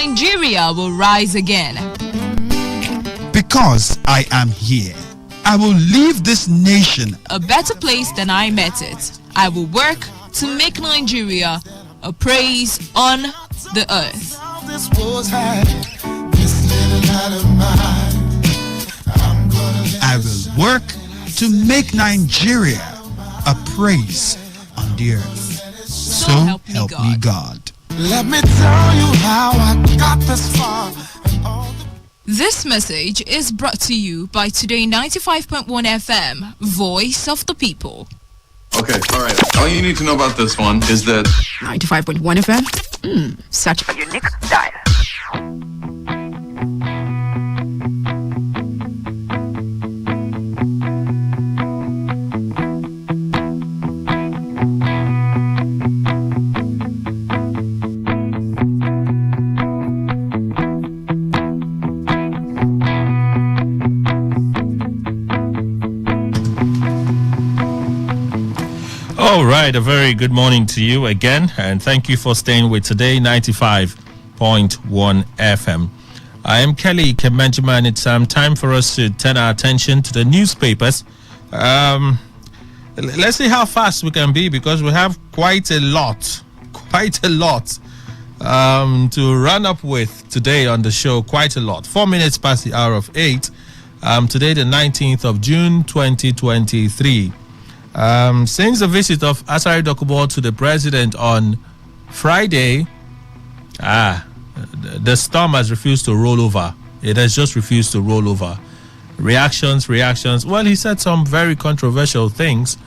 Nigeria will rise again. Because I am here, I will leave this nation a better place than I met it. I will work to make Nigeria a praise on the earth. I will work to make Nigeria a praise on the earth. So help me God. Let me tell you how I got this far. This message is brought to you by Today95.1 FM, Voice of the People. Okay, alright. All you need to know about this one is that 95.1 FM? Such a unique style. All right, a very good morning to you again, and thank you for staying with Today 95.1 FM. I am Kelly Kemenjaman. It's time for us to turn our attention to the newspapers. Let's see how fast we can be, because we have quite a lot to run up with today on the show. Quite a lot. 4 minutes past the hour of 8. Today, the 19th of June, 2023. Since the visit of Asari Dokubo to the president on Friday, the storm has refused to roll over. It has just refused to roll over. Reactions. Well, he said some very controversial things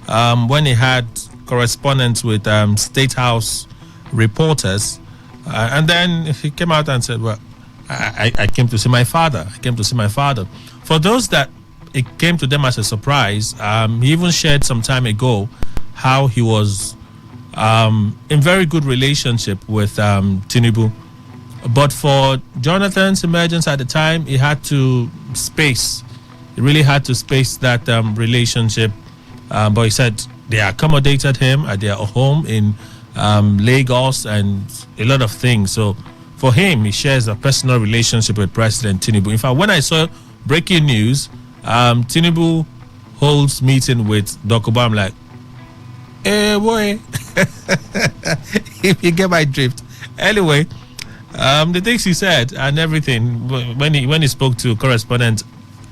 when he had correspondence with State House reporters. And then he came out and said, well, I came to see my father. For those that it came to them as a surprise, he even shared some time ago how he was in very good relationship with Tinubu. But for Jonathan's emergence at the time, he had to space. He really had to space that relationship. But he said they accommodated him at their home in Lagos and a lot of things. So for him, he shares a personal relationship with President Tinubu. In fact, when I saw breaking news, Tinubu holds meeting with Dokubo, I'm like, hey boy, if you get my drift. Anyway, the things he said and everything, when he spoke to correspondent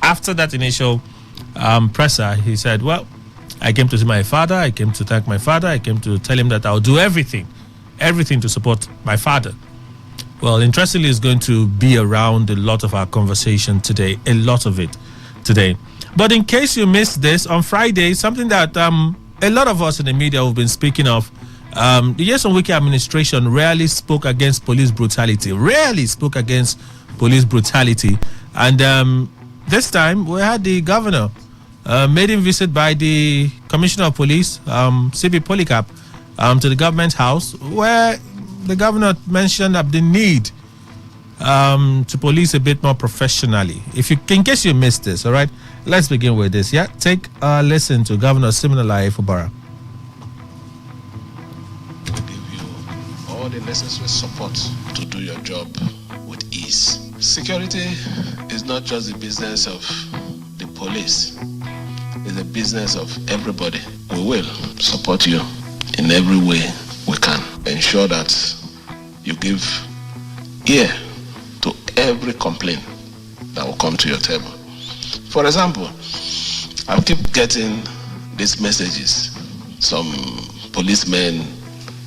after that initial presser, he said, well, I came to see my father, I came to thank my father, I came to tell him that I'll do everything to support my father. Well, interestingly, it's going to be around a lot of our conversation today, a lot of it today. But in case you missed this, on Friday, something that a lot of us in the media have been speaking of, the Nyesom Wike administration rarely spoke against police brutality. And this time, we had the governor made him visit by the Commissioner of Police, CB Polycarp, to the government house, where the governor mentioned the need to police a bit more professionally. In case you missed this, all right, let's begin with this. Yeah, take a listen to Governor Siminalayi Fubara. To give you all the necessary support to do your job with ease. Security is not just the business of the police; it's the business of everybody. We will support you in every way we can. Ensure that you give ear to every complaint that will come to your table. For example, I keep getting these messages. Some policemen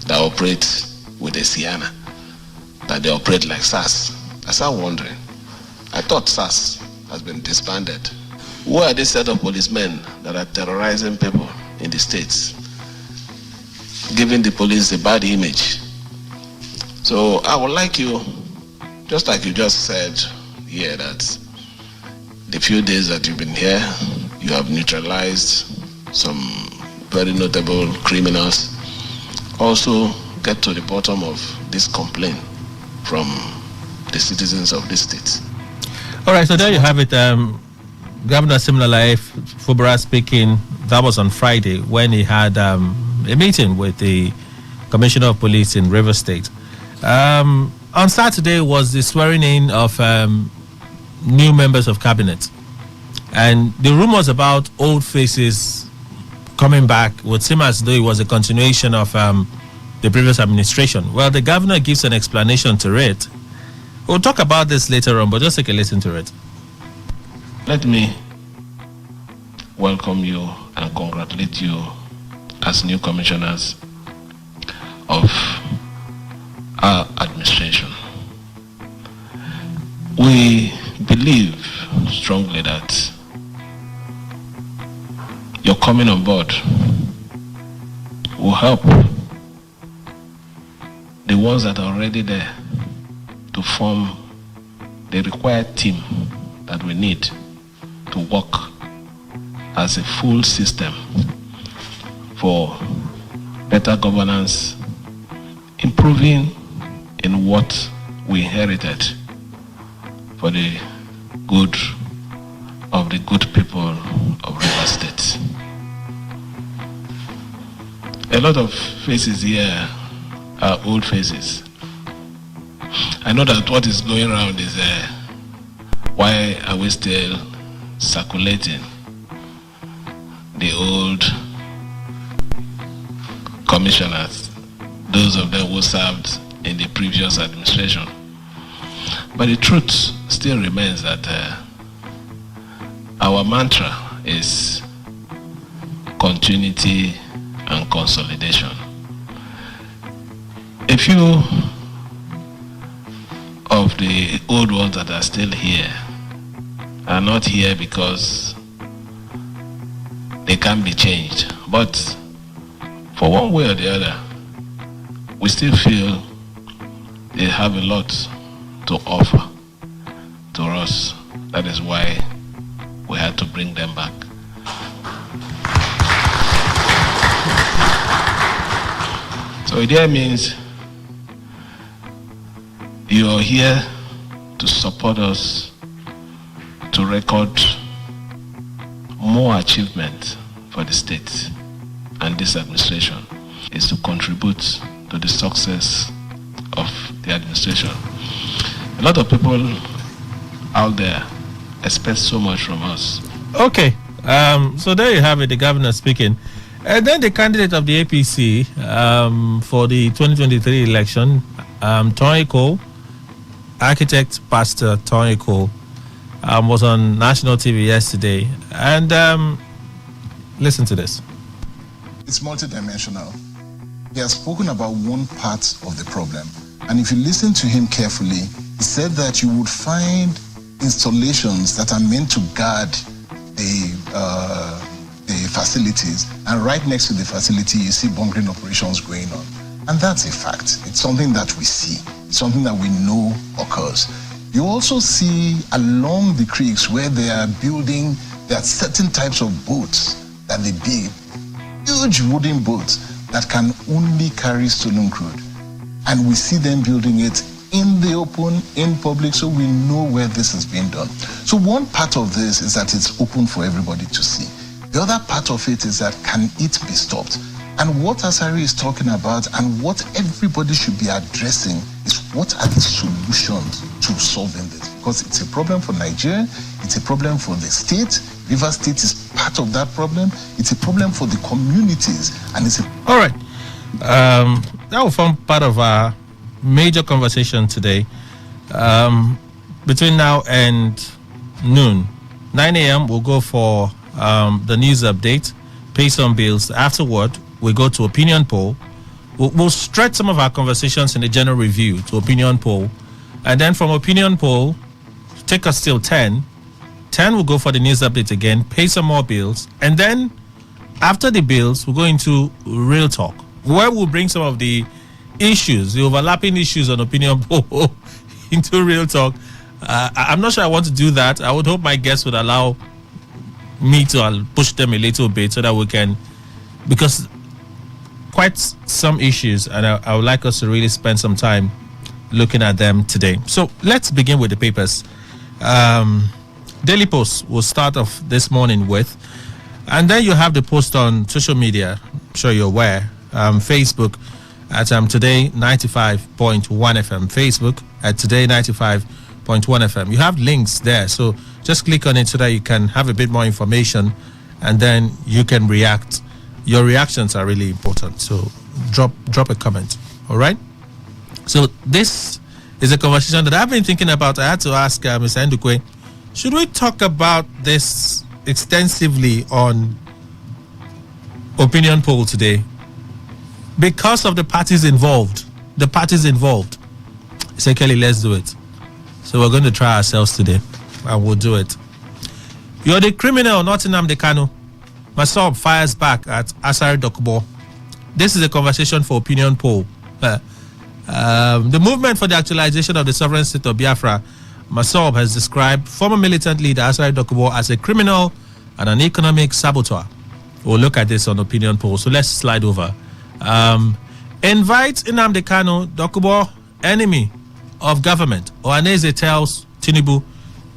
that operate with a Sienna, that they operate like SAS. I started wondering. I thought SAS has been disbanded. Who are this set of policemen that are terrorizing people in the states, giving the police a bad image? So I would like you, just like you just said here, that the few days that you've been here, you have neutralized some very notable criminals. Also get to the bottom of this complaint from the citizens of this state. All right, so there you have it. Governor Siminalayi Fubara speaking. That was on Friday when he had a meeting with the Commissioner of Police in Rivers State. on Saturday was the swearing in of new members of cabinet, and the rumors about old faces coming back would seem as though it was a continuation of the previous administration. Well, the governor gives an explanation to it. We'll talk about this later on, but just take a listen to it. Let me welcome you and congratulate you as new commissioners of our administration. We believe strongly that your coming on board will help the ones that are already there to form the required team that we need to work as a full system for better governance, improving in what we inherited for the good of the good people of River State. A lot of faces here are old faces. I know that what is going around is why are we still circulating the old commissioners, those of them who served in the previous administration. But the truth still remains that our mantra is continuity and consolidation. A few of the old ones that are still here are not here because they can't be changed. But for one way or the other, we still feel they have a lot to offer to us. That is why we had to bring them back. So it there means you are here to support us to record more achievement for the state, and this administration is to contribute to the success of the administration. A lot of people out there expect so much from us. Okay, so there you have it, the governor speaking. And then the candidate of the APC for the 2023 election, Tony Cole, architect Pastor Tony Cole, was on national TV yesterday. And listen to this. It's multidimensional. He has spoken about one part of the problem. And if you listen to him carefully, he said that you would find installations that are meant to guard the facilities, and right next to the facility you see bunkering operations going on. And that's a fact. It's something that we see. It's something that we know occurs. You also see along the creeks where they are building, there are certain types of boats that they build, huge wooden boats that can only carry stolen crude. And we see them building it in the open, in public, so we know where this is being done. So one part of this is that it's open for everybody to see. The other part of it is that can it be stopped? And what Asari is talking about and what everybody should be addressing is what are the solutions to solving this? Because it's a problem for Nigeria, it's a problem for the state. River State is part of that problem. It's a problem for the communities, and it's a... All right. That will form part of our major conversation today. Between now and noon, 9 a.m., we'll go for the news update, pay some bills. Afterward, we go to opinion poll. We'll stretch some of our conversations in the general review to opinion poll. And then from opinion poll, take us till 10. 10 will go for the news update again, pay some more bills. And then after the bills, we'll go into real talk, where we'll bring some of the issues, the overlapping issues on opinion poll into real talk. I'm not sure I want to do that. I would hope my guests would allow me to push them a little bit so that we can, because quite some issues, and I would like us to really spend some time looking at them today. So let's begin with the papers. Daily Post will start off this morning with, and then you have the post on social media, I'm sure you're aware, Facebook, at Today 95.1 FM, Facebook at Today 95.1 FM. You have links there, so just click on it so that you can have a bit more information, and then you can react. Your reactions are really important, so drop a comment. All right. So this is a conversation that I've been thinking about. I had to ask Mr. Ndukwe, should we talk about this extensively on opinion poll today? Because of the parties involved. Say, Kelly, let's do it. So we're going to try ourselves today, and we'll do it. You're the criminal, not Nnamdi Kanu. Masob fires back at Asari Dokubo. This is a conversation for opinion poll. The movement for the actualization of the sovereign state of Biafra, Masob has described former militant leader Asari Dokubo as a criminal and an economic saboteur. We'll look at this on opinion poll. So let's slide over. Invite Nnamdi Kanu, Dokubo, enemy of government. Ohaneze tells Tinubu.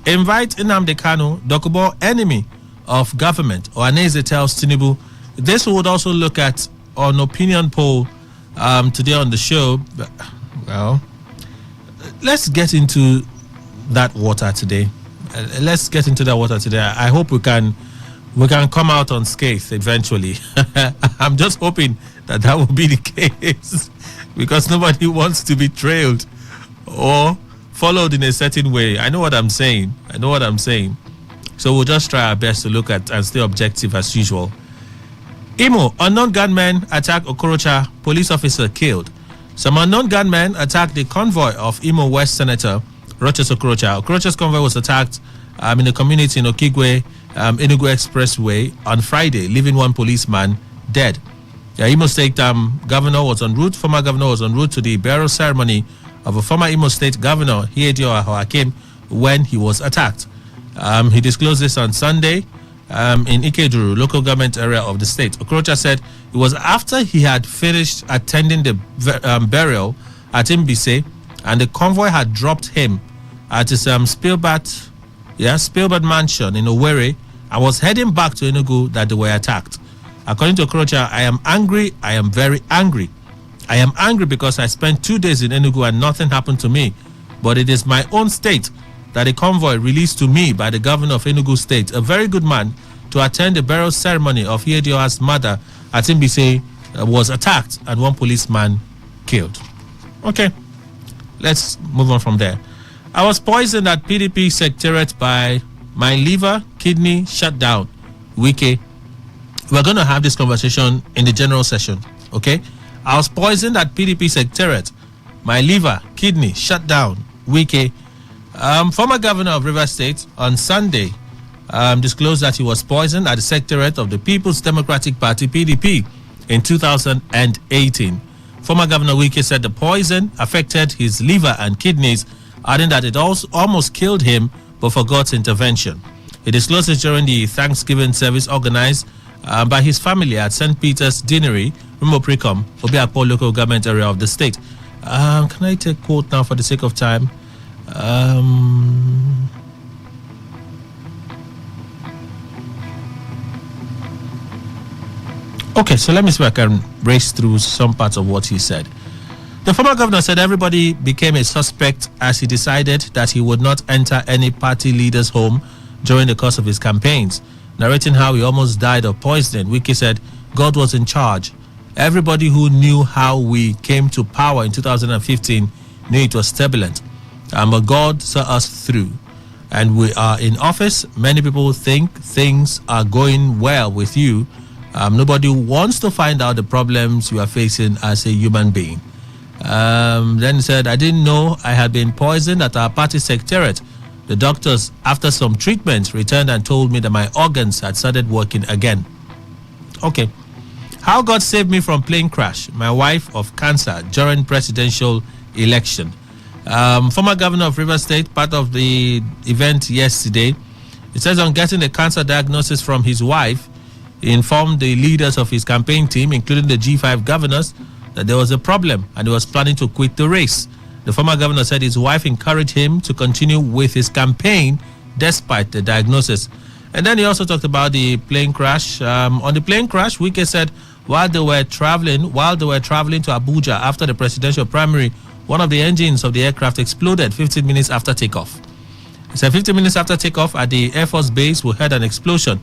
Invite Nnamdi Kanu, Dokubo, enemy of government. Ohaneze tells Tinubu. This we would also look at on opinion poll today on the show. Well, let's get into that water today. I hope we can come out unscathed eventually. I'm just hoping that will be the case, because nobody wants to be trailed or followed in a certain way. I know what I'm saying. So we'll just try our best to look at and stay objective as usual. Imo, unknown gunmen attack Okorocha, police officer killed. Some unknown gunmen attacked the convoy of Imo West Senator Rochas Okorocha. Okorocha's convoy was attacked in a community in Okigwe, Enugu Expressway on Friday, leaving one policeman dead. The Imo State former governor was en route to the burial ceremony of a former Imo State governor, Hiedio Ahoakim, when he was attacked. He disclosed this on Sunday in Ikeduru, local government area of the state. Okorocha said it was after he had finished attending the burial at Mbise, and the convoy had dropped him at his Spielbert mansion in Owerri, and was heading back to Enugu that they were attacked. According to Okorocha, I am angry. I am very angry. I am angry because I spent 2 days in Enugu and nothing happened to me. But it is my own state that a convoy released to me by the governor of Enugu State, a very good man, to attend the burial ceremony of Yedio's mother at Mbise, was attacked and one policeman killed. Okay, let's move on from there. I was poisoned at PDP secretariat by my liver, kidney shut down. Wike. We're going to have this conversation in the general session, okay? I was poisoned at PDP secretariat. My liver, kidney shut down. Wike. Former governor of Rivers State on Sunday disclosed that he was poisoned at the secretariat of the People's Democratic Party, PDP, in 2018. Former Governor Wike said the poison affected his liver and kidneys, adding that it also almost killed him, but for God's intervention. He disclosed it during the Thanksgiving service organized by his family at St. Peter's Deanery, Rumopricom, Obiakpo local government area of the state. Can I take quote now for the sake of time? Okay, so let me see if I can race through some parts of what he said. The former governor said everybody became a suspect as he decided that he would not enter any party leader's home during the course of his campaigns. Narrating how he almost died of poisoning, Wike said God was in charge. Everybody who knew how we came to power in 2015 knew it was turbulent. But God saw us through. And we are in office. Many people think things are going well with you. Nobody wants to find out the problems you are facing as a human being. Then he said, I didn't know I had been poisoned at our party secretariat. The doctors, after some treatments, returned and told me that my organs had started working again. Okay. How God saved me from plane crash, my wife of cancer during presidential election. Former governor of Rivers State, part of the event yesterday, it says on getting the cancer diagnosis from his wife, he informed the leaders of his campaign team, including the G5 governors, that there was a problem and he was planning to quit the race. The former governor said his wife encouraged him to continue with his campaign despite the diagnosis. And then he also talked about the plane crash. On the plane crash, Wike said while they were traveling to Abuja after the presidential primary. One of the engines of the aircraft exploded 15 minutes after takeoff. It said 15 minutes after takeoff at the Air Force Base, we heard an explosion.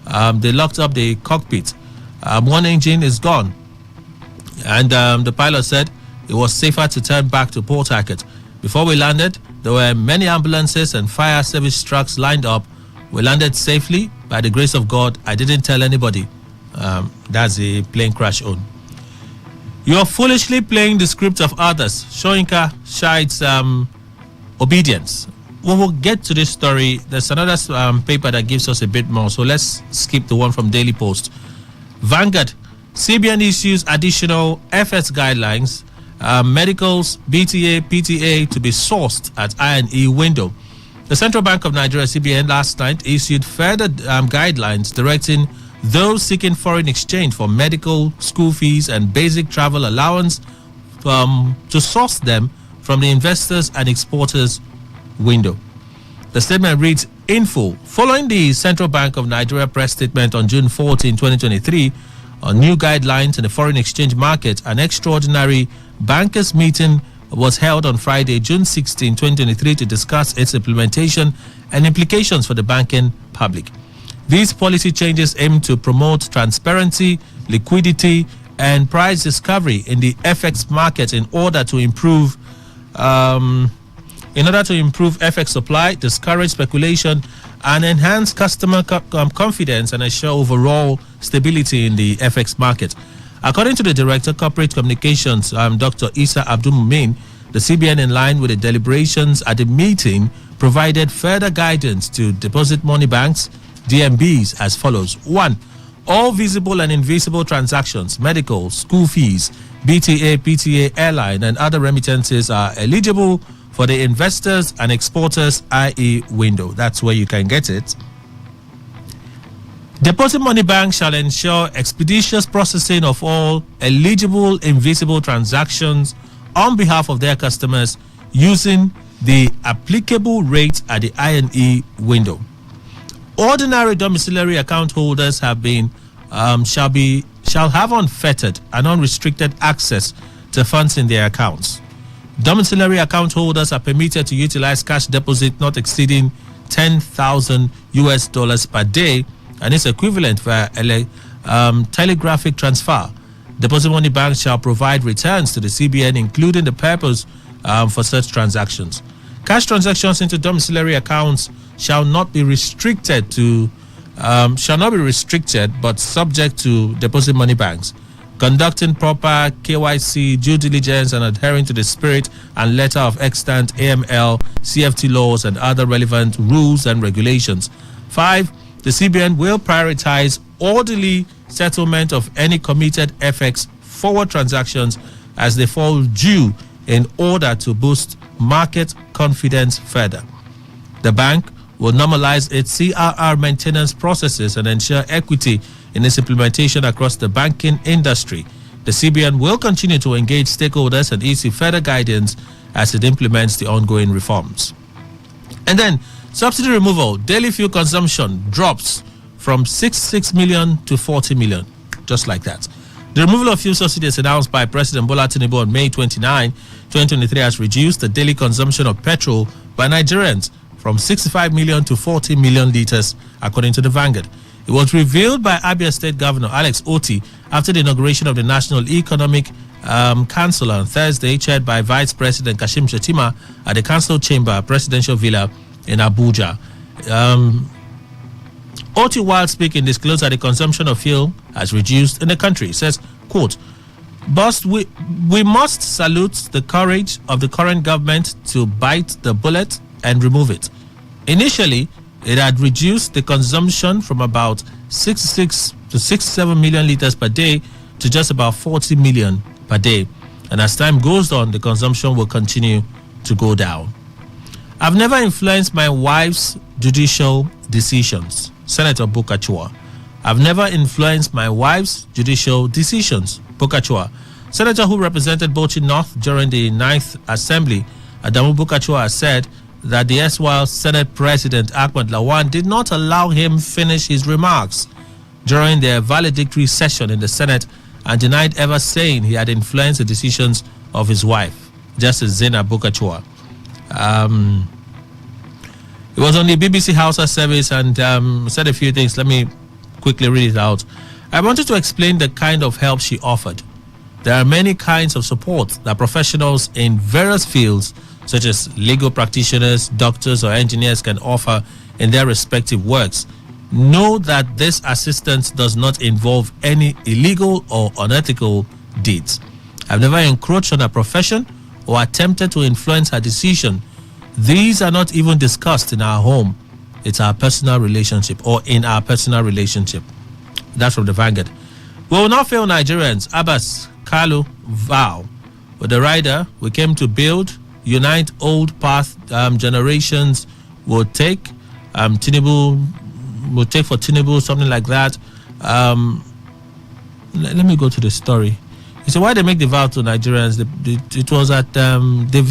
They locked up the cockpit. One engine is gone. And the pilot said it was safer to turn back to Port Harcourt. Before we landed, there were many ambulances and fire service trucks lined up. We landed safely. By the grace of God, I didn't tell anybody. That's a plane crash on. You're foolishly playing the script of others. Shoyinka shides obedience. We will get to this story. There's another paper that gives us a bit more. So let's skip the one from Daily Post. Vanguard. CBN issues additional FS guidelines. Medicals, BTA, PTA to be sourced at I&E window. The Central Bank of Nigeria, CBN, last night issued further guidelines directing those seeking foreign exchange for medical, school fees, and basic travel allowance to source them from the investors and exporters window. The statement reads, info. Following the Central Bank of Nigeria press statement on June 14, 2023, on new guidelines in the foreign exchange market, an extraordinary bankers meeting was held on Friday, June 16, 2023 to discuss its implementation and implications for the banking public. These policy changes aim to promote transparency, liquidity, and price discovery in the FX market in order to improve FX supply, discourage speculation, and enhance customer confidence and ensure overall stability in the FX market. According to the Director of Corporate Communications, Dr. Isa Abdul Mumin, the CBN, in line with the deliberations at the meeting, provided further guidance to deposit money banks, DMBs, as follows. 1. All visible and invisible transactions, medical, school fees, BTA, PTA, airline, and other remittances are eligible for the investors and exporters IE window. That's where you can get it. Deposit money banks shall ensure expeditious processing of all eligible invisible transactions on behalf of their customers using the applicable rate at the IE window. Ordinary domiciliary account holders shall have unfettered and unrestricted access to funds in their accounts. Domiciliary account holders are permitted to utilize cash deposit not exceeding $10,000 per day and its equivalent via telegraphic transfer. Deposit money banks shall provide returns to the CBN, including the purpose for such transactions. Cash transactions into domiciliary accounts shall not be restricted, but subject to deposit money banks conducting proper KYC, due diligence, and adhering to the spirit and letter of extant AML, CFT laws, and other relevant rules and regulations. 5. The CBN will prioritize orderly settlement of any committed FX forward transactions as they fall due in order to boost market confidence further. The bank will normalize its CRR maintenance processes and ensure equity in its implementation across the banking industry. The CBN will continue to engage stakeholders and issue further guidance as it implements the ongoing reforms. And then, subsidy removal, daily fuel consumption drops from 66 million to 40 million, just like that. The removal of fuel subsidies announced by President Bola Tinubu on May 29, 2023 has reduced the daily consumption of petrol by Nigerians from 65 million to 40 million litres, according to the Vanguard. It was revealed by Abia State Governor Alex Oti after the inauguration of the National Economic Council on Thursday, chaired by Vice President Kashim Shettima at the Council Chamber Presidential Villa in Abuja. Oti, while speaking, disclosed that the consumption of fuel has reduced in the country. He says, quote, "But we must salute the courage of the current government to bite the bullet and remove it. Initially, it had reduced the consumption from about 66 to 67 million litres per day to just about 40 million per day. And as time goes on, the consumption will continue to go down. I've never influenced my wife's judicial decisions." Senator Bukachua. I've never influenced my wife's judicial decisions. Bukachua. Senator who represented Bauchi North during the 9th Assembly, Adamu Bukachua, said that the erstwhile Senate President Ahmed Lawan did not allow him finish his remarks during their valedictory session in the Senate and denied ever saying he had influenced the decisions of his wife, Justice Zena Bukachua. It was on the BBC Hausa service and said a few things. Let me quickly read it out. I wanted to explain the kind of help she offered. There are many kinds of support that professionals in various fields, such as legal practitioners, doctors, or engineers, can offer in their respective works. Know that this assistance does not involve any illegal or unethical deeds. I've never encroached on her profession or attempted to influence her decision. These are not even discussed in our home. It's our personal relationship, or in our personal relationship. That's from the Vanguard. We will not fail Nigerians. Abbas Kalu vow. With the rider, we came to build, unite old path generations will take. Tinubu will take for Tinubu, something like that. Let me go to the story. You see, why they make the vow to Nigerians? It was at the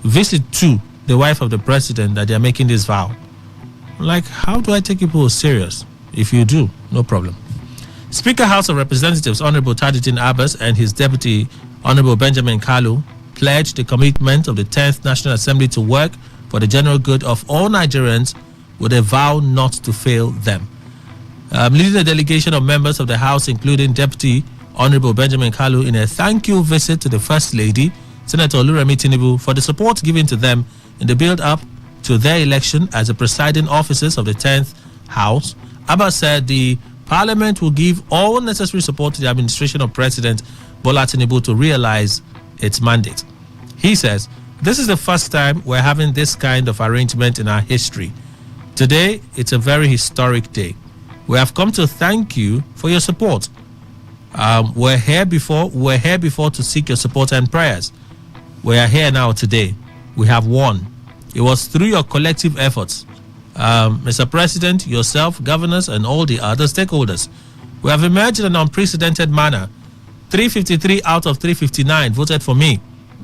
visit to the wife of the president that they are making this vow. Like, how do I take people serious? If you do, no problem. Speaker House of Representatives Honorable Tajuddin Abbas and his deputy Honorable Benjamin Kalu pledged the commitment of the 10th National Assembly to work for the general good of all Nigerians with a vow not to fail them. Leading a delegation of members of the House, including Deputy Honorable Benjamin Kalu, in a thank you visit to the First Lady, Senator Oluremi Tinubu, for the support given to them in the build-up to their election as the presiding officers of the 10th House, Abbas said the Parliament will give all necessary support to the administration of President Bola Tinubu to realize its mandate. He says, this is the first time we're having this kind of arrangement in our history. Today, it's a very historic day. We have come to thank you for your support. We're here before to seek your support and prayers. We are here now today. We have won. It was through your collective efforts. Mr. President, yourself, governors, and all the other stakeholders. We have emerged in an unprecedented manner. 353 out of 359 voted for me.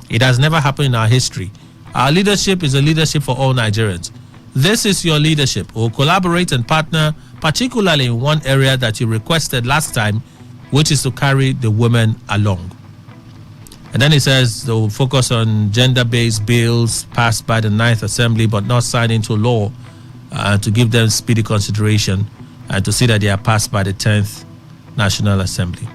It has never happened in our history. Our leadership is a leadership for all Nigerians. This is your leadership. We'll collaborate and partner, particularly in one area that you requested last time, which is to carry the women along. And then he says they'll focus on gender-based bills passed by the 9th Assembly but not signed into law, to give them speedy consideration and to see that they are passed by the 10th National Assembly.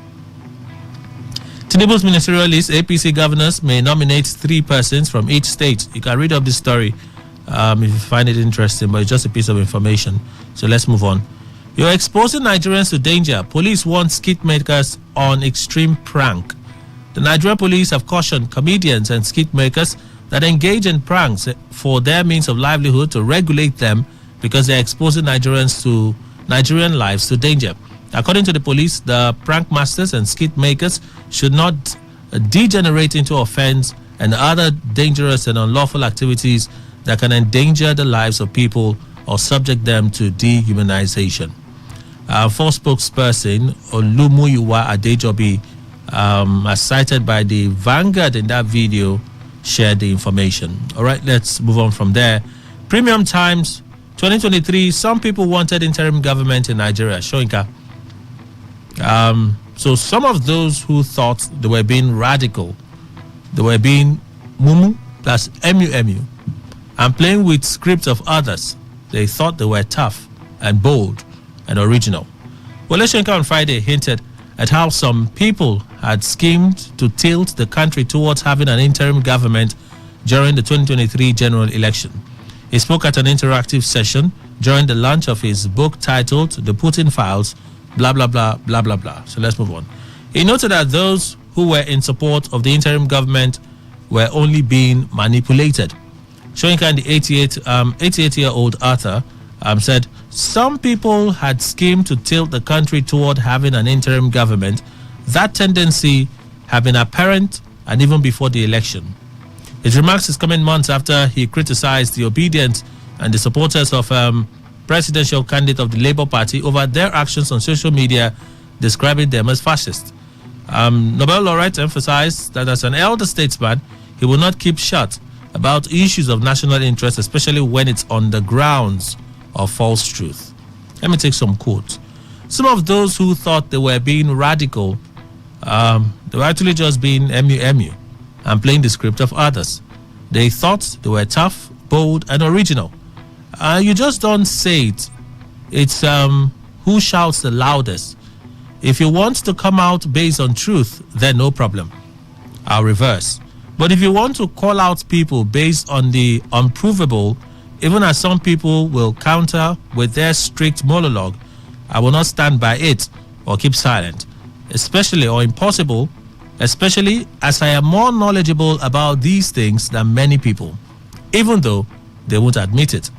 Tinubu's ministerial list, APC governors may nominate 3 persons from each state. You can read up this story if you find it interesting, but it's just a piece of information. So let's move on. You're exposing Nigerians to danger. Police warn skit makers on extreme prank. The Nigerian police have cautioned comedians and skit makers that engage in pranks for their means of livelihood to regulate them because they're exposing Nigerian lives to danger. According to the police, the prank masters and skit makers should not degenerate into offense and other dangerous and unlawful activities that can endanger the lives of people or subject them to dehumanization. Force spokesperson Olumuyiwa Adejobi, as cited by the Vanguard in that video, shared the information. All right, let's move on from there. Premium Times 2023, some people wanted interim government in Nigeria. Shoinka. So some of those who thought they were being radical, they were being mumu plus mu, and playing with scripts of others, they thought they were tough and bold and original. Well, Shoinka on Friday hinted at how some people had schemed to tilt the country towards having an interim government during the 2023 general election. He spoke at an interactive session during the launch of his book titled The Putin Files, blah, blah, blah, blah, blah, blah. So let's move on. He noted that those who were in support of the interim government were only being manipulated. Shoinka and the 88-year-old Arthur said, some people had schemed to tilt the country toward having an interim government. That tendency had been apparent and even before the election. His remarks is coming months after he criticized the obedient and the supporters of presidential candidate of the Labour Party over their actions on social media, describing them as fascist. Nobel laureate emphasized that as an elder statesman, he will not keep shut about issues of national interest, especially when it's on the grounds of false truth. Let me take some quotes. some of those who thought they were being radical, they were actually just being emu and playing the script of others. They thought they were tough, bold, and original. You just don't say it. It's who shouts the loudest. If you want to come out based on truth, then no problem. I'll reverse. But if you want to call out people based on the unprovable, even as some people will counter with their strict monologue, I will not stand by it or keep silent, especially as I am more knowledgeable about these things than many people, even though they won't admit it.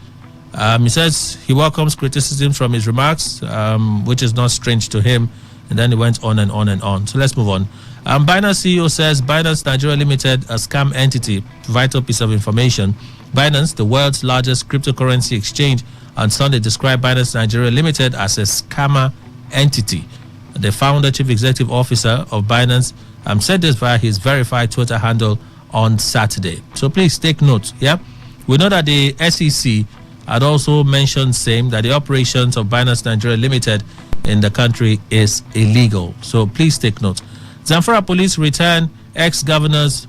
He says he welcomes criticism from his remarks, which is not strange to him. And then he went on and on and on. So let's move on. Binance CEO says Binance Nigeria Limited, a scam entity. Vital piece of information. Binance, the world's largest cryptocurrency exchange, on Sunday described Binance Nigeria Limited as a scammer entity. The founder, chief executive officer of Binance, said this via his verified Twitter handle on Saturday. So please take note. Yeah, we know that the SEC had also mentioned that the operations of Binance Nigeria Limited in the country is illegal. So please take note. Zamfara police return ex-governor's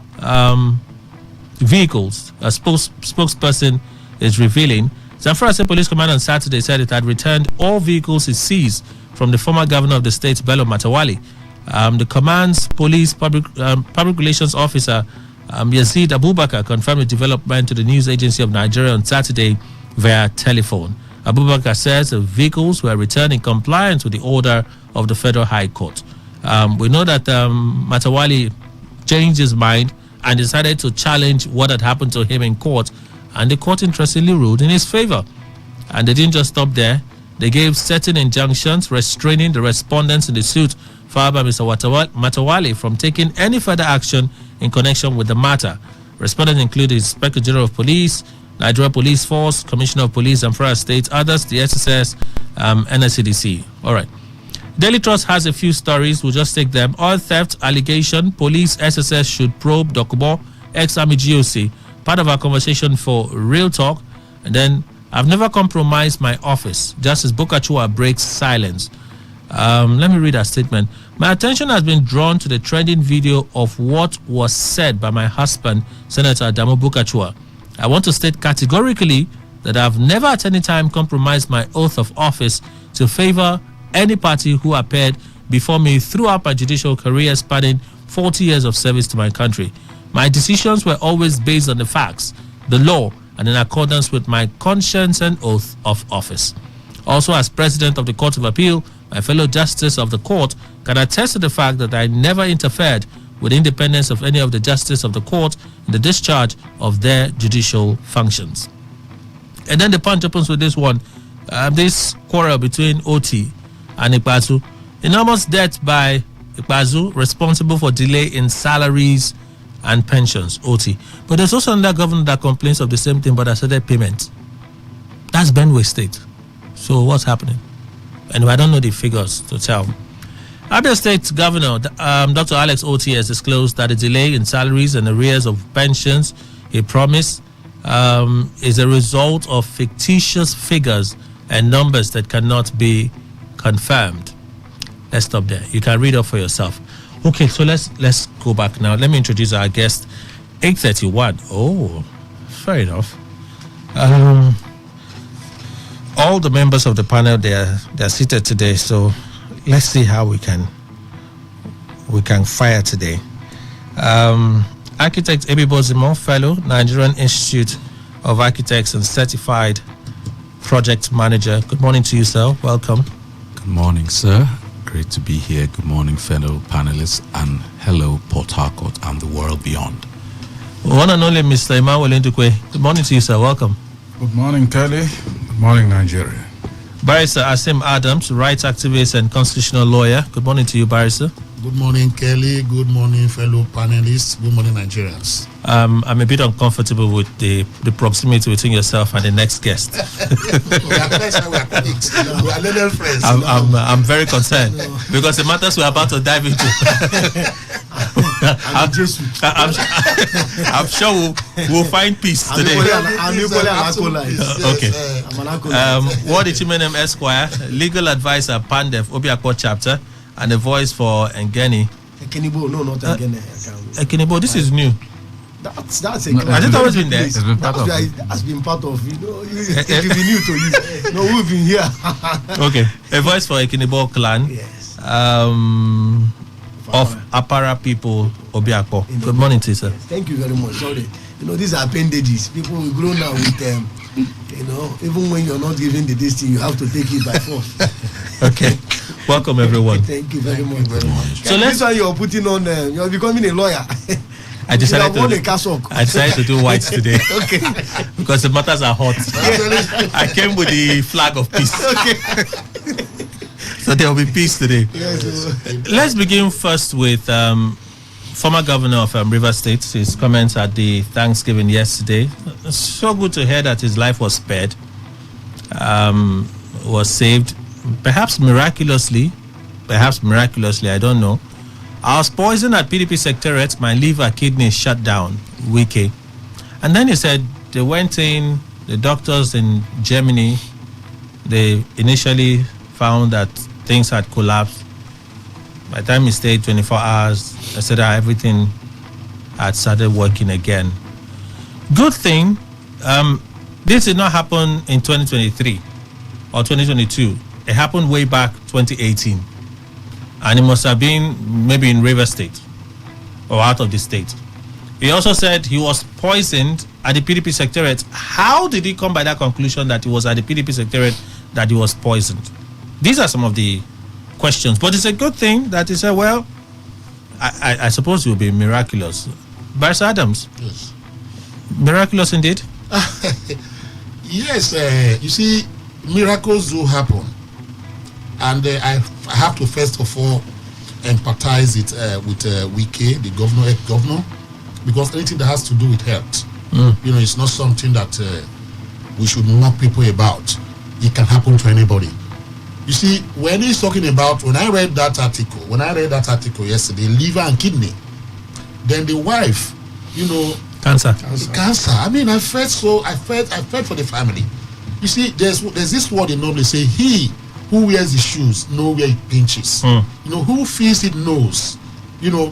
vehicles. A spokesperson is revealing. Zamfara State Police Command on Saturday said it had returned all vehicles it seized from the former governor of the state, Bello Matawali. The command's police public relations officer, Yazid Abubakar, confirmed the development to the news agency of Nigeria on Saturday via telephone. Abubakar says the vehicles were returned in compliance with the order of the Federal High Court. We know that Matawali changed his mind and decided to challenge what had happened to him in court, and the court interestingly ruled in his favor. And they didn't just stop there. They gave certain injunctions restraining the respondents in the suit filed by Mr. Matawali from taking any further action in connection with the matter. Respondents include the Inspector General of Police, Nigeria Police Force, Commissioner of Police, Zamfara State, others, the SSS, NSCDC. All right. Daily Trust has a few stories. We'll just take them. Oil theft allegation. Police SSS should probe Dokubo, ex-Army GOC. Part of our conversation for Real Talk. And then, I've never compromised my office. Justice Bukachua breaks silence. Let me read that statement. My attention has been drawn to the trending video of what was said by my husband, Senator Adamu Bukachua. I want to state categorically that I've never at any time compromised my oath of office to favor any party who appeared before me throughout my judicial career spanning 40 years of service to my country. My decisions were always based on the facts, the law, and in accordance with my conscience and oath of office. Also, as President of the Court of Appeal, my fellow justice of the court can attest to the fact that I never interfered with the independence of any of the justices of the court in the discharge of their judicial functions. And then the Punch opens with this one, this quarrel between OT and Ikpazu. Enormous debt by Ikpazu, responsible for delay in salaries and pensions, OT. But there's also another governor that complains of the same thing, but has said payment. That's Benue State. So what's happening? And I don't know the figures to tell. Abia State Governor Dr. Alex Oti has disclosed that the delay in salaries and arrears of pensions he promised is a result of fictitious figures and numbers that cannot be confirmed. Let's stop there. You can read up for yourself. Okay, so let's go back now. Let me introduce our guest. 8:31. Oh, fair enough. All the members of the panel they're seated today, so let's see how we can fire today. Architect Ebi Bozimo, Fellow, Nigerian Institute of Architects and Certified Project Manager. Good morning to you, sir. Welcome. Good morning, sir. Great to be here. Good morning, fellow panelists, and hello, Port Harcourt and the world beyond. One and only Mr. Emmanuel Ndukwe. Good morning to you, sir. Welcome. Good morning, Kelly. Good morning, Nigeria. Barrister Asim Adams, rights activist and constitutional lawyer. Good morning to you, Barrister. Good morning, Kelly. Good morning, fellow panelists. Good morning, Nigerians. I'm a bit uncomfortable with the proximity between yourself and the next guest. We are friends, we are colleagues. We are little friends. I'm very concerned because the matters we're about to dive into. I'm sure we'll find peace today. Okay. Ward Ichimenem Esquire, legal advisor, Pandef, Obiakpo chapter, and a voice for Ngeni. Ekenibo, no, not Ngeni. Ekenibo, this is new. That's a has it always been there? It's been part of it. Has been part of, it will be new to you. No, we've been here. Okay. A voice for Ekenibo clan. Yes. Of Apara people, Obiakpo. Good morning to you, sir. Yes, thank you very much. Sorry. These are appendages. People will grow now with them. Even when you're not given the destiny, you have to take it by force. Okay. Welcome, everyone. Thank you very much. So this one you're putting on, you're becoming a lawyer. I decided to do white today. Okay. Because the matters are hot. I came with the flag of peace. Okay. So there will be peace today. Yes. Let's begin first with former governor of Rivers State, his comments at the Thanksgiving yesterday. It's so good to hear that his life was spared, was saved, perhaps miraculously, I don't know. I was poisoned at PDP secretariat, my liver, kidney shut down, Wiki. And then he said they went in, the doctors in Germany, they initially found that things had collapsed. By the time he stayed 24 hours, I said that everything had started working again. Good thing, this did not happen in 2023 or 2022. It happened way back 2018. And it must have been maybe in Rivers State or out of the state. He also said he was poisoned at the PDP secretariat. How did he come by that conclusion that it was at the PDP secretariat that he was poisoned? These are some of the questions. But it's a good thing that he said, well, I suppose it will be miraculous. Barrister Adams. Yes. Miraculous indeed? Yes, you see, miracles do happen. And I have to first of all empathize it with Wike, the governor, because anything that has to do with health, it's not something that we should mock people about. It can happen to anybody. You see, when he's talking about, when I read that article yesterday, liver and kidney, then the wife, cancer. I mean, I felt for the family. You see, there's this word they normally say, he who wears the shoes know where it pinches. Who feels it knows.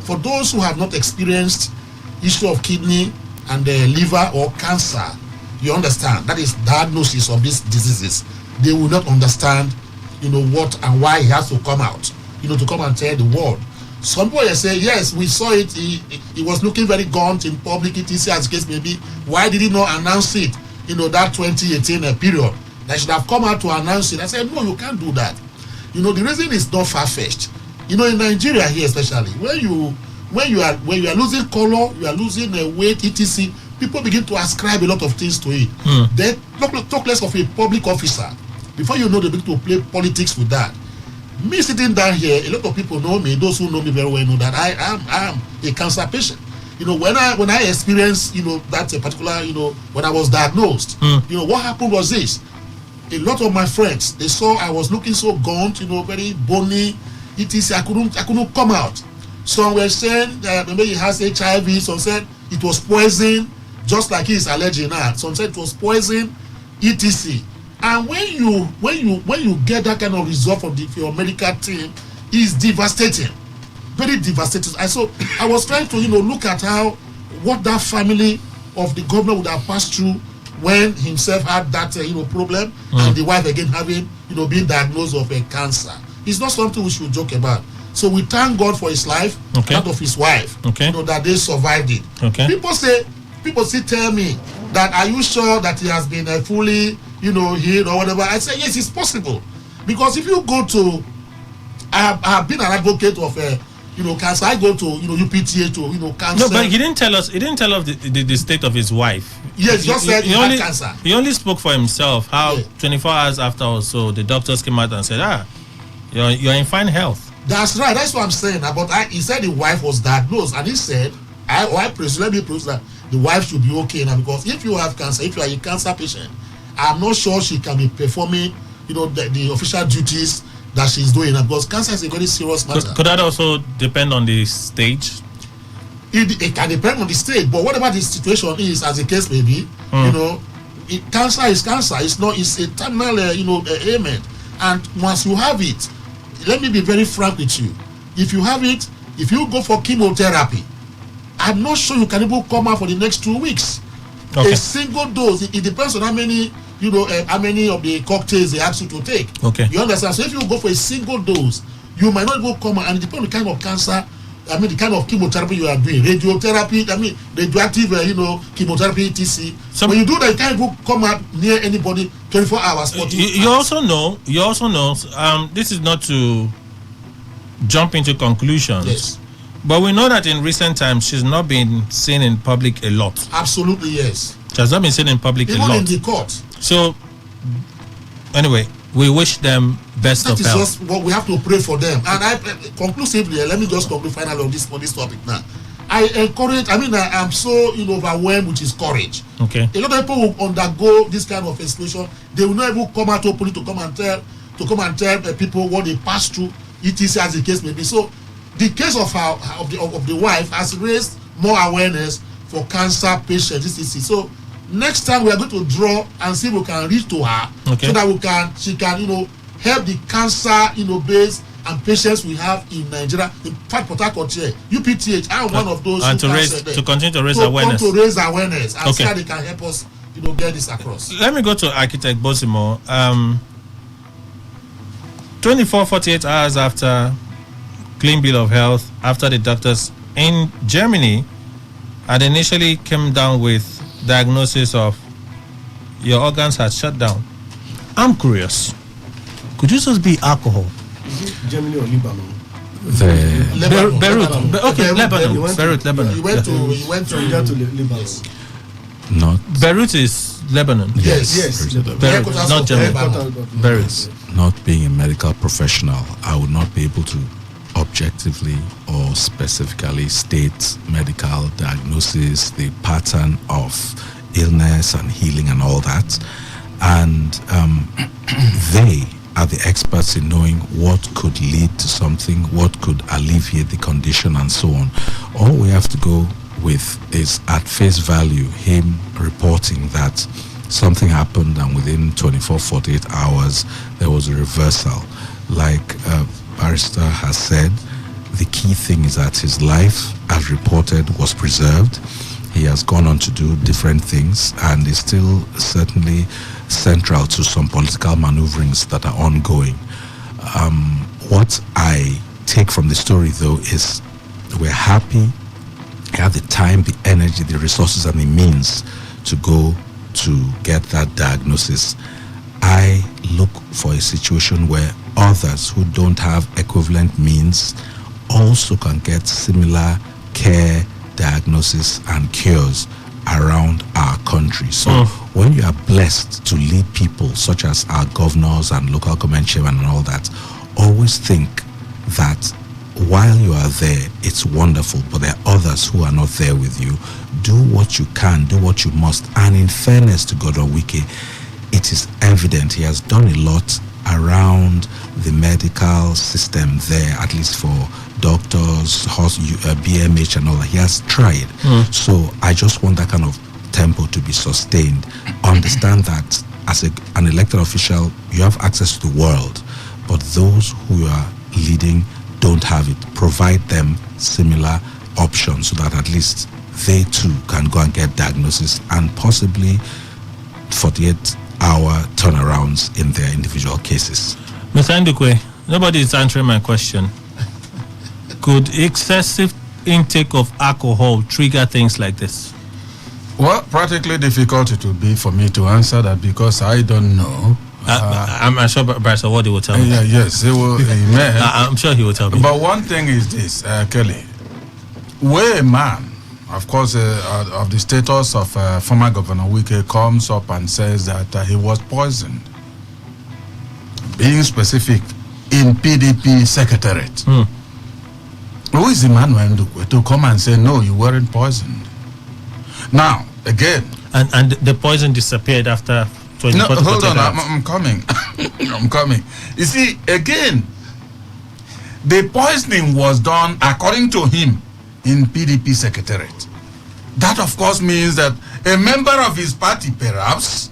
For those who have not experienced issue of kidney and liver or cancer, you understand, that is diagnosis of these diseases. They will not understand, what and why he has to come out, to come and tell the world. Some people say, yes, we saw it, he was looking very gaunt in public, etc. as case maybe. Why did he not announce it, that 2018 period? They should have come out to announce it. I said, no, you can't do that. The reason is not far-fetched. In Nigeria here especially, when you are losing color, you are losing weight, etc., people begin to ascribe a lot of things to it. Then talk less of a public officer. Before you know, they begin to play politics with that. Me sitting down here, a lot of people know me. Those who know me very well know that I am a cancer patient. When I experienced, that particular, when I was diagnosed, what happened was this. A lot of my friends, they saw I was looking so gaunt, very bony, etc. I couldn't come out. Some were saying maybe he has HIV. Some said it was poison, just like he is allergic now. Some said it was poison, etc. And when you get that kind of result from your medical team, it's devastating, very devastating. I was trying to look at what that family of the governor would have passed through when himself had that problem, and the wife again having being diagnosed of a cancer. It's not something we should joke about. So we thank God for his life, that of his wife, that they survived it. Okay. People still tell me that, are you sure that he has been fully healed or whatever? I say yes, it's possible, because if you go to, I have been an advocate of cancer. I go to UPTA to cancer. No, but he didn't tell us. He didn't tell us the state of his wife. Yes, just said he had cancer. He only spoke for himself. How 24 hours after or so, the doctors came out and said, you're in fine health. That's right. That's what I'm saying. But he said the wife was diagnosed, and he said, let me presume that the wife should be okay now, because if you have cancer, if you are a cancer patient, I'm not sure she can be performing, the official duties that she's doing, because cancer is a very serious matter. Could that also depend on the stage? It can depend on the stage, but whatever the situation is, as the case may be, cancer is cancer. It's a terminal, ailment. And once you have it, let me be very frank with you. If you have it, if you go for chemotherapy, I'm not sure you can even come out for the next 2 weeks. Okay. A single dose, it depends on how many of the cocktails they ask you to take. Okay. You understand? So if you go for a single dose, you might not even come out, and it depends on the kind of cancer, the kind of chemotherapy you are doing. Radiotherapy, radioactive, chemotherapy, etc. So when you do that, you can't even come out near anybody 24 hours. You also know, this is not to jump into conclusions. Yes. But we know that in recent times, she's not been seen in public a lot. Absolutely, yes. She has not been seen in public a lot. Even in the court. So, anyway, we wish them best of health. That is just what we have to pray for them. And conclusively, let me just conclude finally on this topic now. I encourage, I'm so overwhelmed with his courage. Okay. A lot of people will undergo this kind of situation. They will not even come out openly to come and tell people what they pass through, etc. as the case may be. So, the case of the wife has raised more awareness for cancer patients. So next time we are going to draw and see if we can reach to her, so that she can help the cancer base and patients we have in Nigeria. In fact, Port Harcourt here, UPTH, I'm one of those and to continue to raise awareness. To raise awareness and see how they can help us get this across. Let me go to Architect Bosimo. 48 hours after clean bill of health, after the doctors in Germany had initially came down with diagnosis of your organs had shut down. I'm curious. Could you just be alcohol? Germany or Lebanon? Beirut. Lebanon. You went to Lebanon. Not Beirut is Lebanon. Yes. Beirut, not Germany. Beirut. Not being a medical professional, I would not be able to objectively or specifically state medical diagnosis, the pattern of illness and healing and all that. And they are the experts in knowing what could lead to something, what could alleviate the condition and so on. All we have to go with is at face value him reporting that something happened and within 48 hours there was a reversal. Like Barrister has said, the key thing is that his life, as reported, was preserved. He has gone on to do different things and is still certainly central to some political maneuverings that are ongoing. What I take from the story, though, is we're happy he had the time, the energy, the resources, and the means to go to get that diagnosis. I look for a situation where others who don't have equivalent means also can get similar care, diagnosis, and cures around our country. So when you are blessed to lead people such as our governors and local government chairmen and all that, always think that while you are there, it's wonderful, but there are others who are not there with you. Do what you can, do what you must. And in fairness to Godwin Wike, it is evident he has done a lot around the medical system there, at least for doctors, BMH and all that. He has tried. So I just want that kind of tempo to be sustained. Understand that as an elected official, you have access to the world, but those who you are leading don't have it. Provide them similar options so that at least they too can go and get diagnosis and possibly 48-hour turnarounds in their individual cases. Mr. Ndukwe, nobody is answering my question. Could excessive intake of alcohol trigger things like this? Well, practically difficult it will be for me to answer that because I don't know. I'm sure Barrister Wadi will tell me. Yes, he will. He may. I'm sure he will tell me. But one thing is this, Kelly. Where a man, of course, of the status of former Governor Wike comes up and says that he was poisoned. Being specific, in PDP secretariat. Who is Emmanuel Ndukwe to come and say, no, you weren't poisoned? Now, again. And the poison disappeared after 24 No, hold on, hours. I'm coming. I'm coming. You see, again, the poisoning was done, according to him, in PDP secretariat. That, of course, means that a member of his party, perhaps,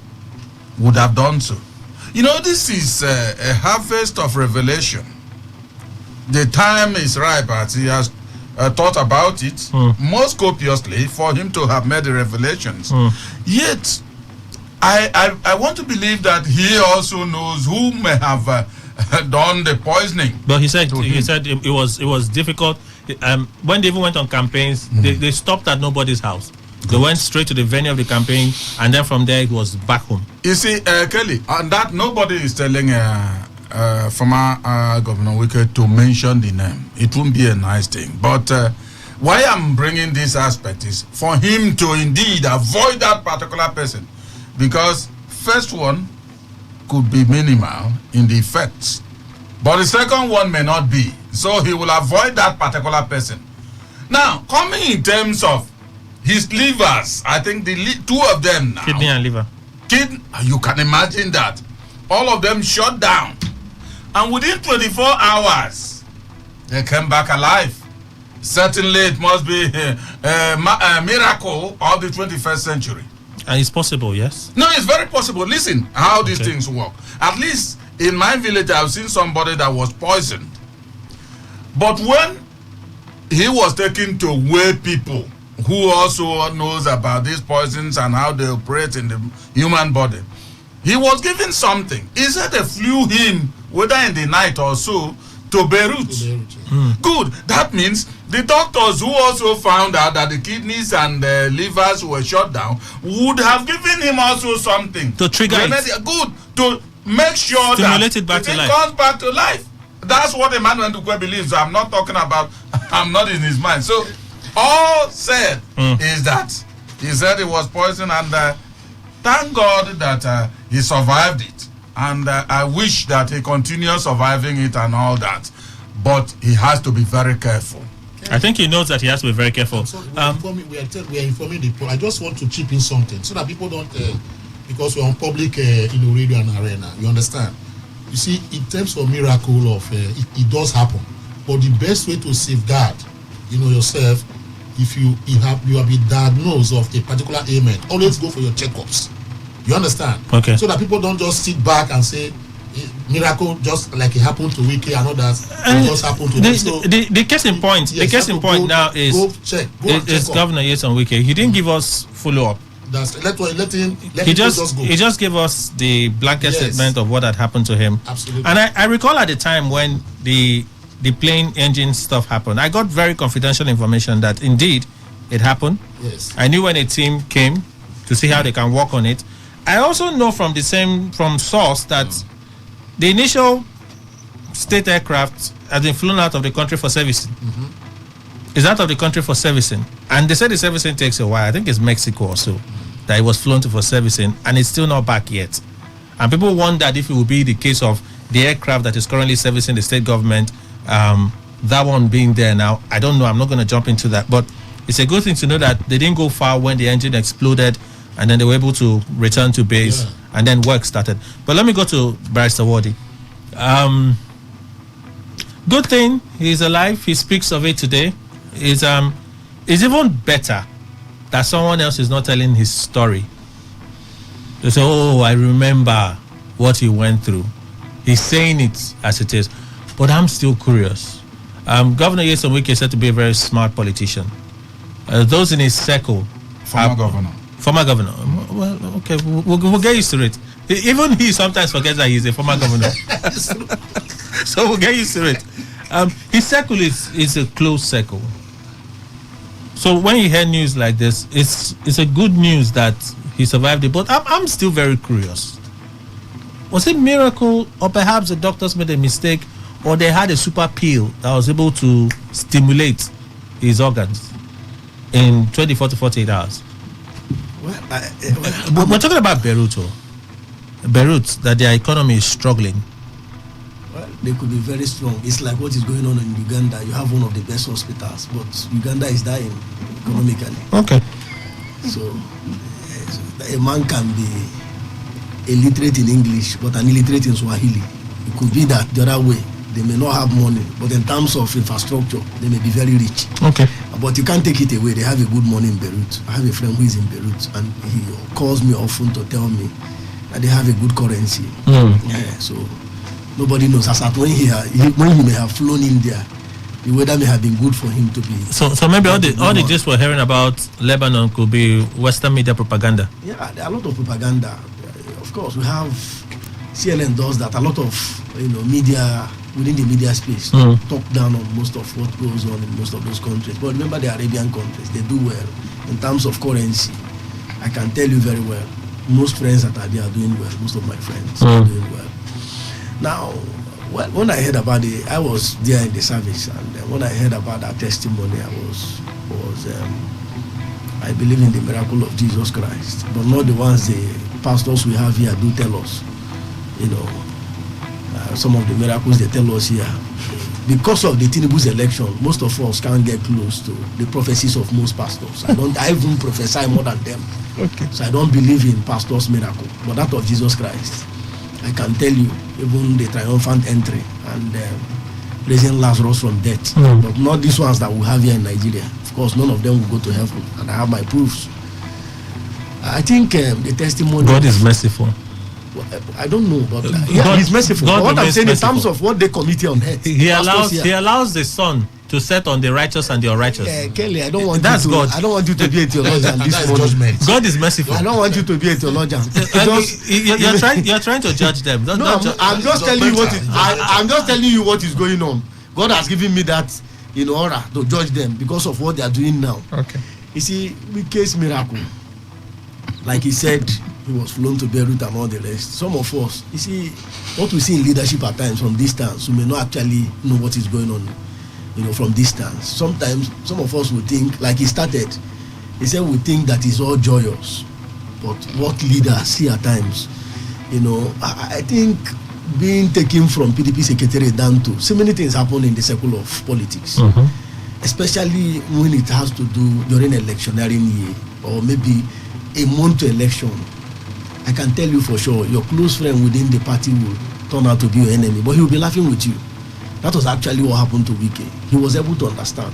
would have done so. You know, this is a harvest of revelation. The time is ripe, as he has thought about it most copiously for him to have made the revelations. Yet, I want to believe that he also knows who may have done the poisoning. But he said it was difficult. When they even went on campaigns, they stopped at nobody's house. They went straight to the venue of the campaign, and then from there it was back home. You see, Kelly, on that nobody is telling former Governor Wike to mention the name. It won't be a nice thing. But why I'm bringing this aspect is for him to indeed avoid that particular person, because first one could be minimal in the effects, but the second one may not be. So he will avoid that particular person. Now, coming in terms of his livers, I think the two of them now. Kidney and liver. You can imagine that. All of them shut down. And within 24 hours, they came back alive. Certainly it must be a miracle of the 21st century. And it's possible, yes? No, it's very possible. Listen how these things work. At least in my village, I've seen somebody that was poisoned. But when he was taken to weigh people who also knows about these poisons and how they operate in the human body, he was given something. He said they flew him, whether in the night or so, to Beirut. Good. That means the doctors who also found out that the kidneys and the livers were shut down would have given him also something. To trigger it. Good. To make sure Stimulate that it back to life. comes back to life. That's what Emmanuel Ndukwe believes. I'm not talking about, I'm not in his mind. So, all said is that he said it was poison, and thank God that he survived it. And I wish that he continues surviving it and all that. But he has to be very careful. I think he knows that he has to be very careful. So we are informing the people. I just want to chip in something so that people don't, because we're on public radio and arena. You understand? You see, in terms of miracle of it does happen, but the best way to safeguard, yourself, if you have been diagnosed of a particular ailment, always go for your checkups. You understand? Okay. So that people don't just sit back and say miracle just like it happened to Wiki and others. It just happened to them. So the case in point. Yes, the case in point now is Governor Nyesom Wike. He didn't give us follow up. He just gave us the blanket statement of what had happened to him. Absolutely. And I recall at the time when the plane engine stuff happened, I got very confidential information that indeed it happened. Yes. I knew when a team came to see how they can work on it. I also know from source that the initial state aircraft has been flown out of the country for servicing. Is out of the country for servicing, and they said the servicing takes a while. I think it's Mexico or so that it was flown to for servicing, and it's still not back yet. And people wondered if it would be the case of the aircraft that is currently servicing the state government, that one being there now. I don't know. I'm not going to jump into that, but it's a good thing to know that they didn't go far when the engine exploded, and then they were able to return to base, and then work started. But let me go to Barrister Wardy. Good thing he's alive. He speaks of it today. It's even better that someone else is not telling his story. They say, "Oh, I remember what he went through." He's saying it as it is, but I'm still curious. Governor Nyesom Wike is said to be a very smart politician. Those in his circle, former governor. Well, okay, we'll get used to it. Even he sometimes forgets that he's a former governor. So we'll get used to it. His circle is a close circle. So when you hear news like this, it's a good news that he survived it. But I'm still very curious. Was it a miracle, or perhaps the doctors made a mistake, or they had a super pill that was able to stimulate his organs in 24 to 48 hours? We're talking about Beirut, that their economy is struggling. Well, they could be very strong. It's like what is going on in Uganda. You have one of the best hospitals, but Uganda is dying economically. Okay. So a man can be illiterate in English, but an illiterate in Swahili. It could be that the other way. They may not have money, but in terms of infrastructure, they may be very rich. Okay. But you can't take it away. They have a good money in Beirut. I have a friend who is in Beirut, and he calls me often to tell me that they have a good currency. Yeah, so nobody knows. As at when he may have flown in there, the weather may have been good for him to be. So maybe all the gist we're hearing about Lebanon could be Western media propaganda. Yeah, there are a lot of propaganda. Of course, we have CNN does that. A lot of media within the media space talk down on most of what goes on in most of those countries. But remember, the Arabian countries, they do well in terms of currency. I can tell you very well, most friends that are there are doing well. Most of my friends are doing well. Now, when I heard about it, I was there in the service, and when I heard about that testimony, I believe in the miracle of Jesus Christ, but not the ones the pastors we have here do tell us. Some of the miracles they tell us here. Because of the Tinubu's election, most of us can't get close to the prophecies of most pastors. I even prophesy more than them. Okay. So I don't believe in pastors' miracle, but that of Jesus Christ, I can tell you, even the triumphant entry and raising Lazarus from death, but not these ones that we have here in Nigeria. Of course, none of them will go to heaven, and I have my proofs. I think the testimony. God is merciful. I don't know, but He's merciful. But what I'm saying merciful. In terms of what they committed on earth, He allows the sun to set on the righteous and the unrighteous. Kelly, I don't want That's you to, God. I don't want you to be a theologian this morning. God is merciful. I don't want you to be a theologian. You're trying to judge them. I'm just telling you I'm just telling you what is going on. God has given me that aura to judge them because of what they are doing now. Okay. You see, with case miracle, like he said, he was flown to Beirut and all the rest. Some of us, you see, what we see in leadership at times from distance, we may not actually know what is going on, from distance. Sometimes, some of us will think, like he started, he said we think that it's all joyous. But what leaders see at times, I think being taken from PDP secretariat down to, so many things happen in the circle of politics. Especially when it has to do during electioneering year, or maybe a month to election. I can tell you for sure, your close friend within the party will turn out to be your enemy, but he will be laughing with you. That was actually what happened to Wike. He was able to understand.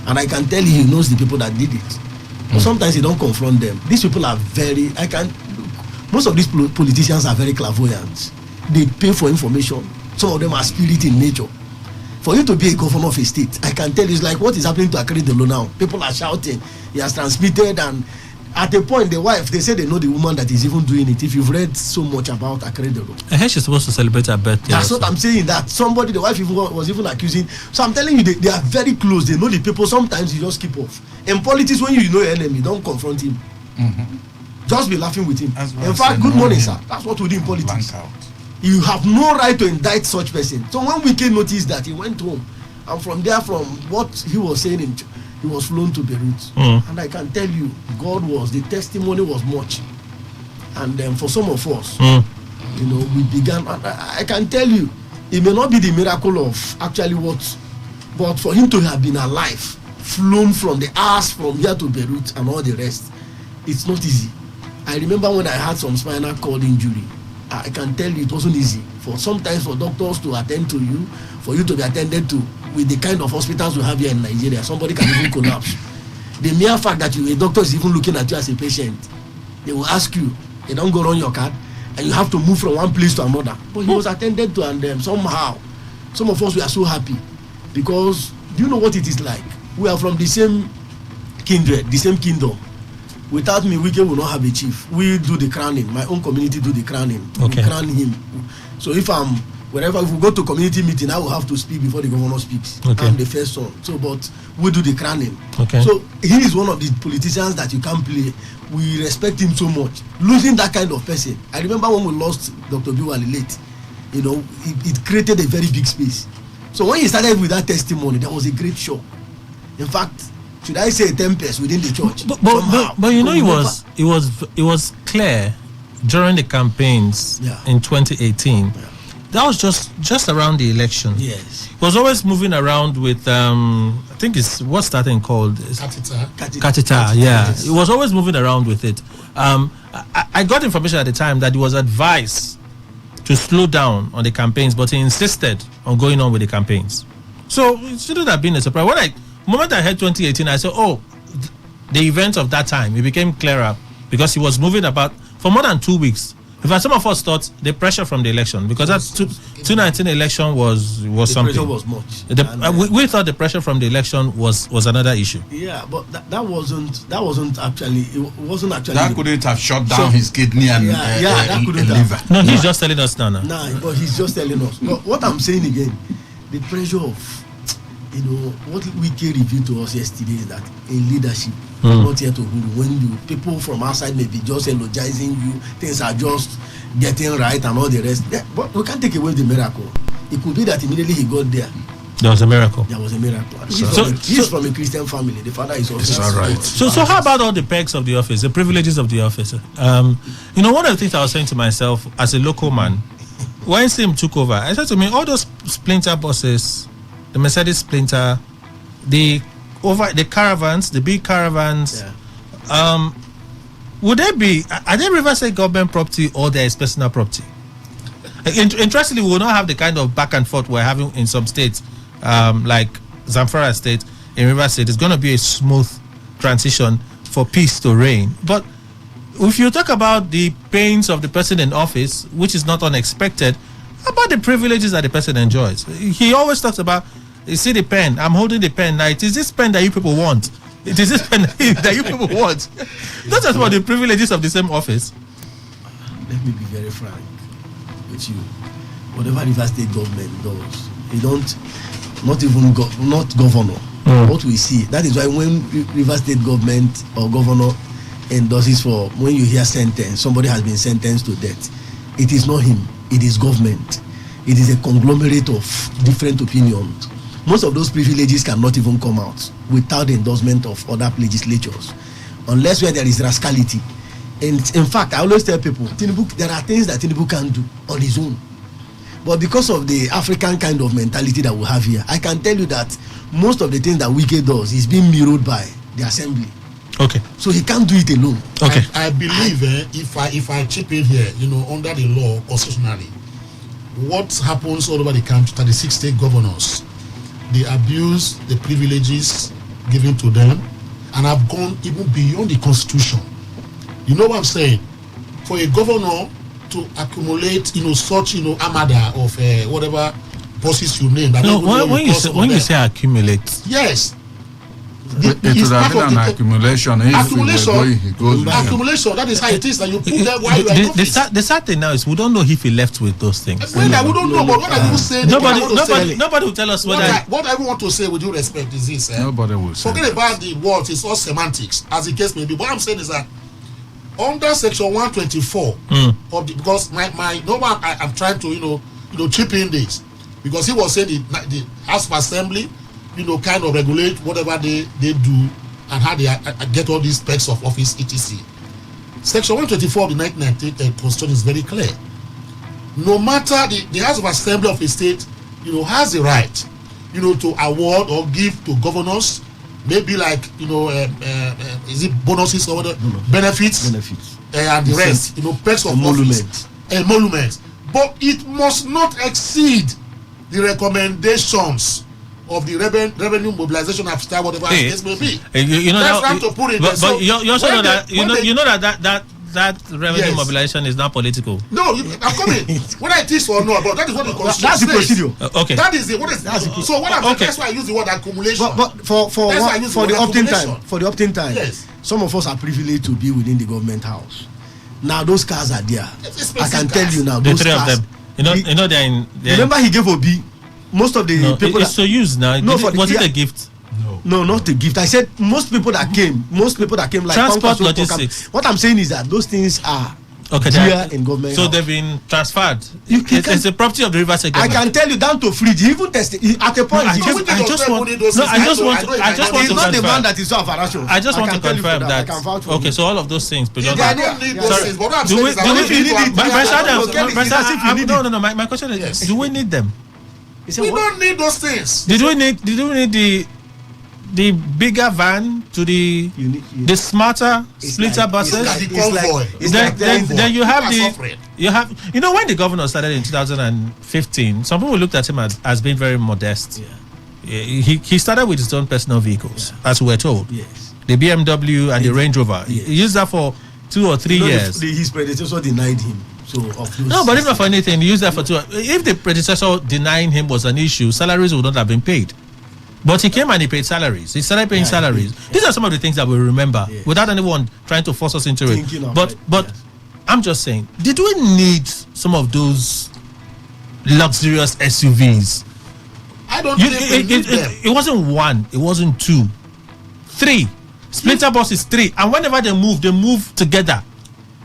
And I can tell you, he knows the people that did it. But sometimes he don't confront them. These people are most of these politicians are very clairvoyant. They pay for information. Some of them are spirit in nature. For you to be a governor of a state, I can tell you, it's like what is happening to Akeredolu now. People are shouting. He has transmitted, and at a point, the wife, they say they know the woman that is even doing it. If you've read so much about Akeredolu. I heard she's supposed to celebrate her birthday. That's what I'm saying, that somebody, the wife was even accusing. So I'm telling you, they are very close. They know the people. Sometimes you just keep off. In politics, when you know your enemy, don't confront him. Just be laughing with him. In fact, good morning, sir. That's what we do in politics. You have no right to indict such person. So when Wike noticed that, he went home. And from there, from what he was saying, he was flown to Beirut. And I can tell you, the testimony was much. And then for some of us, we began, and I can tell you, it may not be the miracle of actually what, but for him to have been alive, flown from the hours from here to Beirut and all the rest, it's not easy. I remember when I had some spinal cord injury, I can tell you it wasn't easy. Sometimes for doctors to attend to you, for you to be attended to, with the kind of hospitals we have here in Nigeria, somebody can even collapse. The mere fact that a doctor is even looking at you as a patient, they will ask you, they don't go on your card, and you have to move from one place to another. But he was attended to, and somehow, some of us were so happy, because do you know what it is like? We are from the same kindred, the same kingdom. Without me, Wike will not have a chief. We do the crowning. My own community do the crowning. Okay. We crown him. So if we go to community meeting, I will have to speak before the governor speaks. Okay. I'm the first son. So, but we do the crowning. Okay. So he is one of the politicians that you can't play. We respect him so much. Losing that kind of person. I remember when we lost Dr. Biwali late. It created a very big space. So when he started with that testimony, there was a great shock. In fact, should I say a tempest within the church? But it was clear during the campaigns in 2018 that was just around the election. Yes. He was always moving around with I think it's what's that thing called? Catheter. Yeah. Yes. He was always moving around with it. I got information at the time that he was advised to slow down on the campaigns, but he insisted on going on with the campaigns. So it shouldn't have been a surprise. The moment I heard 2018, I said, the events of that time, it became clearer because he was moving about for more than 2 weeks. In fact, some of us thought the pressure from the election, because that 2019 election was something. The pressure was much. We thought the pressure from the election was another issue. Yeah, but that wasn't actually. It wasn't actually. That couldn't have shut down his kidney and that couldn't liver. No, he's just telling us now. Nah, but he's just telling us. But what I'm saying again, the pressure of, what Wike revealed to us yesterday is that in leadership, not yet to when people from outside may be just eulogizing you, things are just getting right and all the rest. Yeah, but we can't take away the miracle. It could be that immediately he got there. There was a miracle. There was a miracle. He's from a Christian family. The father is also. All right. So how about all the perks of the office, the privileges of the office? One of the things I was saying to myself as a local man, when Sim took over, I said to me, all those Splinter buses, the Mercedes Splinter, the caravans, the big caravans, are they River State government property or their personal property? Interestingly, we will not have the kind of back and forth we're having in some states, like Zamfara State in River State. It's going to be a smooth transition for peace to reign. But if you talk about the pains of the person in office, which is not unexpected, how about the privileges that the person enjoys? He always talks about, you see the pen, I'm holding the pen now. It is this pen that you people want. It is this pen that you people want. Not just about the privileges of the same office. Let me be very frank with you. Whatever River State government does, they don't, not governor. What we see, that is why when River State government or governor endorses for, when you hear sentence, somebody has been sentenced to death, it is not him, it is government. It is a conglomerate of different opinions. Most of those privileges cannot even come out without the endorsement of other legislatures, unless where there is rascality. And in fact, I always tell people, there are things that Tinubu can do on his own. But because of the African kind of mentality that we have here, I can tell you that most of the things that Wike does is being mirrored by the assembly. Okay. So he can't do it alone. Okay. I believe if I chip in here, under the law constitutionally, what happens all over the country, 36 state governors, they abuse the privileges given to them and have gone even beyond the constitution. You know what I'm saying? For a governor to accumulate, such, armada of whatever bosses you name. That when you say accumulate, yes. It would have been an accumulation. Accumulation. That is how it is. That you put there while you are in office. The sad thing now is we don't know if he left with those things. We don't know. But what I will say, nobody will tell us what I want to say with due respect is this. Nobody will say. Forget about the words. It's all semantics, as the case may be. What I'm saying is that under section 124 of the, because my normal I'm trying to chip in this, because he was saying the House of Assembly kind of regulate whatever they do and how they get all these perks of office, etc. Section 124 of the 1998 Constitution is very clear. No matter the House of Assembly of a state, has the right, to award or give to governors, maybe like, is it bonuses or whatever, benefits, and the rest, perks of office, emoluments. But it must not exceed the recommendations of the revenue mobilization after whatever the case may be. But you also know that that revenue mobilization is not political. No, I'm coming. Whether it is or not, but that is what the constitution that's the procedure. Okay. That is so what I'm saying, that's why I use the word accumulation. But for the opt-in time, yes. Some of us are privileged to be within the government house. Now those cars are there. I can tell you now, those three cars. of them. They're in. Remember, he gave Obi. Most of the people it's to use now. Was it a gift? No, not a gift. I said most people that came like transport logistics. What I'm saying is that those things are Okay, there in government. So house. they've been transferred. It's a property of the Rivers State I government. can tell you down to fridge. He even tested at a point. I just want to not the man confirm. that is so avacious. I just want to confirm that. Okay, so all of those things. They don't need those things. But what I'm saying is that if you need it, no. My question is: do we need them? We don't need those things. Did we need the bigger van to the smarter splitter buses? Then you have when the governor started in 2015, some people looked at him as being very modest. He started with his own personal vehicles, as we were told. Yes. The BMW and the Range Rover. He used that for 2 or 3 years. His predecessor denied him. No, but even for anything, he used that for 2. If the predecessor denying him was an issue, salaries would not have been paid. But he came and he paid salaries. He started paying salaries. These are some of the things that we remember without anyone trying to force us into it. But I'm just saying, did we need some of those luxurious SUVs? I don't think we need them. It wasn't 1, it wasn't 2, 3. Splitter buses 3, and whenever they move together.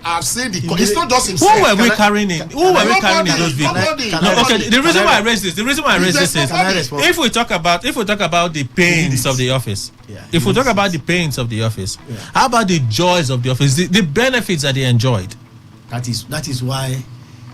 I've said it's not just himself. Who were we carrying in? Who were we carrying in those vehicles? The reason why I raised this is if we talk about the pains of the office, how about the joys of the office, the benefits that they enjoyed? That is why,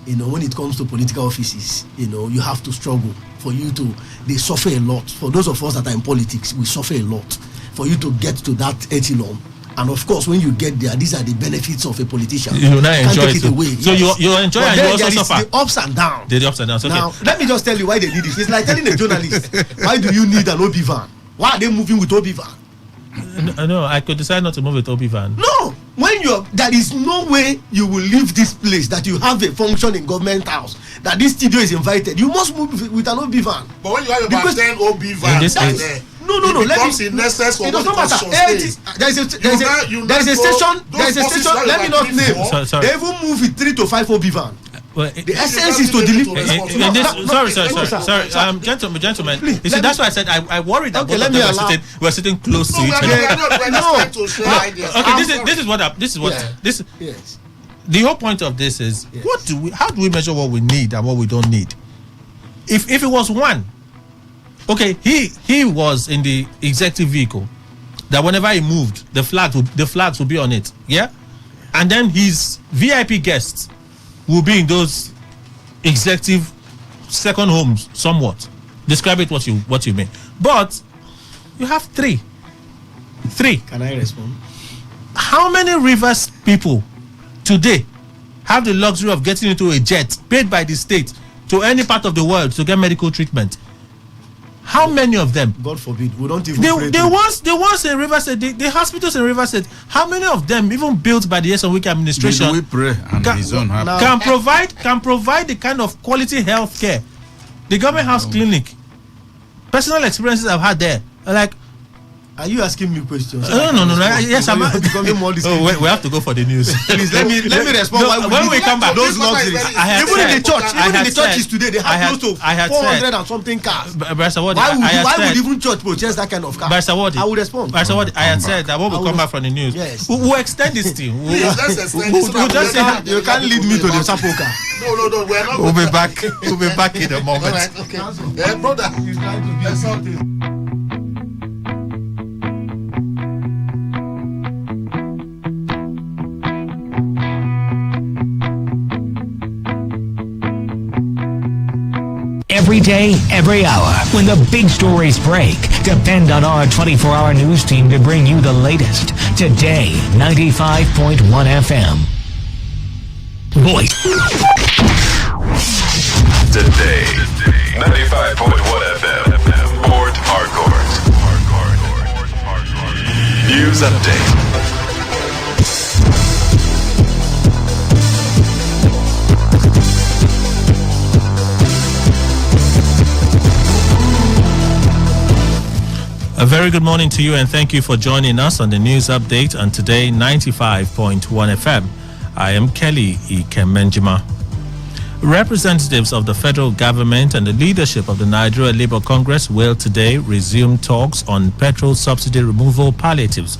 when it comes to political offices, you have to struggle. For you to, they suffer a lot. For those of us that are in politics, we suffer a lot. For you to get to that echelon. And of course, when you get there, these are the benefits of a politician. You not enjoy it away. So yes. you enjoy and you also suffer. The ups and downs. The ups and downs. Okay. Now, let me just tell you why they did it. It's like telling a journalist, why do you need an OB van? Why are they moving with OB van? No, I could decide not to move with OB van. No, there is no way you will leave this place that you have a function in government house, that this studio is invited. You must move with an OB van. But when you have about 10 OB vans, no. It does not matter. There is a station. Let me not name. They even move with 3 to 5 OB van. Well, the essence is to deliver. Sorry, gentlemen. Please, you see, that's why I said I worried that both of them were sitting close to each other. Yes. The whole point of this is how do we measure what we need and what we don't need? If it was 1, okay, he was in the executive vehicle that whenever he moved, the flags would be on it, and then his VIP guests will be in those executive second homes somewhat. Describe it what you mean. But you have 3. Can I respond? How many Rivers people today have the luxury of getting into a jet paid by the state to any part of the world to get medical treatment? How many of them? God forbid. We don't even the ones in Rivers State, the hospitals in Rivers State, how many of them, even built by the Yes and Wiki administration, we pray and his own can provide the kind of quality health care? The government house clinic, personal experiences I've had there, like. Are you asking me questions? No. Yes, I'm becoming more distant. We have to go for the news. Please let me respond. When we come back, those luxuries. Even in the churches today, they have close to 400 and something cars. Why would even church purchase that kind of car? I will respond. I had said that when we come back from the news, we'll extend this thing. You can't lead me to the Sapo car. No, we're not. We'll be back in a moment. Okay. Yeah, brother. He's trying to be something. Every day, every hour, when the big stories break, depend on our 24-hour news team to bring you the latest. Today, 95.1 FM. Boy. Today, 95.1 FM. Port Harcourt. News update. A very good morning to you and thank you for joining us on the news update on Today 95.1 FM. I am Kelly Ikemenjima. Representatives of the federal government and the leadership of the Nigeria Labour Congress will today resume talks on petrol subsidy removal palliatives.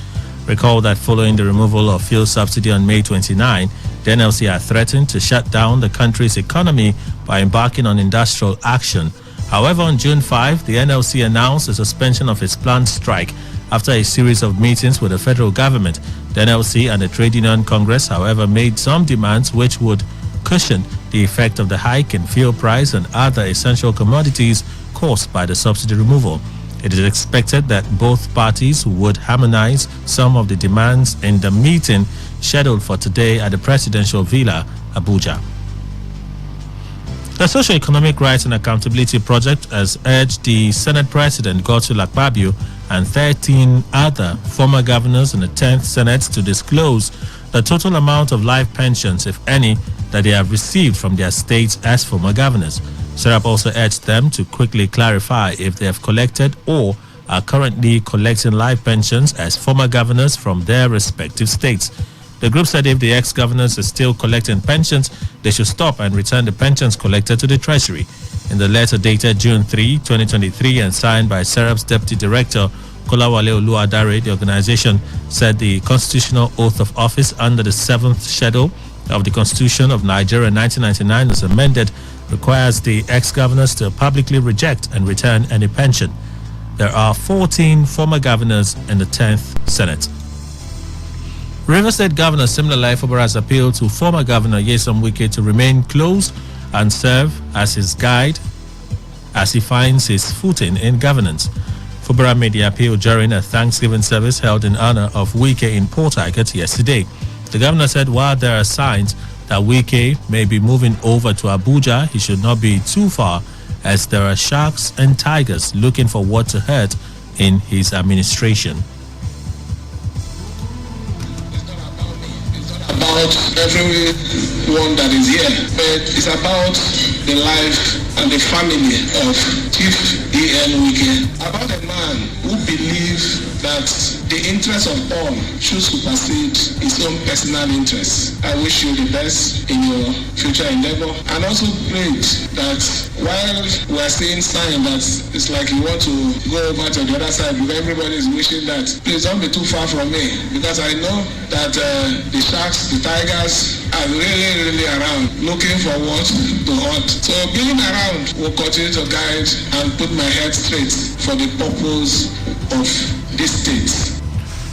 Recall that following the removal of fuel subsidy on May 29, the NLC had threatened to shut down the country's economy by embarking on industrial action. However, on June 5, the NLC announced the suspension of its planned strike after a series of meetings with the federal government. The NLC and the Trade Union Congress, however, made some demands which would cushion the effect of the hike in fuel price and other essential commodities caused by the subsidy removal. It is expected that both parties would harmonize some of the demands in the meeting scheduled for today at the Presidential Villa, Abuja. The Socio-Economic Rights and Accountability Project has urged the Senate President Godswill Akpabio and 13 other former governors in the 10th Senate to disclose the total amount of life pensions, if any, that they have received from their states as former governors. Serap also urged them to quickly clarify if they have collected or are currently collecting life pensions as former governors from their respective states. The group said if the ex-governors are still collecting pensions, they should stop and return the pensions collected to the Treasury. In the letter dated June 3, 2023 and signed by Serap's Deputy Director, Kolawale Oluwadare, the organization said the constitutional oath of office under the 7th schedule of the Constitution of Nigeria 1999 as amended requires the ex-governors to publicly reject and return any pension. There are 14 former governors in the 10th Senate. River State Governor Siminalayi Fubara has appealed to former Governor Nyesom Wike to remain close and serve as his guide as he finds his footing in governance. Fubara made the appeal during a Thanksgiving service held in honor of Wike in Port Harcourt yesterday. The governor said while there are signs that Wike may be moving over to Abuja, he should not be too far as there are sharks and tigers looking for what to hurt in his administration. About everyone that is here, but it's about the life and the family of Chief E.N. Wike, about a man who believes that the interest of all should supersede his own personal interests. I wish you the best in your future endeavor, and also pray that while we are seeing signs that it's like you want to go over to the other side, because everybody is wishing that, please don't be too far from me, because I know that the sharks, the tigers are really around looking for what to hunt. So being around will continue to guide and put my head straight for the purpose of this state.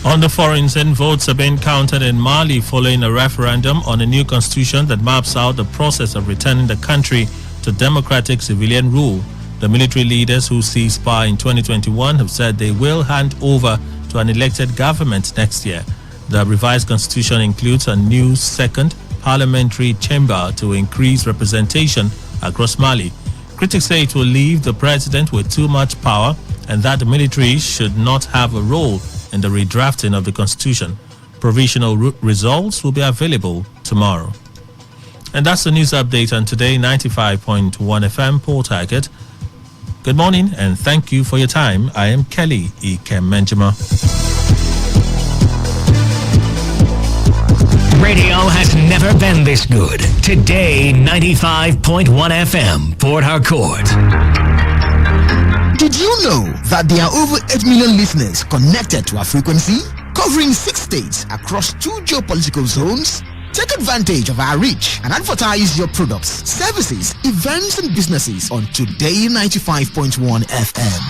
On the foreign scene, votes are being counted in Mali following a referendum on a new constitution that maps out the process of returning the country to democratic civilian rule. The military leaders who seized power in 2021 have said they will hand over to an elected government next year. The revised constitution includes a new second parliamentary chamber to increase representation across Mali. Critics say it will leave the president with too much power and that the military should not have a role in the redrafting of the constitution. Provisional results will be available tomorrow. And that's the news update on Today95.1 FM Port Harcourt. Good morning and thank you for your time. I am Kelly Ikemenjima. Radio has never been this good. Today, 95.1 FM, Port Harcourt. Did you know that there are over 8 million listeners connected to our frequency, covering 6 states across 2 geopolitical zones? Take advantage of our reach and advertise your products, services, events, and businesses on Today 95.1 FM.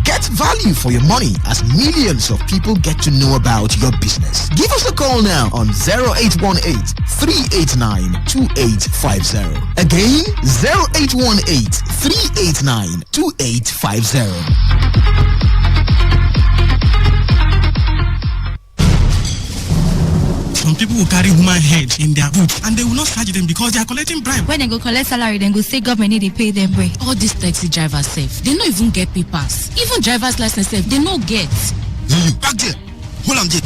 Get value for your money as millions of people get to know about your business. Give us a call now on 0818-389-2850. Again, 0818-389-2850. Some people will carry human head in their boots and they will not charge them because they are collecting bribe. When they go collect salary, then go say government need to pay them way. All these taxi drivers safe. They don't even get papers. Even driver's license safe, they no get. You back there. Hold on there.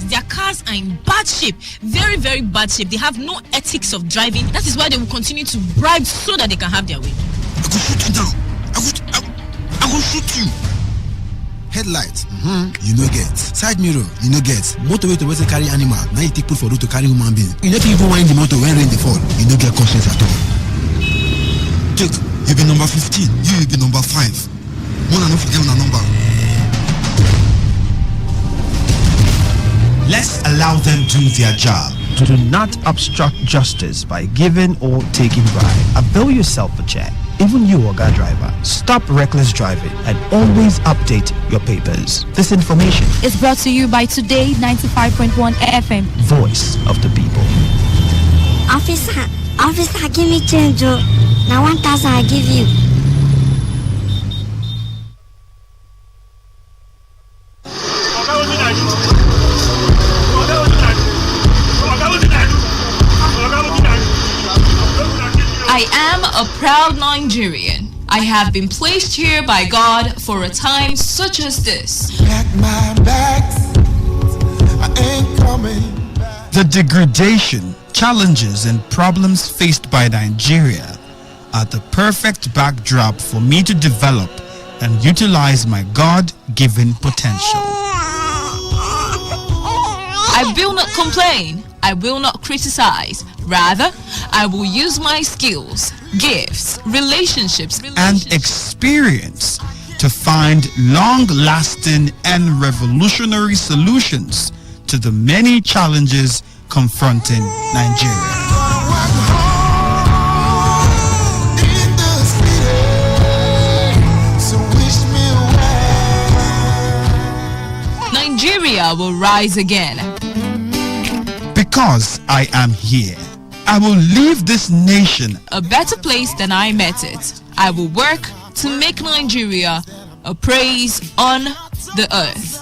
Their cars are in bad shape, very, very bad shape. They have no ethics of driving. That is why they will continue to bribe so that they can have their way. I will shoot you down. I will shoot you. Headlight, you no get. Side mirror, you no get. Motorway to carry animal, now you take put for road to carry human being. You not even wind the motor when rain dey fall. You no get conscience at all. Take, you be number 15, you be number 5. One and not forget one number. Let's allow them do their job. Do not obstruct justice by giving or taking bribe. Avail yourself a check. Even you, Oga driver, stop reckless driving and always update your papers. This information is brought to you by Today 95.1 FM. Voice of the people. Officer, give me change. Now 1,000 I give you. I am a proud Nigerian. I have been placed here by God for a time such as this. The degradation, challenges, and problems faced by Nigeria are the perfect backdrop for me to develop and utilize my God-given potential. I will not complain. I will not criticize. Rather, I will use my skills, gifts, relationships, and experience to find long-lasting and revolutionary solutions to the many challenges confronting Nigeria. Nigeria will rise again. Because I am here, I will leave this nation a better place than I met it. I will work to make Nigeria a praise on the earth.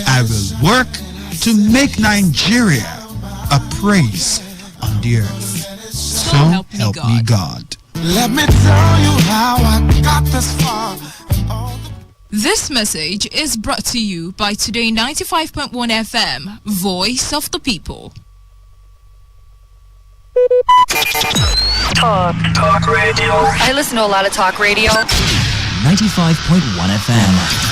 I will work to make Nigeria a praise on the earth. So help me God. Let me tell you how I got this far. This message is brought to you by Today 95.1 FM, Voice of the People. Talk radio. I listen to a lot of talk radio. 95.1 FM.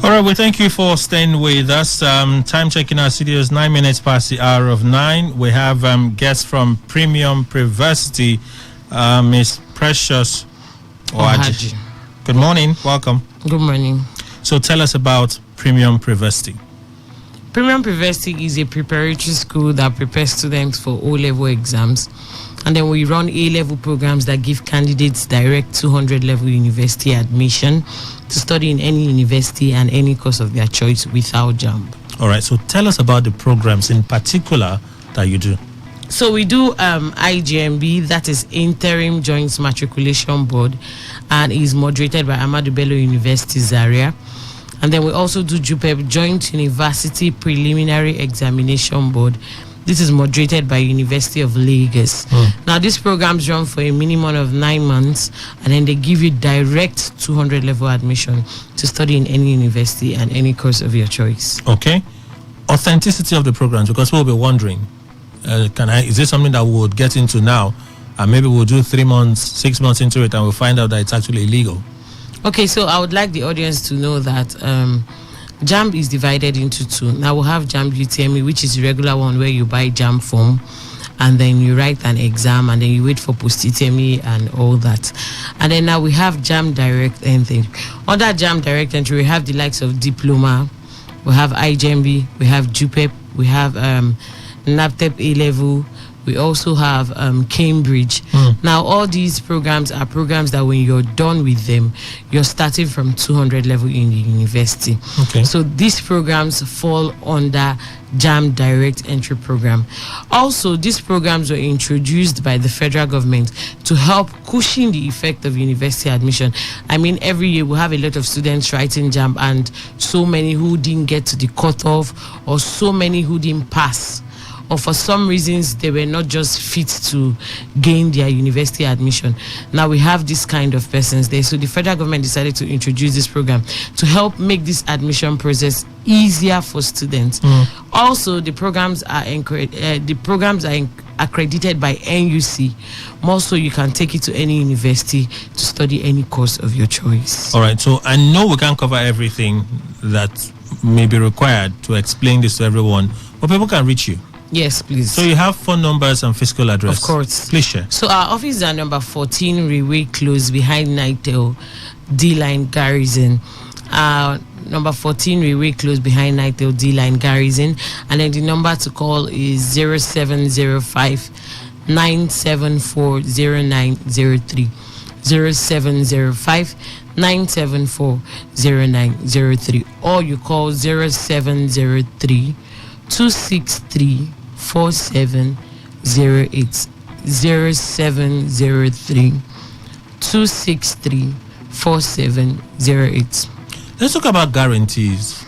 All right, we thank you for staying with us. Time checking our studios, 9 minutes past the hour of 9. We have guests from Premium Privacy, Miss Precious Ohaji. Good morning, welcome. Good morning. So tell us about Premium Privacy. Premium Privacy is a preparatory school that prepares students for O-level exams. And then we run A-level programs that give candidates direct 200-level university admission to study in any university and any course of their choice without JAMB. All right, so tell us about the programs in particular that you do. So we do IJMB, that is Interim Joint Matriculation Board, and is moderated by Ahmadu Bello University Zaria. And then we also do JUPEB, Joint University Preliminary Examination Board. This is moderated by University of Lagos. Now, these programs run for a minimum of 9 months, and then they give you direct 200-level admission to study in any university and any course of your choice. Okay. Authenticity of the programs, because we'll be wondering, is this something that we would get into now, and maybe we'll do 3 months, 6 months into it, and we'll find out that it's actually illegal? Okay, so I would like the audience to know that JAMB is divided into two. Now we have JAMB UTME, which is the regular one where you buy JAMB form and then you write an exam and then you wait for post-UTME and all that. And then now we have JAMB Direct Entry. Under JAMB Direct Entry, we have the likes of Diploma, we have IJMB, we have JUPEP, we have NAPTEP A-Level, we also have Cambridge. Now, all these programs are programs that when you're done with them, you're starting from 200 level in the university. Okay. So these programs fall under JAMB Direct Entry Program. Also, these programs were introduced by the federal government to help cushion the effect of university admission. I mean, every year we have a lot of students writing JAMB and so many who didn't get to the cutoff or so many who didn't pass, or for some reasons they were not just fit to gain their university admission. Now we have this kind of persons there. So the federal government decided to introduce this program to help make this admission process easier for students. Also, the programs are accredited by NUC. More so you can take it to any university to study any course of your choice. All right, so I know we can't cover everything that may be required to explain this to everyone, but people can reach you. Yes, please. So you have phone numbers and physical address. Of course. Please share. So our office is at number 14 Railway Close behind Nightel D-Line Garrison. Number 14 Railway Close behind Nightel D-Line Garrison. And then the number to call is 0705 974 0903. 0705 974 0903. Or you call 0703 263 4708. 0703 263 4708. Let's talk about guarantees.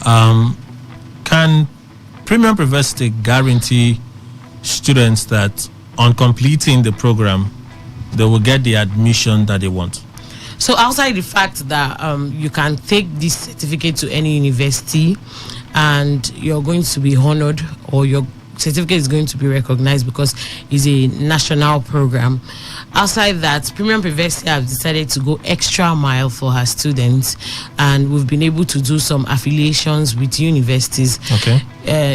Can Premium University guarantee students that on completing the program, they will get the admission that they want? So outside the fact that you can take this certificate to any university and you're going to be honored, or your certificate is going to be recognized because it's a national program. Outside that, Premium University has decided to go extra mile for her students, and we've been able to do some affiliations with universities. Okay.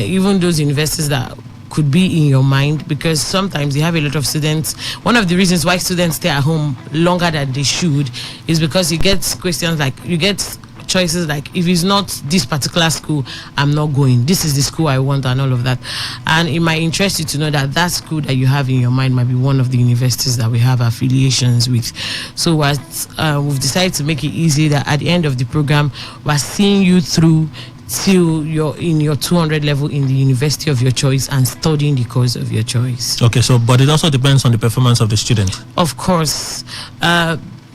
Even those universities that could be in your mind, because sometimes you have a lot of students. One of the reasons why students stay at home longer than they should is because you get questions like, you get choices like, if it's not this particular school, I'm not going. This is the school I want, and all of that. And it might interest you to know that that school that you have in your mind might be one of the universities that we have affiliations with. So we've decided to make it easy that at the end of the program, we're seeing you through till you're in your 200 level in the university of your choice and studying the course of your choice. Okay, so but it also depends on the performance of the student. Of course.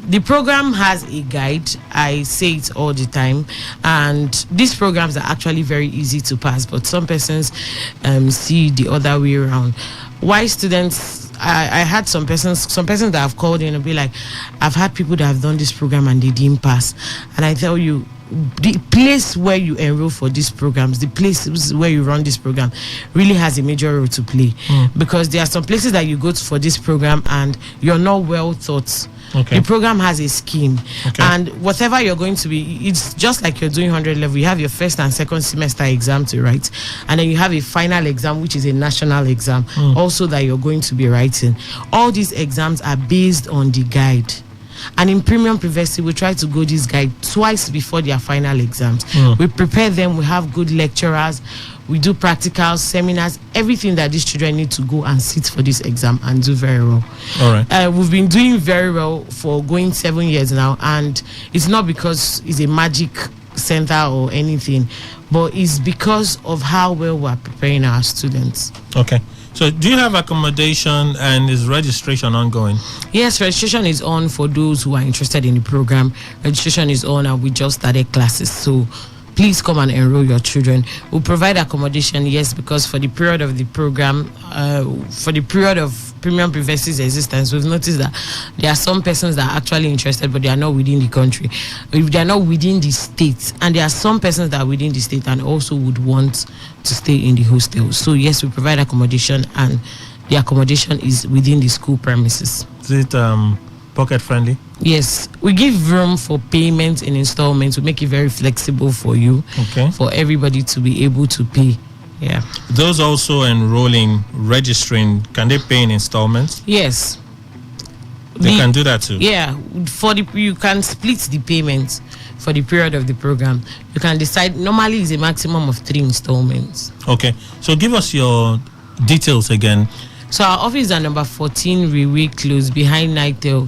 The program has a guide. I say it all the time, and these programs are actually very easy to pass, but some persons see the other way around. Why students, I had some persons that have called in and be like, I've had people that have done this program and they didn't pass. And I tell you, the place where you enroll for these programs, the place where you run this program really has a major role to play. Because there are some places that you go to for this program and you're not well taught. Okay. The program has a scheme, and whatever you're going to be, it's just like you're doing 100 level. You have your first and second semester exam to write, and then you have a final exam, which is a national exam, also that you're going to be writing. All these exams are based on the guide. And in Premium University, we try to go this guide twice before their final exams. We prepare them, we have good lecturers, we do practicals, seminars, everything that these children need to go and sit for this exam and do very well. All right. We've been doing very well for going 7 years now, and it's not because it's a magic center or anything, but it's because of how well we're preparing our students. Okay. So do you have accommodation, and is registration ongoing? Yes, registration is on for those who are interested in the program. Registration is on, and we just started classes. So please come and enroll your children. We'll provide accommodation, yes, because for the period of the program, for the period of Premium University's existence, we've noticed that there are some persons that are actually interested, but they are not within the country. If they are not within the state, and there are some persons that are within the state and also would want to stay in the hostel. So yes, we provide accommodation, and the accommodation is within the school premises. Is it pocket friendly? Yes, we give room for payment in installments. We make it very flexible for you, for everybody to be able to pay. Yeah. Those also enrolling, registering, can they pay in installments? Yes. They can do that too. Yeah, you can split the payments for the period of the program. You can decide. Normally, it's a maximum of 3 installments. Okay, so give us your details again. So our office is at number 14 Railway Close behind Nightel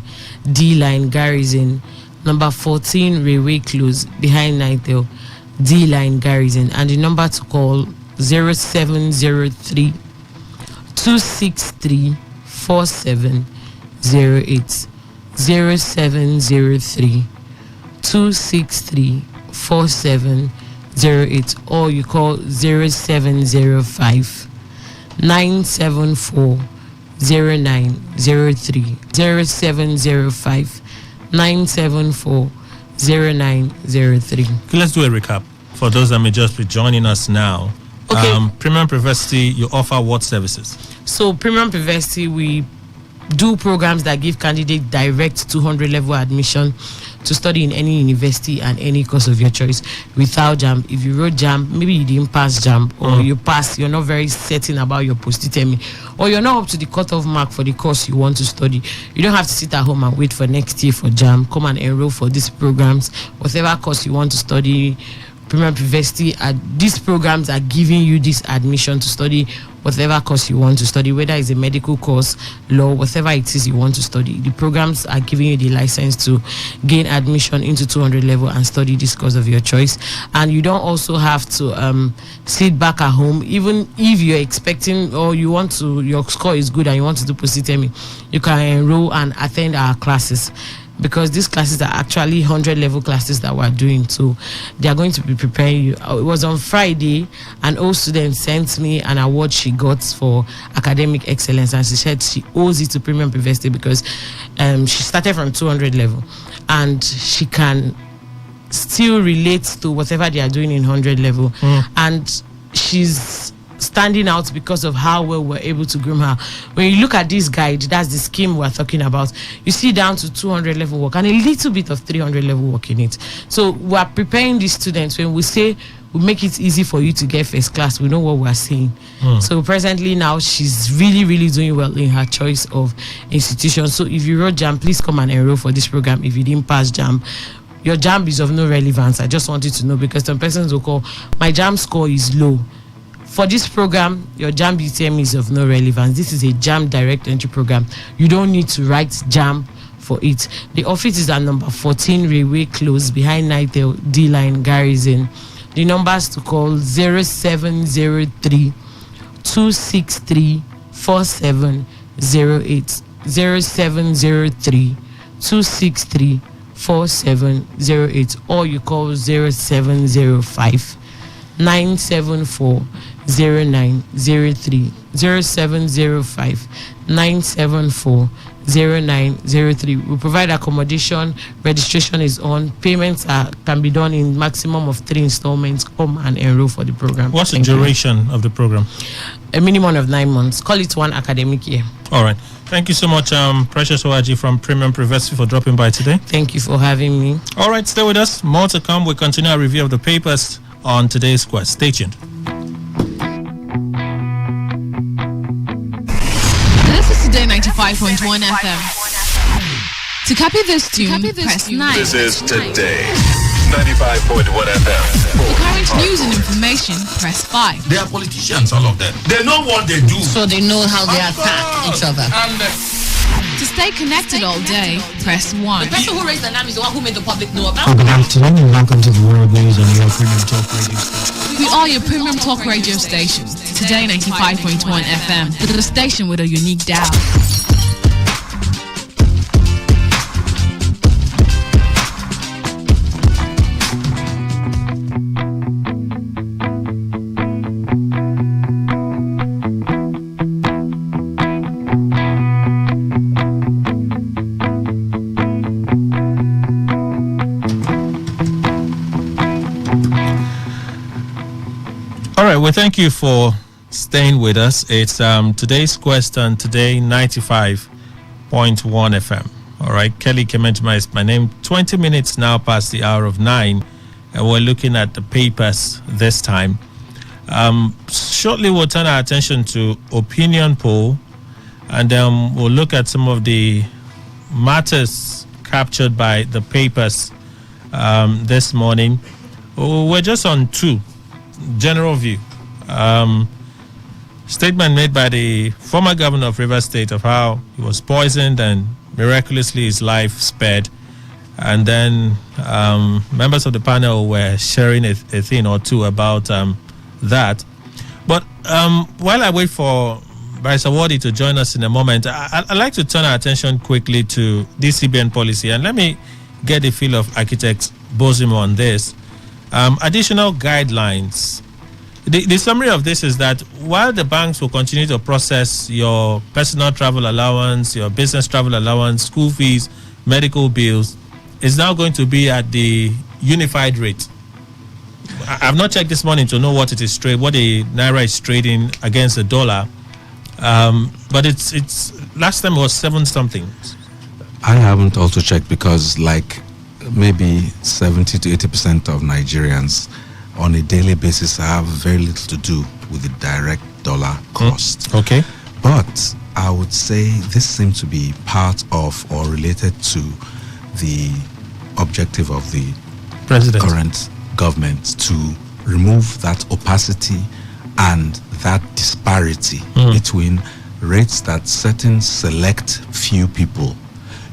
D-Line Garrison. Number 14 Railway Close behind Nightel D-Line Garrison. And the number to call 0703 263 4708. 0703 263 4708. Or you call 0705 974 0903. 0705 974 0903. Okay, let's do a recap for those that may just be joining us now. Okay. Premium University, you offer what services? So Premium University, we do programs that give candidates direct 200 level admission to study in any university and any course of your choice without JAM. If you wrote JAM, maybe you didn't pass JAM, or you passed, you're not very certain about your post-UTME, or you're not up to the cutoff mark for the course you want to study. You don't have to sit at home and wait for next year for JAM. Come and enroll for these programs, whatever course you want to study. Premium University, these programs are giving you this admission to study whatever course you want to study, whether it's a medical course, law, whatever it is you want to study. The programs are giving you the license to gain admission into 200 level and study this course of your choice. And you don't also have to sit back at home, even if you're expecting or you want to, your score is good and you want to do post-UTME, you can enroll and attend our classes, because these classes are actually 100 level classes that we're doing. So they are going to be preparing you. It was on Friday, an old student sent me an award she got for academic excellence, and she said she owes it to Premium University because she started from 200 level and she can still relate to whatever they are doing in 100 level. And she's standing out because of how well we're able to groom her. When you look at this guide, that's the scheme we're talking about. You see down to 200 level work and a little bit of 300 level work in it. So we're preparing these students. When we say we make it easy for you to get first class, we know what we're saying. So presently now she's really doing well in her choice of institution. So if you wrote JAM, please come and enroll for this program. If you didn't pass JAM, your JAM is of no relevance. I just want you to know, because some persons will call, my JAM score is low. For this program, your JAM UTM is of no relevance. This is a JAM direct entry program. You don't need to write JAM for it. The office is at number 14 Railway Close behind Nightel D-Line Garrison. The numbers to call 0703 263 4708. 0703 263 4708, or you call 0705 974 0903. 0705 974 0903. We provide accommodation. Registration is on. Payments can be done in maximum of 3 installments. Come and enroll for the program. What's the duration of the program? A minimum of 9 months. Call it 1 academic year. All right. Thank you so much, Precious Owaji from Premium University, for dropping by today. Thank you for having me. All right, stay with us. More to come. We'll continue our review of the papers on today's quest. Stay tuned. This is Today 95.1 FM. To copy this tune, press 9. This is Today 95.1 FM. For current news and information, press 5. They are politicians, all of them. They know what they do. So they know how they attack each other. To stay connected all day, press 1. The person who raised the alarm is the one who made the public know about Good afternoon and welcome to the World News on your Premium Talk Radio station. We are your Premium Talk Radio station. Today 95.1 FM, the station with a unique dial. Well, thank you for staying with us. It's today's quest on Today 95.1 FM. All right, Kelly Kemenjima is my name. 20 minutes now past the hour of 9, and we're looking at the papers this time. Shortly, we'll turn our attention to opinion poll, and then we'll look at some of the matters captured by the papers this morning. We're just on 2. General view. Statement made by the former governor of Rivers State of how he was poisoned and miraculously his life spared. And then members of the panel were sharing a thing or two about that. But while I wait for Barrister Wardy to join us in a moment, I'd like to turn our attention quickly to DCBN policy. And let me get the feel of Architect Bozimo on this. Additional guidelines. The summary of this is that while the banks will continue to process your personal travel allowance, your business travel allowance, school fees, medical bills, it's now going to be at the unified rate. I've not checked this morning to know what it is what the naira is trading against the dollar, but it's last time it was 7 something. I haven't also checked because, like maybe 70 to 80% of Nigerians on a daily basis have very little to do with the direct dollar cost. Okay. But I would say this seems to be part of or related to the objective of the current government to remove that opacity and that disparity between rates that certain select few people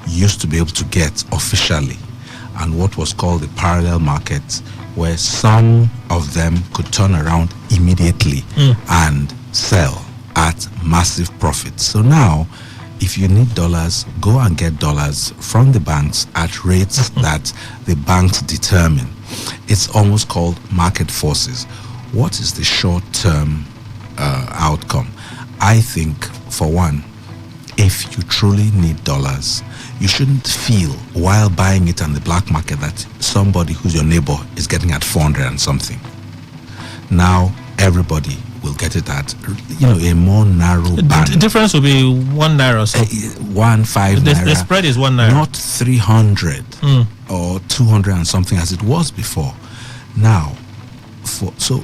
used to be able to get officially and what was called the parallel market, where some of them could turn around immediately and sell at massive profits. So now, if you need dollars, go and get dollars from the banks at rates that the banks determine. It's almost called market forces. What is the short-term outcome? I think, for one, if you truly need dollars, you shouldn't feel while buying it on the black market that somebody who's your neighbor is getting at 400 and something. Now everybody will get it at, a more narrow band. The difference will be 1 naira. So 1.5 naira. The spread is 1 naira. Not 300 or 200 and something as it was before. Now, so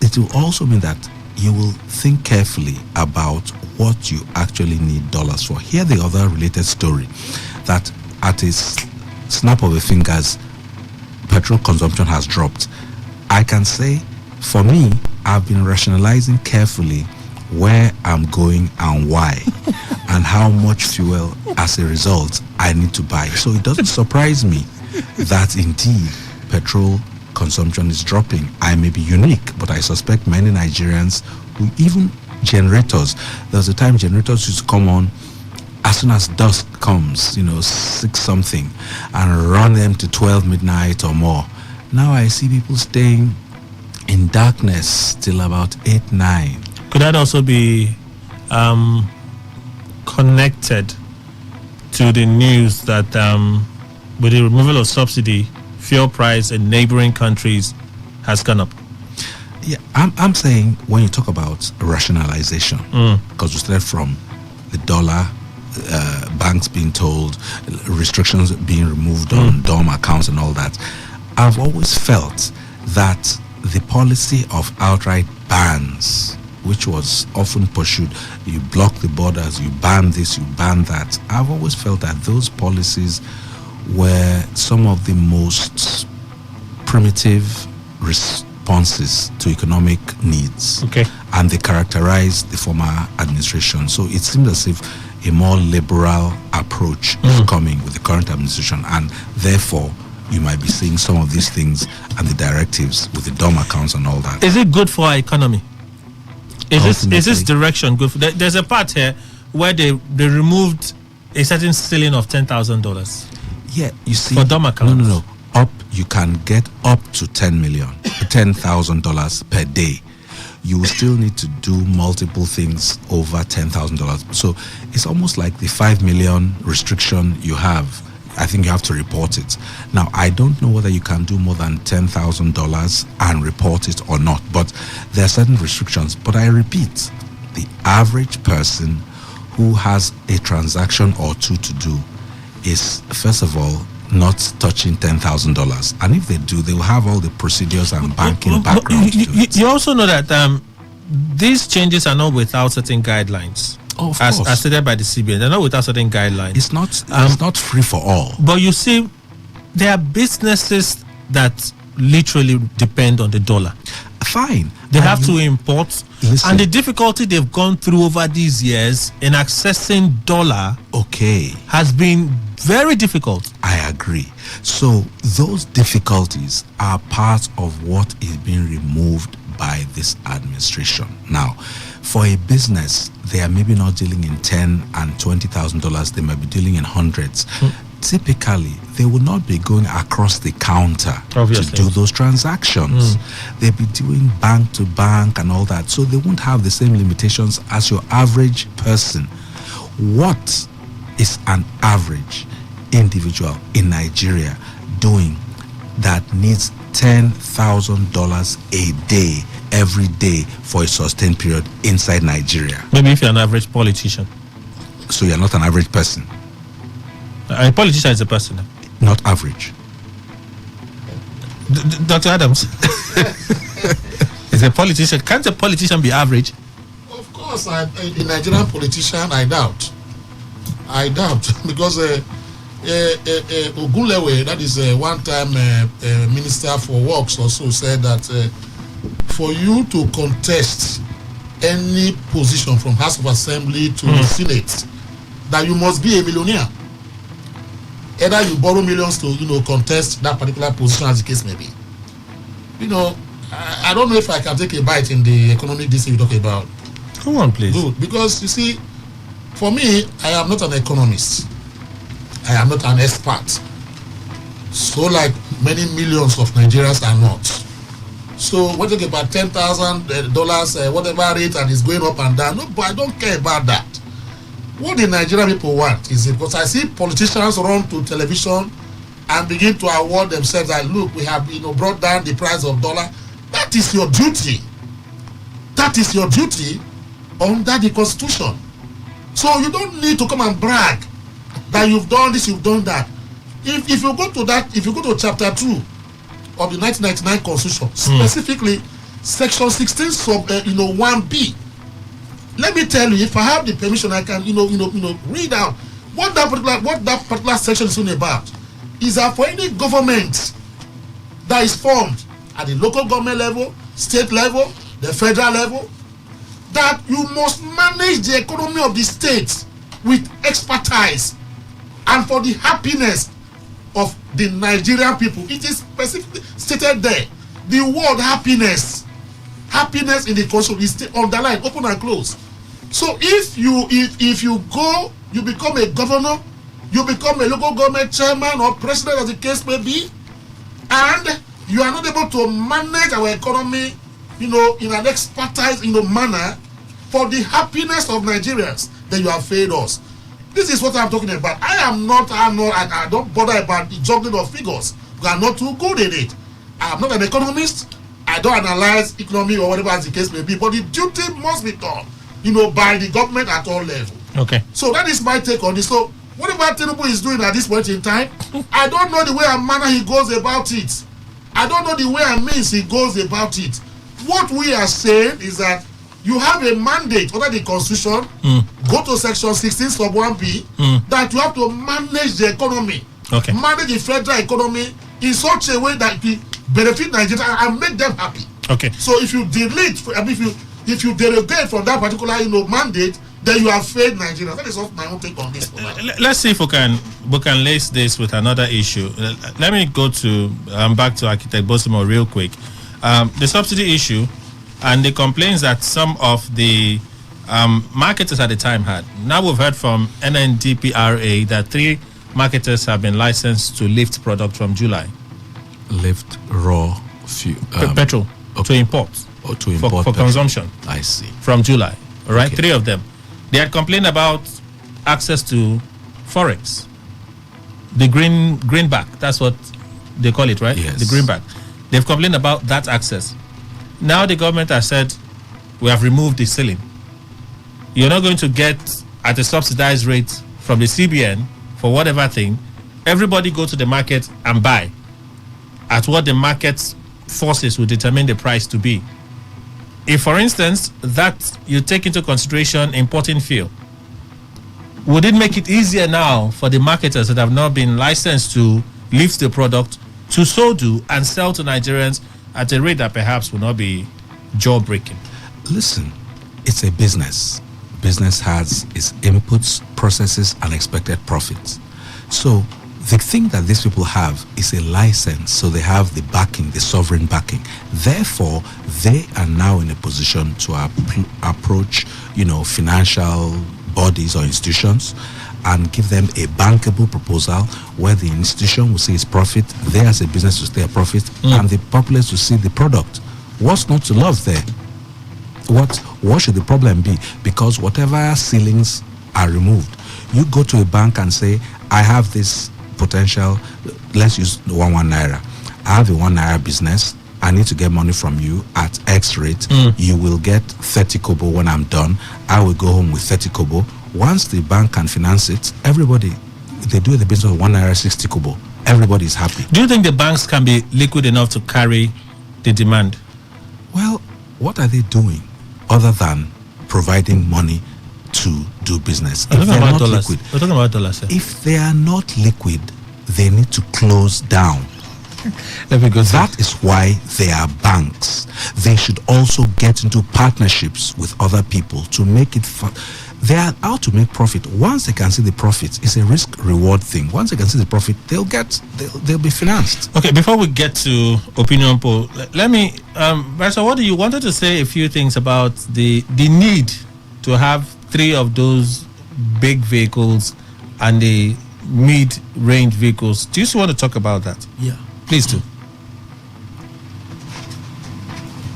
it will also mean that you will think carefully about what you actually need dollars for. Here the other related story, that at a snap of the fingers, petrol consumption has dropped. I can say, for me, I've been rationalizing carefully where I'm going and why, and how much fuel as a result I need to buy. So it doesn't surprise me that indeed petrol consumption is dropping. I may be unique, but I suspect many Nigerians who, even generators, there was a time generators used to come on as soon as dusk comes, 6 something, and run them to 12 midnight or more. Now I see people staying in darkness till about 8, 9. Could that also be connected to the news that with the removal of subsidy, fuel price in neighboring countries has gone up? Yeah, I'm saying when you talk about rationalization, because we started from the dollar, banks being told, restrictions being removed on dorm accounts and all that, I've always felt that the policy of outright bans, which was often pursued, you block the borders, you ban this, you ban that, I've always felt that those policies were some of the most primitive responses to economic needs. Okay. And they characterized the former administration. So it seemed as if a more liberal approach is coming with the current administration, and therefore you might be seeing some of these things and the directives with the dorm accounts and all that. Is it good for our economy? Is this direction good for? There's a part here where they removed a certain ceiling of $10,000. Yeah, you see, for dorm accounts. No. You can get up to $10,000 per day. You will still need to do multiple things over $10,000. So it's almost like the 5 million restriction you have. I think you have to report it. Now, I don't know whether you can do more than $10,000 and report it or not, but there are certain restrictions. But I repeat, the average person who has a transaction or two to do is, first of all, not touching $10,000. And if they do, they will have all the procedures and banking background to do it. You also know that these changes are not without certain guidelines. Oh, of as course. stated by the CBN. They're not without certain guidelines. It's not free for all. But you see, there are businesses that literally depend on the dollar. Fine. They have to import. Listen. And the difficulty they've gone through over these years in accessing dollar has been very difficult. I agree. So those difficulties are part of what is being removed by this administration. Now, for a business, they are maybe not dealing in $10,000 and $20,000. They might be dealing in hundreds. Typically, they will not be going across the counter to do those transactions. They'll be doing bank to bank and all that. So they won't have the same limitations as your average person. What is an average individual in Nigeria doing that needs $10,000 a day, every day, for a sustained period inside Nigeria? Maybe if you're an average politician. So you're not an average person? A politician is a person. Not average. Dr. Adams. Is a politician? Can't a politician be average? Of course, the Nigerian politician, I doubt. Because Ogunlewe, that is one-time minister for works, also said that for you to contest any position from House of Assembly to the Senate, that you must be a millionaire. Either you borrow millions to contest that particular position, as the case may be. I don't know if I can take a bite in the economic this you talk about. Come on, please. Good, because you see, for me, I am not an economist. I am not an expert. So, like many millions of Nigerians are not. So, we're talking about $10,000, whatever rate, and it's going up and down. No, but I don't care about that. What the Nigerian people want is, because I see politicians run to television and begin to award themselves that, look, we have brought down the price of dollar. That is your duty. That is your duty under the Constitution. So you don't need to come and brag that you've done this, you've done that. If you go to chapter 2 of the 1999 Constitution, specifically section 16 sub 1B, let me tell you, if I have the permission, I can read out what that particular section is about. Is that for any government that is formed at the local government level, state level, the federal level, that you must manage the economy of the state with expertise and for the happiness of the Nigerian people. It is specifically stated there. The word happiness in the constitution is underlined, open and close. So if you go, you become a governor, you become a local government chairman or president, as the case may be, and you are not able to manage our economy, in an expertise, manner for the happiness of Nigerians, then you have failed us. This is what I'm talking about. I don't bother about the juggling of figures. We are not too good in it. I'm not an economist. I don't analyze economy or whatever as the case may be, but the duty must be done, by the government at all levels. Okay. So that is my take on this. So whatever Tinubu is doing at this point in time, I don't know the way and manner he goes about it. I don't know the way and means he goes about it. What we are saying is that you have a mandate under the Constitution, go to section 16 sub 1B, that you have to manage the economy, manage the federal economy in such a way that it benefit Nigeria and make them happy. Okay. So if you delete, if you derogate from that particular mandate, then you have failed Nigeria. That is what my own take on this. Let's see if we can lace this with another issue. Let me go to back to Architect Bosimo real quick. The subsidy issue and the complaints that some of the marketers at the time had. Now we've heard from NNDPRA that 3 marketers have been licensed to lift product from July. Lift raw fuel, petrol to import or to import for consumption. I see. From July, all right, Okay. 3 of them. They had complained about access to forex, the greenback. That's what they call it, right? Yes. The greenback. They've complained about that access. Now the government has said we have removed the ceiling. You're not going to get at a subsidized rate from the CBN for whatever thing. Everybody go to the market and buy at what the market forces will determine the price to be. If, for instance, that you take into consideration importing fuel, would it make it easier now for the marketers that have not been licensed to lift the product to so do and sell to Nigerians at a rate that perhaps will not be jaw-breaking? Listen, it's a business. Business has its inputs, processes, and expected profits. So the thing that these people have is a license, so they have the backing, the sovereign backing. Therefore, they are now in a position to approach, financial bodies or institutions and give them a bankable proposal where the institution will see its profit, they as a business will see a profit, and the populace will see the product. What's not to love there? What should the problem be? Because whatever ceilings are removed, you go to a bank and say, I have this potential, let's use 1 naira. I have a 1 naira business. I need to get money from you at X rate. You will get 30 kobo when I'm done. I will go home with 30 kobo. Once the bank can finance it, everybody, they do the business of 1 naira 60 kobo. everybody's happy. Do you think the banks can be liquid enough to carry the demand? Well, what are they doing other than providing money to do business? We're If talking they're about not dollars. liquid, We're talking about dollars. Sir. if they are not liquid, they need to close down. Let me go. That is why they are banks. They should also get into partnerships with other people to make it fun. They are out to make profit. Once they can see the profit, it's a risk-reward thing. Once they can see the profit, they'll be financed. Okay, before we get to opinion poll, let me, Barrister, what do you wanted to say a few things about the need to have 3 of those big vehicles and the mid-range vehicles. Do you still want to talk about that? Yeah. Please do.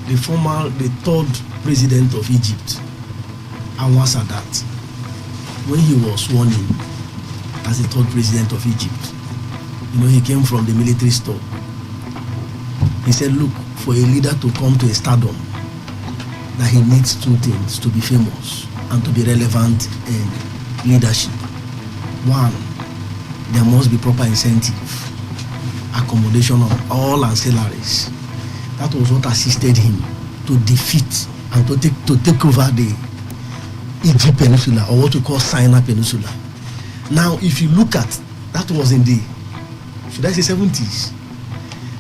The third president of Egypt, Anwar Sadat, when he was sworn in as the third president of Egypt, he came from the military store. He said, look, for a leader to come to a stardom, that he needs 2 things: to be famous and to be relevant in leadership. 1, there must be proper incentive, accommodation of all ancillaries. That was what assisted him to defeat and to take over the Egypt Peninsula, or what we call Sinai Peninsula. Now, if you look at, that was in the, should I say 70s?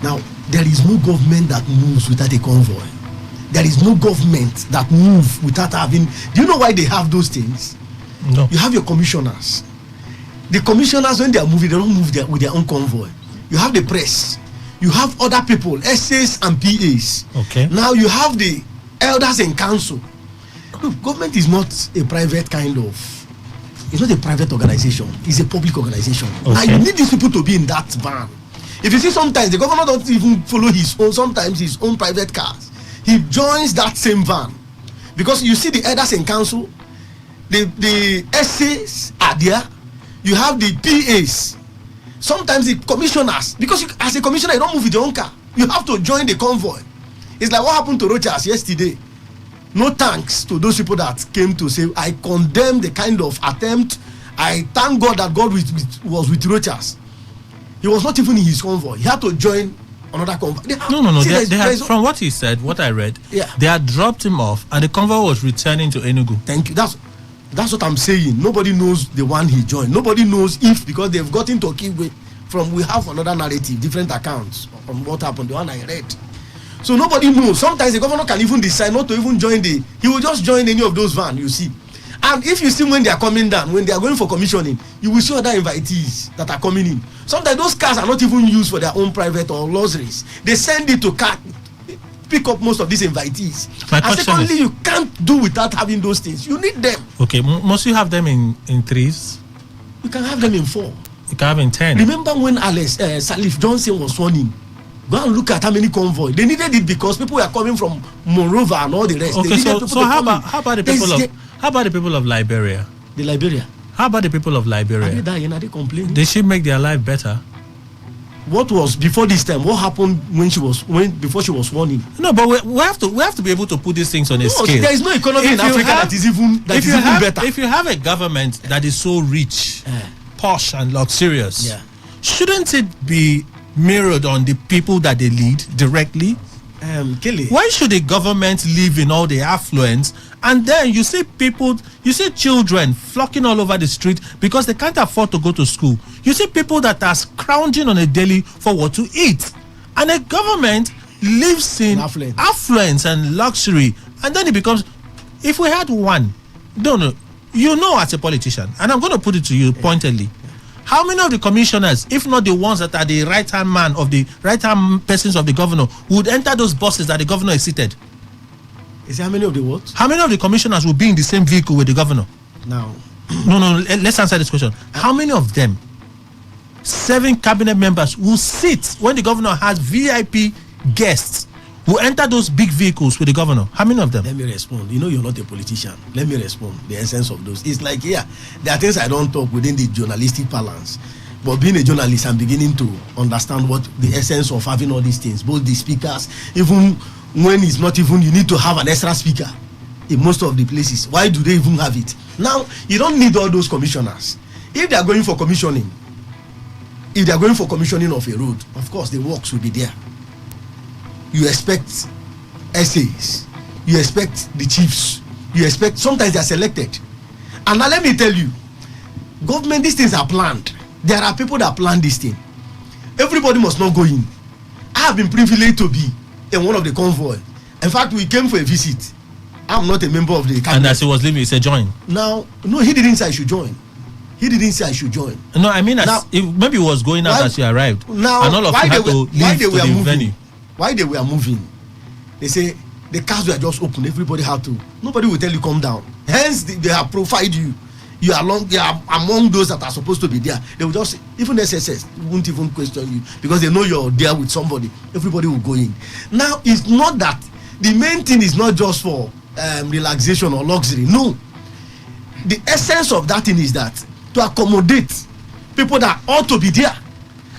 Now, there is no government that moves without a convoy. There is no government that moves without having, do you know why they have those things? No. You have your commissioners. The commissioners, when they are moving, they don't move with their own convoy. You have the press. You have other people, SAs and PAs. Okay. Now you have the elders in council. Look, government is not a private kind of, it's not a private organization, it's a public organization. Okay. Now you need these people to be in that van. If you see, sometimes the governor don't even follow his own, sometimes his own private cars. He joins that same van. Because you see the elders in council, the SAs are there, you have the PAs, sometimes the commissioners, because as a commissioner you don't move with your own car, you have to join the convoy. It's like what happened to Rochas yesterday. No thanks to those people that came to say, I condemn the kind of attempt. I thank God that God was with Rochas. He was not even in his convoy. He had to join another convoy. No. They had, from what he said, what I read, they had dropped him off and the convoy was returning to Enugu. Thank you. That's what I'm saying. Nobody knows the one he joined. Nobody knows if, because they've gotten to Kiwe from, we have another narrative, different accounts on what happened, the one I read. So nobody knows. Sometimes the governor can even decide not to even join he will just join any of those vans, you see. And if you see when they are coming down, when they are going for commissioning, you will see other invitees that are coming in. Sometimes those cars are not even used for their own private or luxuries. They send it to pick up most of these invitees. And secondly, you can't do without having those things. You need them. Okay, must you have them in 3s? You can have them in 4. You can have in 10. Remember when Salif Johnson was sworn in? Go and look at how many convoy. They needed it because people were coming from Monrovia and all the rest. Okay, so how about the people of Liberia? The Liberia. How about the people of Liberia? Are they dying? Are they complaining? They should make their life better. What was before this time? What happened before she was sworn in? No, but we have to be able to put these things on a scale. There is no economy in Africa that is even better. If you have a government that is so rich, posh and luxurious, shouldn't it be mirrored on the people that they lead directly? Kelly, why should the government live in all the affluence and then you see children flocking all over the street because they can't afford to go to school? You see people that are scrounging on a daily for what to eat, and a government lives in affluence and luxury, and then it becomes, if we had one, as a politician, and I'm going to put it to you pointedly, how many of the commissioners, if not the ones that are the right-hand man of the right-hand persons of the governor, would enter those buses that the governor is seated? Is it how many of the what? How many of the commissioners will be in the same vehicle with the governor? Now. No, let's answer this question. How many of them, 7 cabinet members, will sit when the governor has VIP guests who enter those big vehicles with the governor? How many of them? Let me respond. You know you're not a politician. Let me respond. The essence of those. It's like, there are things I don't talk within the journalistic balance. But being a journalist, I'm beginning to understand what the essence of having all these things. Both the speakers, even when it's not even, you need to have an extra speaker in most of the places. Why do they even have it? Now, you don't need all those commissioners. If they are going for commissioning, if they are going for commissioning of a road, of course the works will be there. You expect essays, you expect the chiefs, you expect, sometimes they are selected. And now let me tell you, government, these things are planned. There are people that plan this thing. Everybody must not go in. I have been privileged to be in one of the convoy. In fact, we came for a visit. I'm not a member of the cabinet. And as he was leaving, he said join. Now, no, he didn't say I should join. He didn't say I should join. No, I mean, now, maybe he was going out as you arrived. Now, and all of you had to leave to the venue. Why they were moving, they say the cars were just open. Everybody had to. Nobody will tell you come down. Hence, they have profiled you. You are among those that are supposed to be there. They will just, even SSS won't even question you because they know you're there with somebody. Everybody will go in. Now, it's not that the main thing is not just for relaxation or luxury. No. The essence of that thing is that to accommodate people that ought to be there.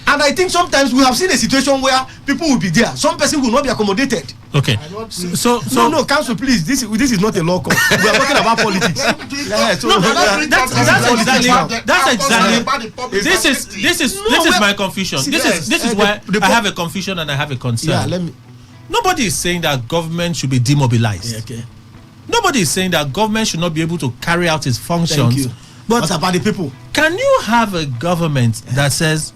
And I think sometimes we have seen a situation where people will be there. Some person will not be accommodated. Okay. So no, council, please. This is not a law court. We are talking about politics. Yeah, so that's exactly. This is my confusion. This is why I have a confusion and I have a concern. Yeah, let me. Nobody is saying that government should be demobilized. Yeah, okay. Nobody is saying that government should not be able to carry out its functions. Thank you. But what about the people? Can you have a government that says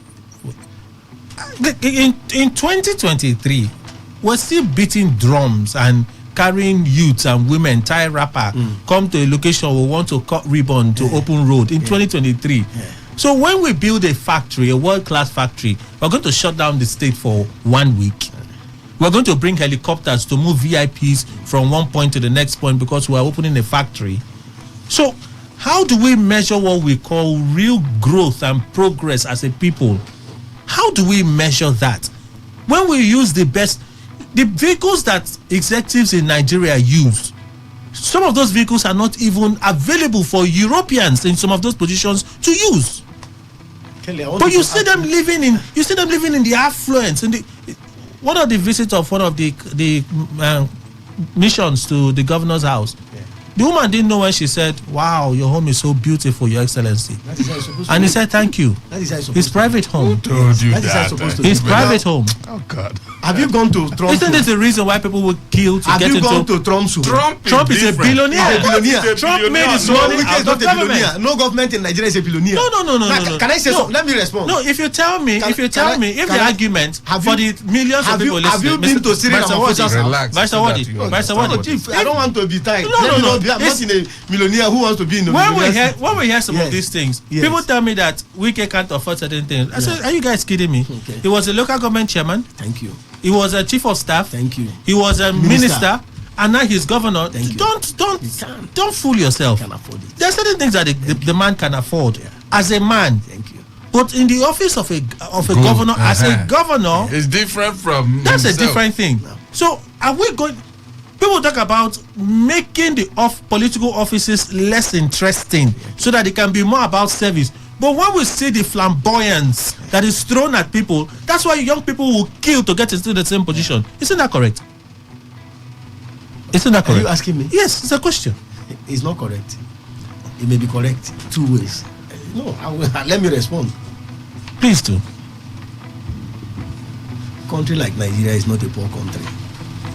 in 2023 we're still beating drums and carrying youths and women, tie wrapper, come to a location we want to cut ribbon to open road in 2023. Yeah. So when we build a factory, a world-class factory, we're going to shut down the state for 1 week. We're going to bring helicopters to move VIPs from one point to the next point because we're opening a factory. So how do we measure what we call real growth and progress as a people? How do we measure that? When we use the vehicles that executives in Nigeria use, some of those vehicles are not even available for Europeans in some of those positions to use. Kelly, but you see them living in the affluence. One of the visits of one of the missions to the governor's house, the woman didn't know when she said, "Wow, your home is so beautiful, Your Excellency." And he said, "Thank you." That is how it's his private home. Who told you that? His private home. Oh God. Have you gone to Trump? Isn't this the reason why people would kill to get into? Have you gone to Trump's home? Trump is a billionaire. Trump made his money out of government. No government in Nigeria is a billionaire. No. Can I say something? Let me respond. No, if you tell me, if the argument for the millions of people listening, have you been to Cyril Ramaphosa's house? Vice I don't want to be tied. No. I'm not in a millionaire who wants to be in a millionaire. When we hear some of these things, people tell me that we can't afford certain things. I said, are you guys kidding me? He was a local government chairman. Thank you. He was a chief of staff. Thank you. He was a minister. And now he's governor. Thank you. Don't fool yourself. Can afford it. There are certain things that the man can afford as a man. Thank you. But in the office of a governor, as a governor, it's different from that's himself. A different thing. No. So are we going? People talk about making the political offices less interesting so that they can be more about service. But when we see the flamboyance that is thrown at people, that's why young people will kill to get into the same position. Isn't that correct? Isn't that correct? Are you asking me? Yes, it's a question. It's not correct. It may be correct 2 ways. No, let me respond. Please do. Country like Nigeria is not a poor country.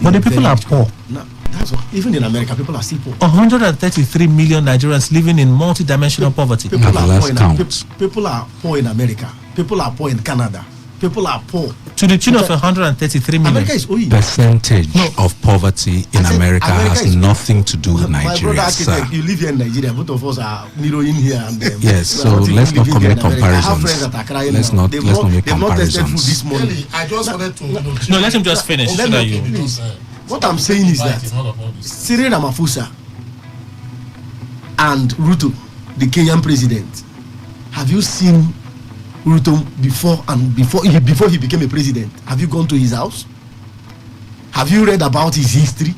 But the people are poor. No, that's what, even in America, people are still poor. 133 million Nigerians living in multi-dimensional poverty. People are poor in America. People are poor in Canada. People are poor. To the tune of 133 million. America is OE. Percentage of poverty in America has nothing to do with Nigeria. My brother, you live here in Nigeria. Both of us are mirroring here and there. Yes, so let's not make comparisons. I have friends that are crying. Let's not make comparisons. This morning. I just wanted to. No, let him just finish. Please. What I'm saying is that Cyril Ramaphosa and Ruto, the Kenyan president, have you seen Ruto before he became a president? Have you gone to his house? Have you read about his history?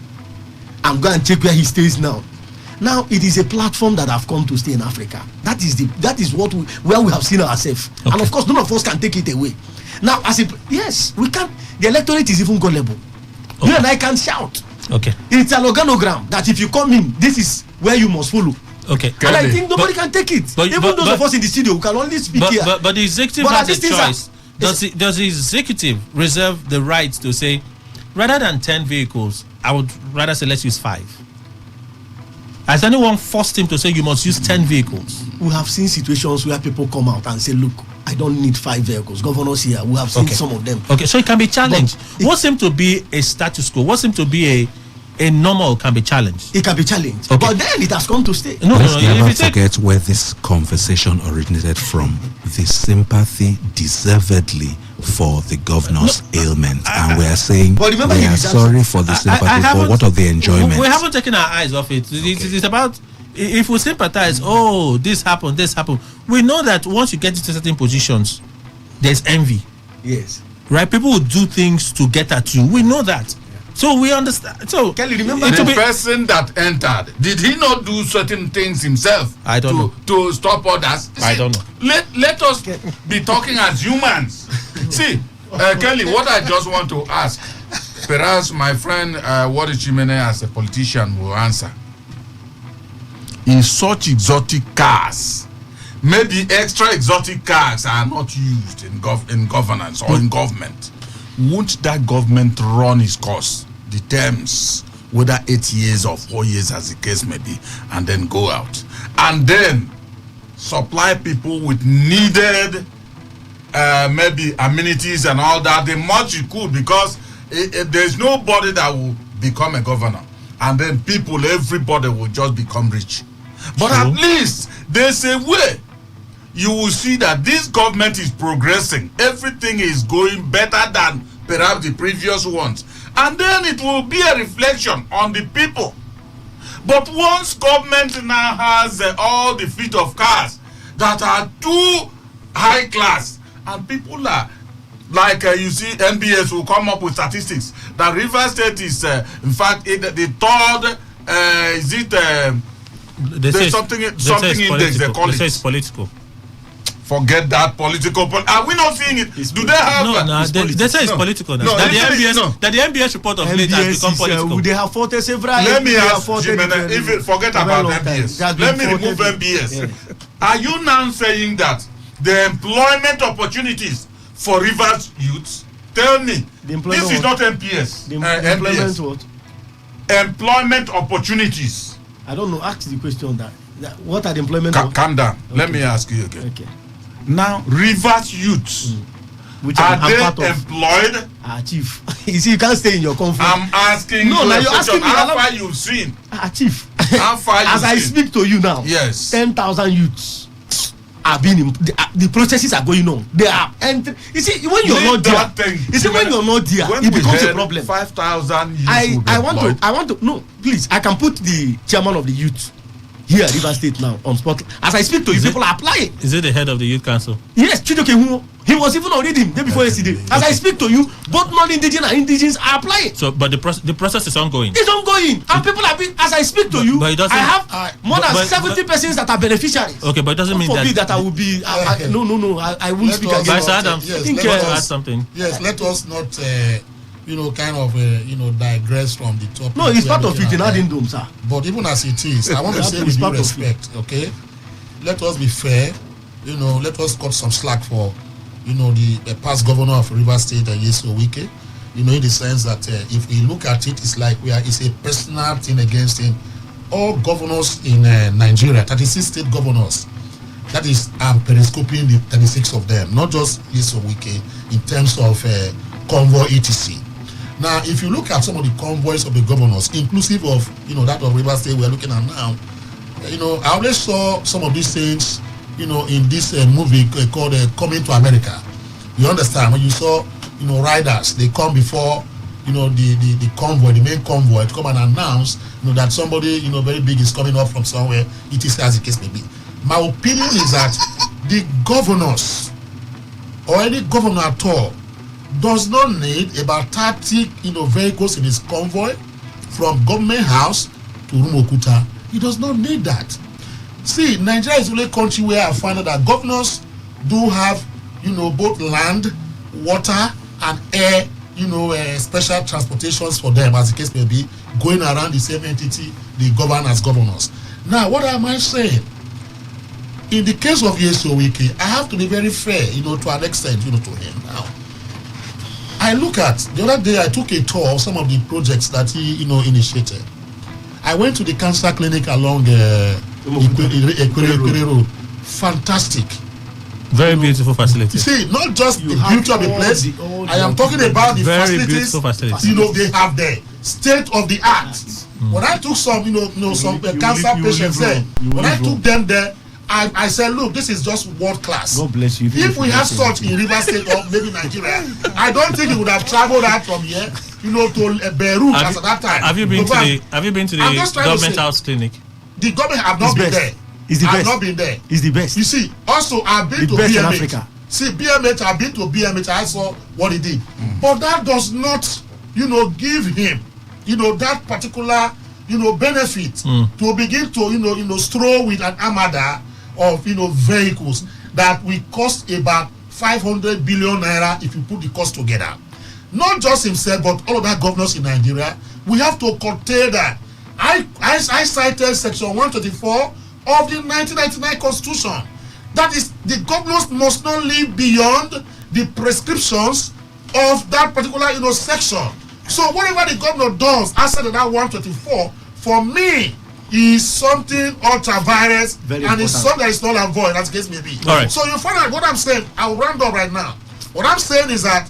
And go and check where he stays now. Now it is a platform that have come to stay in Africa. That is where we have seen ourselves. Okay. And of course, none of us can take it away. Now, yes, we can. The electorate is even gullible. Okay. You and I can shout. Okay. It's an organogram that if you come in, this is where you must follow. Okay. And I think nobody can take it. Even those of us in the studio who can only speak here. But the executive has a choice. Does the executive reserve the right to say, rather than 10 vehicles, I would rather say let's use 5? Has anyone forced him to say you must use 10 vehicles? We have seen situations where people come out and say, look, I don't need 5 vehicles. Governors here, we have seen some of them. Okay, so it can be challenged. What seems to be a status quo, what seems to be a normal can be challenged? It can be challenged. Okay. But then it has come to stay. Let's never forget where this conversation originated from. The sympathy deservedly for the governor's ailment. And we are saying we are sorry for the sympathy, for what of the enjoyment? We haven't taken our eyes off it. It's about, if we sympathize, oh, this happened. We know that once you get into certain positions, there's envy. Yes. Right? People will do things to get at you. We know that. So we understand. So Kelly, remember the person that entered, did he not do certain things himself? I don't know. To stop others? I don't know. Let us be talking as humans. See, Kelly, what I just want to ask, perhaps my friend Wadi Chimene as a politician will answer. In such exotic cars, maybe extra exotic cars are not used in governance or in government. Won't that government run its course, the terms, whether 8 years or 4 years as the case may be, and then go out and then supply people with needed maybe amenities and all that, the much you could, because there's nobody that will become a governor and then everybody will just become rich. But at least there's a way you will see that this government is progressing. Everything is going better than perhaps the previous ones. And then it will be a reflection on the people. But once government now has all the fleet of cars that are too high class, and people are, like you see, NBS will come up with statistics that Rivers State is, in fact, the third, there's something index they call it. They say it's political. Forget that political. Are we not seeing it? Do they have? They say it's political now. That the MBS report of late has become political. They have fought several. Let me ask Jimena, if forget about MBS. Let me remove MBS. Yes. Are you now saying that the employment opportunities for Rivers youths? Tell me, this is not MPS. Employment what? Employment opportunities. I don't know. Ask the question that what are the employment? Calm down. Okay. Let me ask you again. Okay. Now, Rivers youths, are they employed? Chief, you see, you can't stay in your comfort. I'm asking you now you're asking me how far you've seen. Chief, how far as I speak to you now, yes, 10,000 youths are being the processes are going on. They are entering. You see, when you're not there, when you're not there, it becomes a problem. 5,000 youths. I want to no, please. I can put the chairman of the youth here at Rivers State now on spot. As I speak to you, people are applying. Is it the head of the youth council? Yes, Chidoke Humo. He was even on reading day before yesterday. As I speak to you, both non-indigenous and indigenous are applying. So, but the process is ongoing. It's ongoing, and people are being. As I speak to you, I have more than 70 persons that are beneficiaries. Okay, but it doesn't mean that I will be. No, I won't speak again. Vice Adams, I think add something. Yes, let us not. Digress from the topic. No, it's part of it in adding doom, sir. But even as it is, I want to say with due respect, okay? Let us be fair. Let us cut some slack for, the past governor of Rivers State, Yeso Wike. In the sense that if we look at it, it's like it's a personal thing against him. All governors in Nigeria, 36 state governors, that is, I'm periscoping the 36 of them, not just Yeso Wike, in terms of convoy etc. Now, if you look at some of the convoys of the governors, inclusive of that of Rivers State we're looking at now, I always saw some of these things, in this movie called Coming to America. You understand when you saw, riders, they come before, the convoy, the main convoy, to come and announce, that somebody, very big is coming up from somewhere. It is as the case may be. My opinion is that the governors or any governor at all does not need about 30 vehicles in his convoy from government house to Rumuokuta. He does not need that. See, Nigeria is the only country where I find out that governors do have both land, water and air special transportations for them, as the case may be, going around the same entity they govern as governors. Now, what am I saying? In the case of Yesowike, I have to be very fair, to an extent, to him. Now, I look at, the other day I took a tour of some of the projects that he, initiated. I went to the cancer clinic along Ekwere Road. Fantastic. Very beautiful facility. You see, not just the beauty of the place, I am talking about the facilities, they have there. State of the art. When I took some, some cancer patients there, when I took them there, I said, look, this is just world class. God bless you. If we have such in River State or maybe Nigeria, I don't think he would have traveled out from here, to Beirut at that time. Have you been to the government house clinic? The government have not been there. It's the best. I've not been there. It's the best. You see, also I've been to best in BMH. Africa. See, BMH, I've been to BMH. I saw what he did, but that does not, give him, that particular, benefit to begin to, stroll with an armada of, vehicles that will cost about 500 billion naira if you put the cost together. Not just himself, but all other governors in Nigeria. We have to curtail that. I cited section 124 of the 1999 Constitution. That is, the governors must not live beyond the prescriptions of that particular section. So whatever the governor does outside of that 124, for me, is something ultra virus and it's something that is not avoid, as the case may be. Right. So you find out what I'm saying. I'll round up right now. What I'm saying is that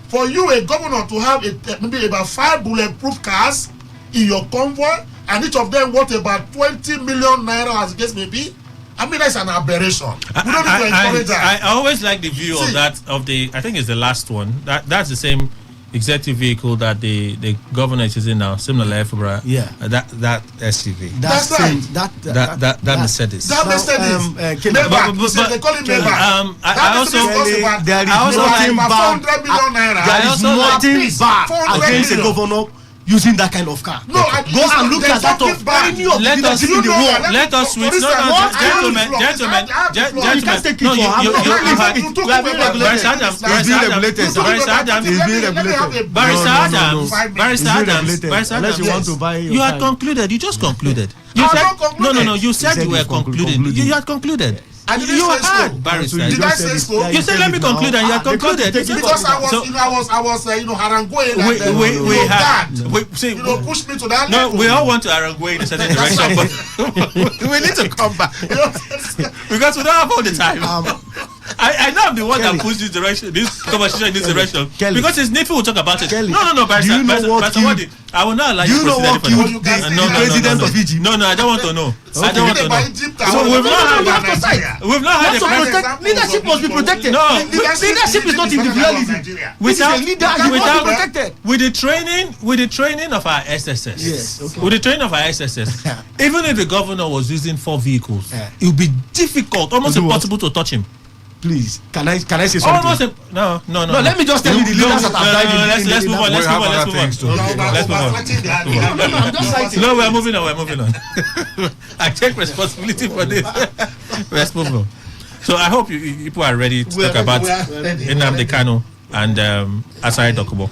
for you, a governor, to have maybe about 5 bulletproof cars in your convoy, and each of them worth about 20 million naira, as the case may be, I mean, that's an aberration. We don't need to encourage that. I always like the view of that, I think it's the last one. That's the same executive vehicle that the governor is using now, similar Efebra. Yeah. That SUV. That's right. That Mercedes. That Mercedes. They call it Maybach. There is nothing bad. There is nothing bad against a governor using that kind of car. No, go and look at that of any of the leadership in the world. Let us switch. Gentlemen. No, you had concluded. You just concluded. You said no. You said you were concluding. You had concluded. You had barrister. Did I say so? You said let me conclude, and you had concluded. Because I was haranguing and push me to that level. No, we all want to harangue in a certain direction, but we need to come back because we don't have all the time. I know I'm the one that pushed this direction, this conversation in this direction, because it's needful to talk about it. No, Barrister, I will not allow you to proceed any further. No, President of Egypt. No, I don't want to know. I don't want to know. So we've not had a president. Leadership must be protected. No, leadership is not individualism. Without leader, you must be protected. With the training of our SSS. Yes. Okay. With the training of our SSS, even if the governor was using 4 vehicles, it would be difficult, almost impossible to touch him. Please, can I say something? No. Let me just tell you the leaders that have died. Let's move on. No, we're moving on. I take responsibility for this. Let's move on. So I hope you people are ready to talk about Nnamdi Kanu and Asari Dokubo.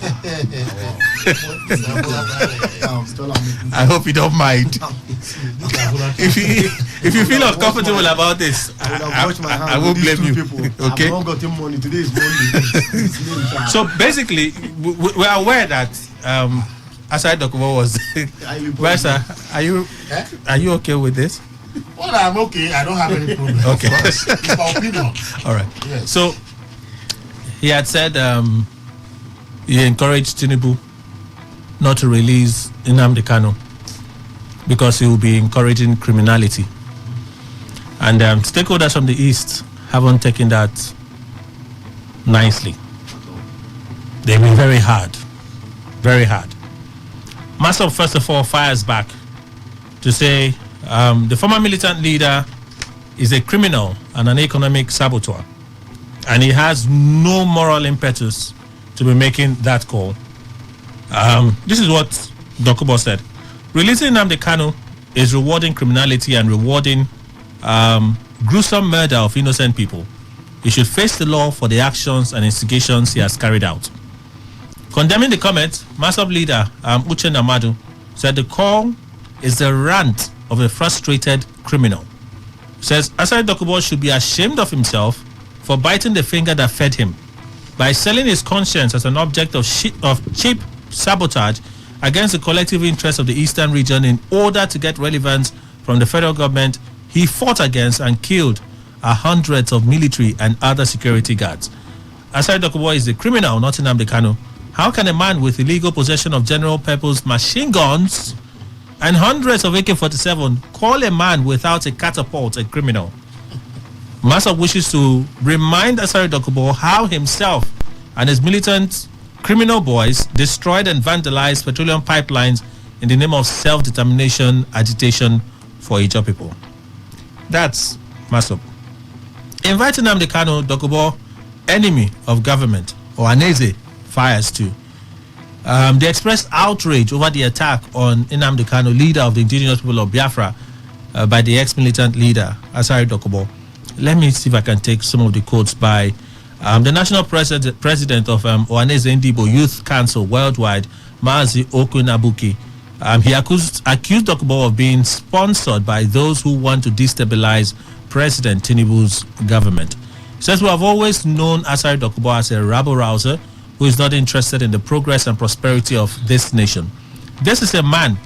I hope you don't mind. If you feel uncomfortable about this, I won't blame you. Okay. I've not gotten money. Today is Monday. So basically, we're aware that Asari Dokubo was. Where, sir? Are you okay with this? Well, I'm okay. I don't have any problem. Okay. It's my opinion. All right. Yes. So he had said he encouraged Tinubu not to release Nnamdi Kanu because he will be encouraging criminality. And stakeholders from the East haven't taken that nicely. They've been very hard. Very hard. Masop, first of all, fires back to say the former militant leader is a criminal and an economic saboteur. And he has no moral impetus to be making that call. This is what Dokubo said. Releasing Nnamdi Kanu is rewarding criminality and rewarding gruesome murder of innocent people. He should face the law for the actions and instigations he has carried out. Condemning the comment, Masop leader Uche Namadu said the call is a rant of a frustrated criminal. It says Asari Dokubo should be ashamed of himself for biting the finger that fed him. By selling his conscience as an object of cheap sabotage against the collective interest of the Eastern region in order to get relevance from the federal government, he fought against and killed hundreds of military and other security guards. Asari Dokubo is a criminal, not Nnamdi Kanu. How can a man with illegal possession of general purpose machine guns and hundreds of AK-47 call a man without a catapult a criminal? Masop wishes to remind Asari Dokubo how himself and his militant criminal boys destroyed and vandalized petroleum pipelines in the name of self-determination agitation for Ijaw people. That's Masop. Inviting Nnamdi Kanu, Dokubo, enemy of government, or Aneze, fires too. They expressed outrage over the attack on Nnamdi Kanu, leader of the indigenous people of Biafra, by the ex-militant leader, Asari Dokubo. Let me see if I can take some of the quotes by the national president of Ohaneze Ndibo Youth Council Worldwide, Mazi Okunabuki. He accused Dokubo of being sponsored by those who want to destabilize President Tinubu's government. He says, we have always known Asari Dokubo as a rabble-rouser who is not interested in the progress and prosperity of this nation. This is a man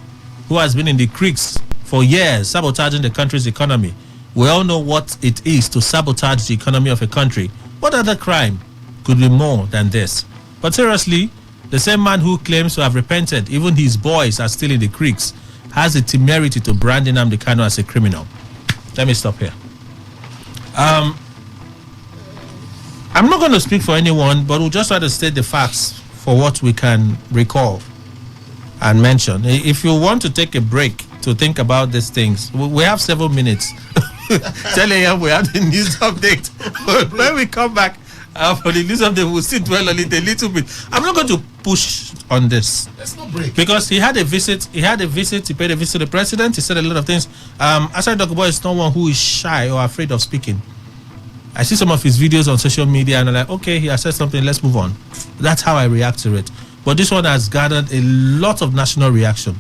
who has been in the creeks for years, sabotaging the country's economy. We all know what it is to sabotage the economy of a country. What other crime could be more than this? But seriously, the same man who claims to have repented, even his boys are still in the creeks, has the temerity to brand Nnamdi Kanu as a criminal. Let me stop here. I'm not going to speak for anyone, but we'll just try to state the facts for what we can recall and mention. If you want to take a break to think about these things, we have 7 minutes. 10 a.m. we have the news update. When we come back for the news update, we'll sit well on it a little bit. I'm not going to push on this. Let's not break. Because he had a visit. He paid a visit to the president. He said a lot of things. Asari Dokubo is not one who is shy or afraid of speaking. I see some of his videos on social media and I'm like, okay, he has said something, let's move on. That's how I react to it. But this one has garnered a lot of national reaction.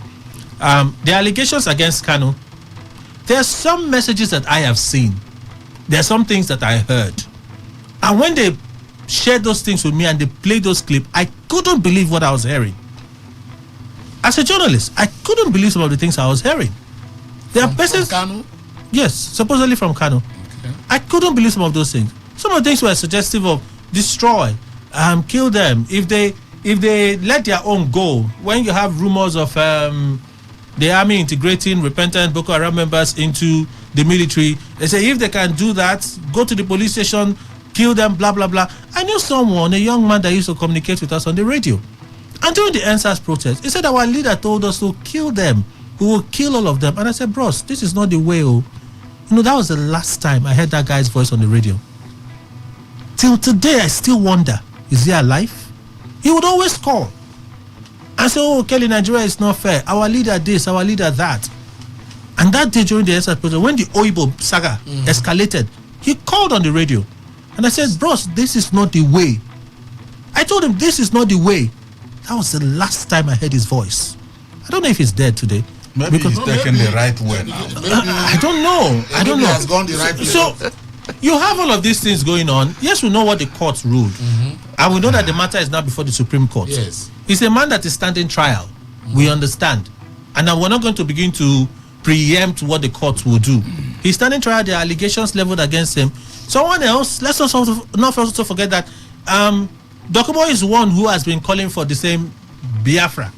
The allegations against Kanu, there are some messages that I have seen. There are some things that I heard. And when they shared those things with me and they played those clips, I couldn't believe what I was hearing. As a journalist, I couldn't believe some of the things I was hearing. There are persons... From Kanu? Yes, supposedly from Kanu. Okay. I couldn't believe some of those things. Some of the things were suggestive of destroy, kill them. If they let their own go, when you have rumors of the army integrating repentant Boko Haram members into the military, they say if they can do that, go to the police station, kill them, blah, blah, blah. I knew someone, a young man that used to communicate with us on the radio. And during the NSAS protest, he said our leader told us to kill them. We will kill all of them. And I said, bros, this is not the way. Oh. You know, that was the last time I heard that guy's voice on the radio. Till today, I still wonder, is he alive? He would always call and say, oh, Kelly, Nigeria is not fair. Our leader this, our leader that. And that day during the NSAS protest, when the Oibo saga escalated, he called on the radio. And I said, bros, this is not the way. I told him, this is not the way. That was the last time I heard his voice. I don't know if he's dead today. Maybe he's taking the right way now. I don't know. I don't know. He has gone the right way. So, you have all of these things going on. Yes, we know what the court ruled. And we know that the matter is now before the Supreme Court. Yes. It's a man that is standing trial. We understand. And now we're not going to begin to preempt what the court will do. He's standing trial. There are allegations leveled against him. Someone else, let's not also forget that Dokubo is one who has been calling for the same Biafra.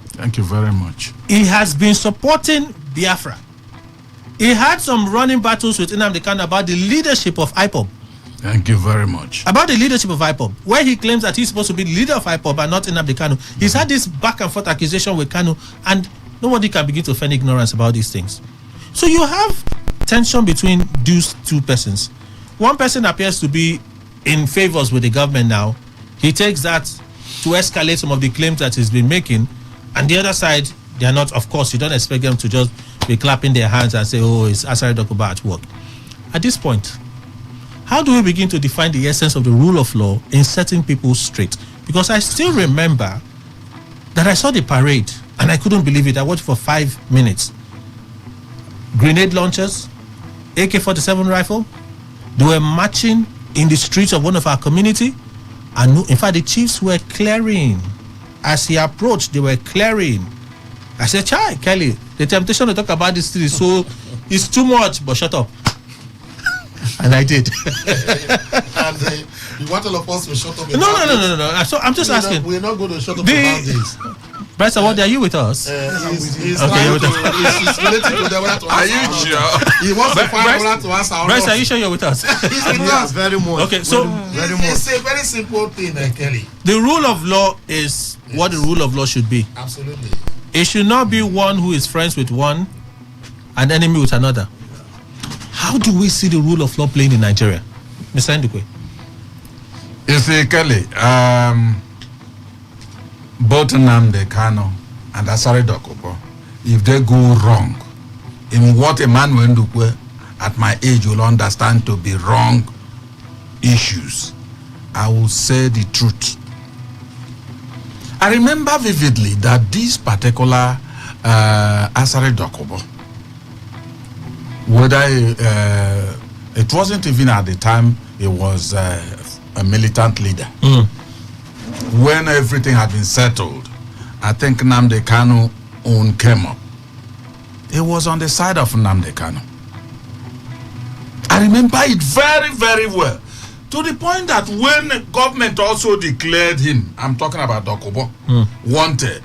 Thank you very much. He has been supporting Biafra. He had some running battles with Nnamdi Kanu about the leadership of IPOB. Thank you very much. About the leadership of IPOB, where he claims that he's supposed to be the leader of IPOB and not Nnamdi Kanu. He's had this back and forth accusation with Kanu, and nobody can begin to feign ignorance about these things. So you have tension between these two persons. One person appears to be in favors with the government now. He takes that to escalate some of the claims that he's been making. And the other side, they are not, of course, you don't expect them to just be clapping their hands and say, oh, it's Asari Dokubo at work. At this point, how do we begin to define the essence of the rule of law in setting people straight? Because I still remember that I saw the parade and I couldn't believe it. I watched for 5 minutes. grenade launchers, AK-47 rifle. They were marching in the streets of one of our community, and in fact the chiefs were clearing. As he approached, they were clearing. I said, "Chai, Kelly, the temptation to talk about this thing is so it's too much, but shut up." And I did. And you want all of us to shut up? No. So I'm just asking. We're not going to shut up about this. Bryce, what are you with us? He's okay, related to them. Are you sure? He wants to find out to answer. Bryce, are you sure you're with us? He's with us very much. Okay, so it's a very simple thing, Kelly. The rule of law is what the rule of law should be. Absolutely. It should not be one who is friends with one and enemy with another. How do we see the rule of law playing in Nigeria? Mr. Ndukwe. You see, Kelly, both Nnamdi Kanu and Asari Dokubo, if they go wrong in what Emmanuel Ndukwe at my age will understand to be wrong issues, I will say the truth. I remember vividly that this particular Asari Dokubo, whether it wasn't even at the time he was a militant leader. When everything had been settled, I think Nnamdi Kanu own came up. It was on the side of Nnamdi Kanu. I remember it very, very well. To the point that when the government also declared him, I'm talking about Dokubo, wanted,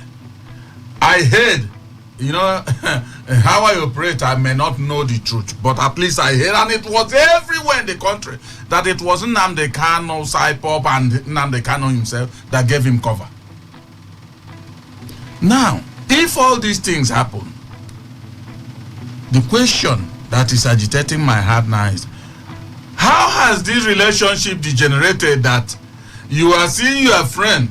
I heard, how I operate, I may not know the truth, but at least I heard, and it was everywhere in the country, that it wasn't Nnamdi Kanu, Saipop, and Nnamdi Kanu himself that gave him cover. Now, if all these things happen, the question that is agitating my heart now is, how has this relationship degenerated that you are seeing your friend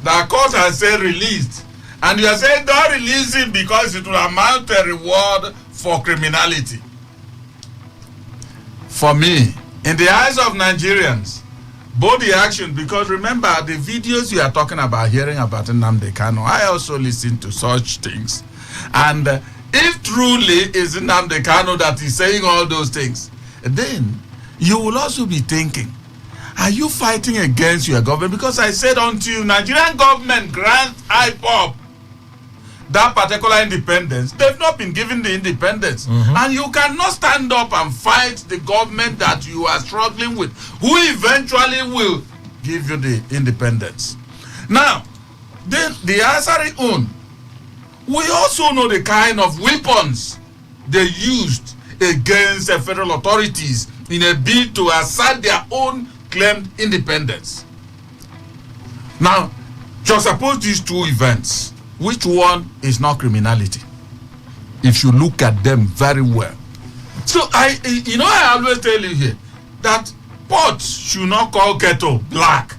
that court has said released, and you are saying don't release him because it will amount to a reward for criminality? For me, in the eyes of Nigerians, both the action, because remember the videos you are talking about, hearing about Nnamdi Kanu, I also listen to such things. And if truly is Nnamdi Kanu that is saying all those things, then you will also be thinking, are you fighting against your government? Because I said until Nigerian government grants IPOP that particular independence, they've not been given the independence. And you cannot stand up and fight the government that you are struggling with, who eventually will give you the independence. Now, then the Asari own, we also know the kind of weapons they used against the federal authorities in a bid to assert their own claimed independence. Now, just suppose these two events, which one is not criminality? If you look at them very well. So I always tell you here that pots should not call kettle black.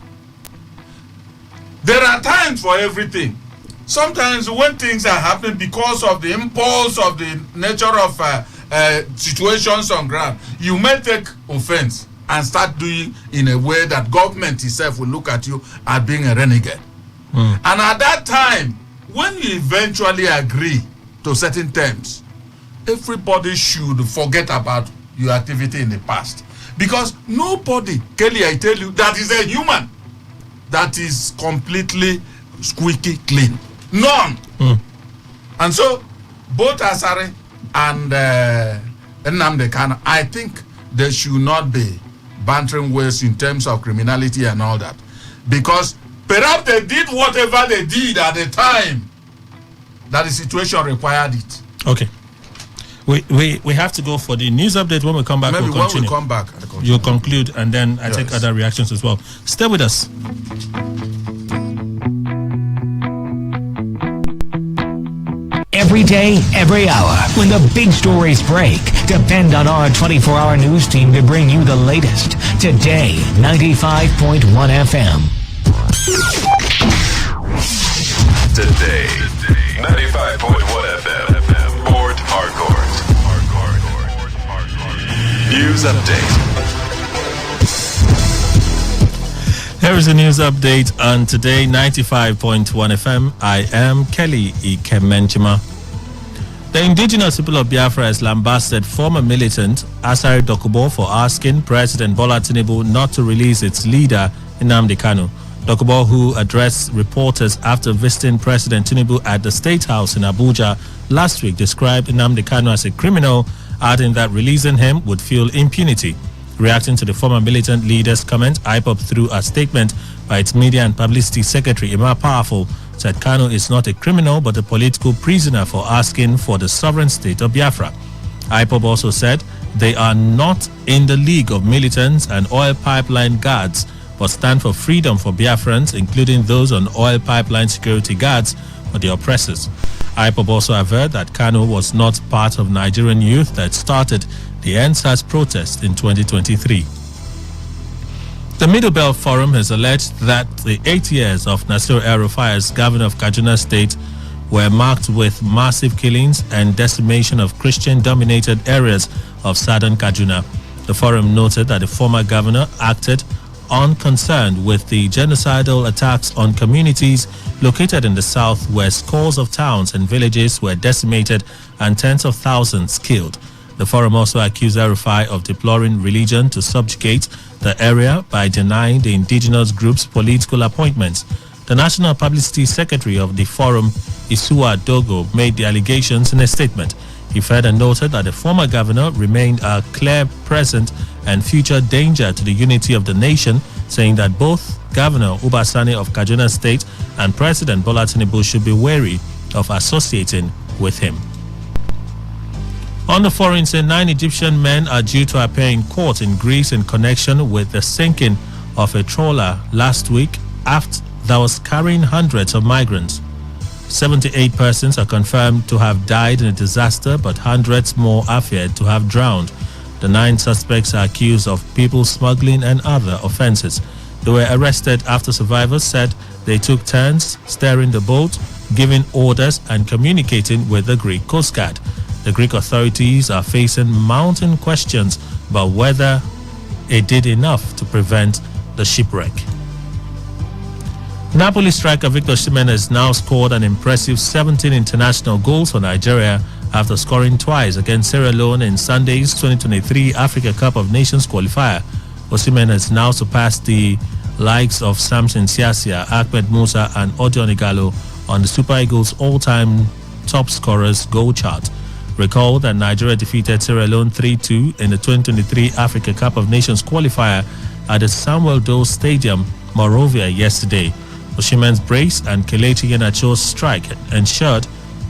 There are times for everything. Sometimes when things are happening because of the impulse of the nature of situations on ground, you may take offense and start doing in a way that government itself will look at you as being a renegade. And at that time, when you eventually agree to certain terms, everybody should forget about your activity in the past. Because nobody, Kelly, I tell you, that is a human that is completely squeaky clean. None. And so, both Asari and Nnamdi Kanu, I think they should not be bantering ways in terms of criminality and all that. Because perhaps they did whatever they did at the time that the situation required it. Okay. We have to go for the news update. When we come back, maybe we'll continue. When we come back, you'll conclude, and then I take other reactions as well. Stay with us. Every day, every hour, when the big stories break, depend on our 24-hour news team to bring you the latest. Today, 95.1 FM. Today, 95.1 FM. Port Harcourt. News update. Here is the news update on Today 95.1 FM. I am Kelly Ikemenchima. The indigenous people of Biafra has lambasted former militant Asari Dokubo for asking President Bola Tinubu not to release its leader, Nnamdi Kanu. Dokubo, who addressed reporters after visiting President Tinubu at the State House in Abuja last week, described Nnamdi Kanu as a criminal, adding that releasing him would fuel impunity. Reacting to the former militant leader's comment, IPOB, through a statement by its media and publicity secretary, Emma Powerful, said Kanu is not a criminal but a political prisoner for asking for the sovereign state of Biafra. IPOB also said they are not in the league of militants and oil pipeline guards, but stand for freedom for Biafrans, including those on oil pipeline security guards for the oppressors. IPOB also averred that Kanu was not part of Nigerian youth that started the NSAS protest in 2023. The Middle Belt Forum has alleged that the 8 years of Nasir El-Rufai as governor of Kaduna State were marked with massive killings and decimation of Christian-dominated areas of southern Kaduna. The forum noted that the former governor acted unconcerned with the genocidal attacks on communities located in the south, where scores of towns and villages were decimated and tens of thousands killed. The forum also accused El-Rufai of deploring religion to subjugate the area by denying the indigenous groups political appointments. The National Publicity Secretary of the forum, Isuwa Dogo, made the allegations in a statement. He further noted that the former governor remained a clear present and future danger to the unity of the nation, saying that both Governor Uba Sani of Kaduna State and President Bola Tinubu should be wary of associating with him. On the foreign scene, 9 Egyptian men are due to appear in court in Greece in connection with the sinking of a trawler last week after that was carrying hundreds of migrants. 78 persons are confirmed to have died in a disaster, but hundreds more are feared to have drowned. The 9 suspects are accused of people smuggling and other offenses. They were arrested after survivors said they took turns steering the boat, giving orders and communicating with the Greek Coast Guard. The Greek authorities are facing mounting questions about whether it did enough to prevent the shipwreck. Napoli striker Victor Osimhen has now scored an impressive 17 international goals for Nigeria after scoring twice against Sierra Leone in Sunday's 2023 Africa Cup of Nations qualifier. Osimhen has now surpassed the likes of Samson Siasia, Ahmed Musa and Odion Igalo on the Super Eagles all-time top scorers goal chart. Recall that Nigeria defeated Sierra Leone 3-2 in the 2023 Africa Cup of Nations qualifier at the Samuel Doe Stadium, Monrovia, yesterday. Osimhen's brace and Kelechi Iheanacho's strike ensured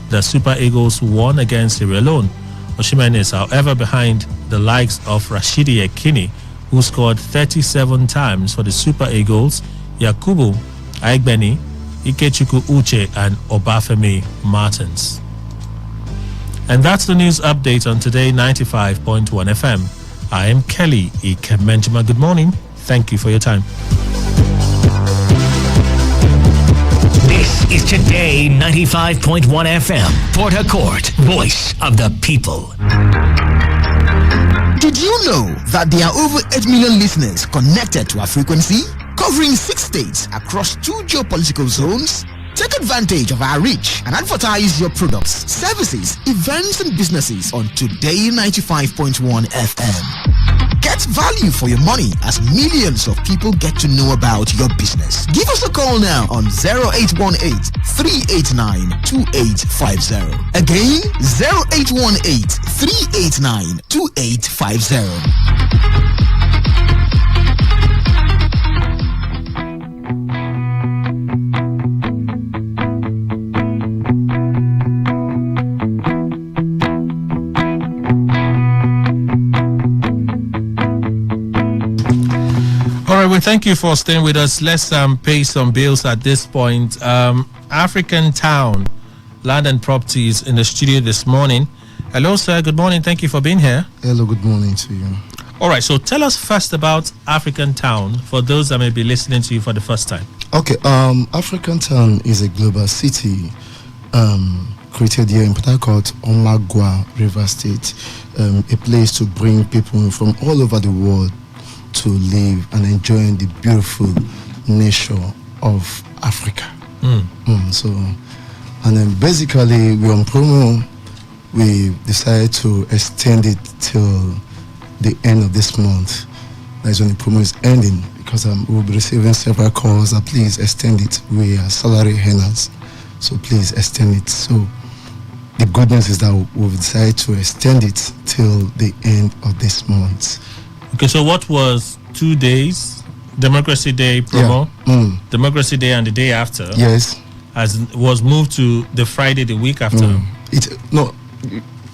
the Super Eagles won against Sierra Leone. Osimhen is, however, behind the likes of Rashidi Yekini, who scored 37 times for the Super Eagles, Yakubu Aigbeni, Ikechukwu Uche and Obafemi Martins. And that's the news update on Today 95.1 FM. I am Kelly Ikemenjima. Good morning. Thank you for your time. This is Today 95.1 FM, Port Harcourt, voice of the people. Did you know that there are over 8 million listeners connected to our frequency, covering 6 states across 2 geopolitical zones? Take advantage of our reach and advertise your products, services, events, and businesses on Today 95.1 FM. Get value for your money as millions of people get to know about your business. Give us a call now on 0818 389 2850. Again, 0818 389 2850. We thank you for staying with us. Let's pay some bills at this point. African Town Land and Properties in the studio this morning. Hello, sir. Good morning. Thank you for being here. Hello. Good morning to you. All right. So tell us first about African Town for those that may be listening to you for the first time. Okay. African Town is a global city created here in Port Harcourt on Lagua River State, a place to bring people from all over the world to live and enjoy the beautiful nature of Africa. So, and then basically we're on promo we decided to extend it till the end of this month. That's when the promo is ending, because we'll be receiving several calls that please extend it. We are salary earners, so please extend it. So the good news is that we've decided to extend it till the end of this month. Okay, so what was 2 days? Democracy Day promo, Democracy Day and the day after. Yes, as was moved to the Friday the week after.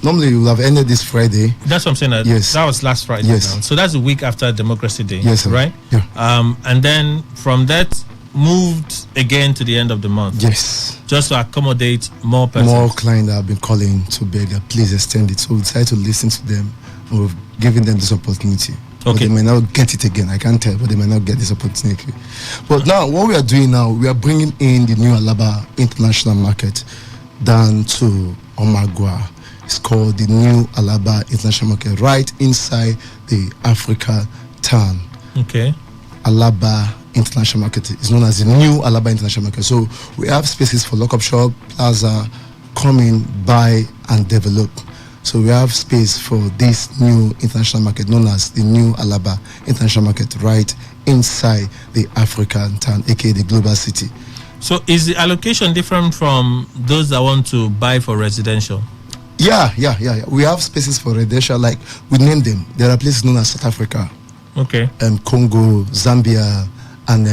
Normally we will have ended this Friday. That's what I'm saying. Yes, that was last Friday. Yes, now. So that's the week after Democracy Day. Yes, sir. Right. Yeah. And then from that moved again to the end of the month. Yes. Just to accommodate more persons. More clients that have been calling to beg that please extend it. So we decided to listen to them, and we've given them this opportunity. Okay. But they may not get it again. I can't tell, but they may not get this opportunity. But now, what we are doing now, we are bringing in the new Alaba International Market down to Omagua. It's called the new Alaba International Market, right inside the Africa town. Okay. Alaba International Market is known as the new Alaba International Market. So we have spaces for lock-up shop, plaza, come in, buy, and develop. So we have space for this new international market known as the new Alaba International Market right inside the African town, aka the global city. So is the allocation different from those that want to buy for residential? Yeah. We have spaces for residential, like we name them. There are places known as South Africa, okay, Congo, Zambia, and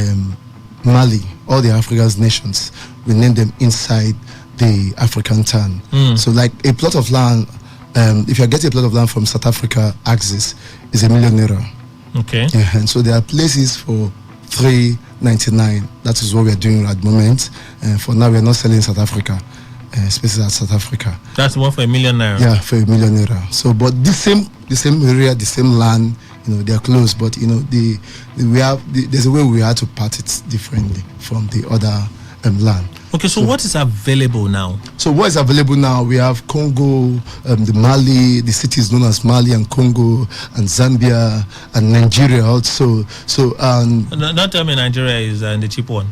Mali, all the Africa's nations. We name them inside the African town. So like a plot of land, if you're getting a plot of land from South Africa axis, is $1 million. Okay. Yeah, and so there are places for $399. That is what we are doing at the moment. For now, we are not selling South Africa. Spaces at South Africa. That's one for $1 million. Yeah, for $1 million. So, but the same area, the same land, they are close. But there's a way we had to part it differently from the other land. Okay, so what is available now? So what is available now? We have Congo, the Mali, the cities known as Mali and Congo and Zambia and Nigeria also. So don't tell me Nigeria is the cheap one.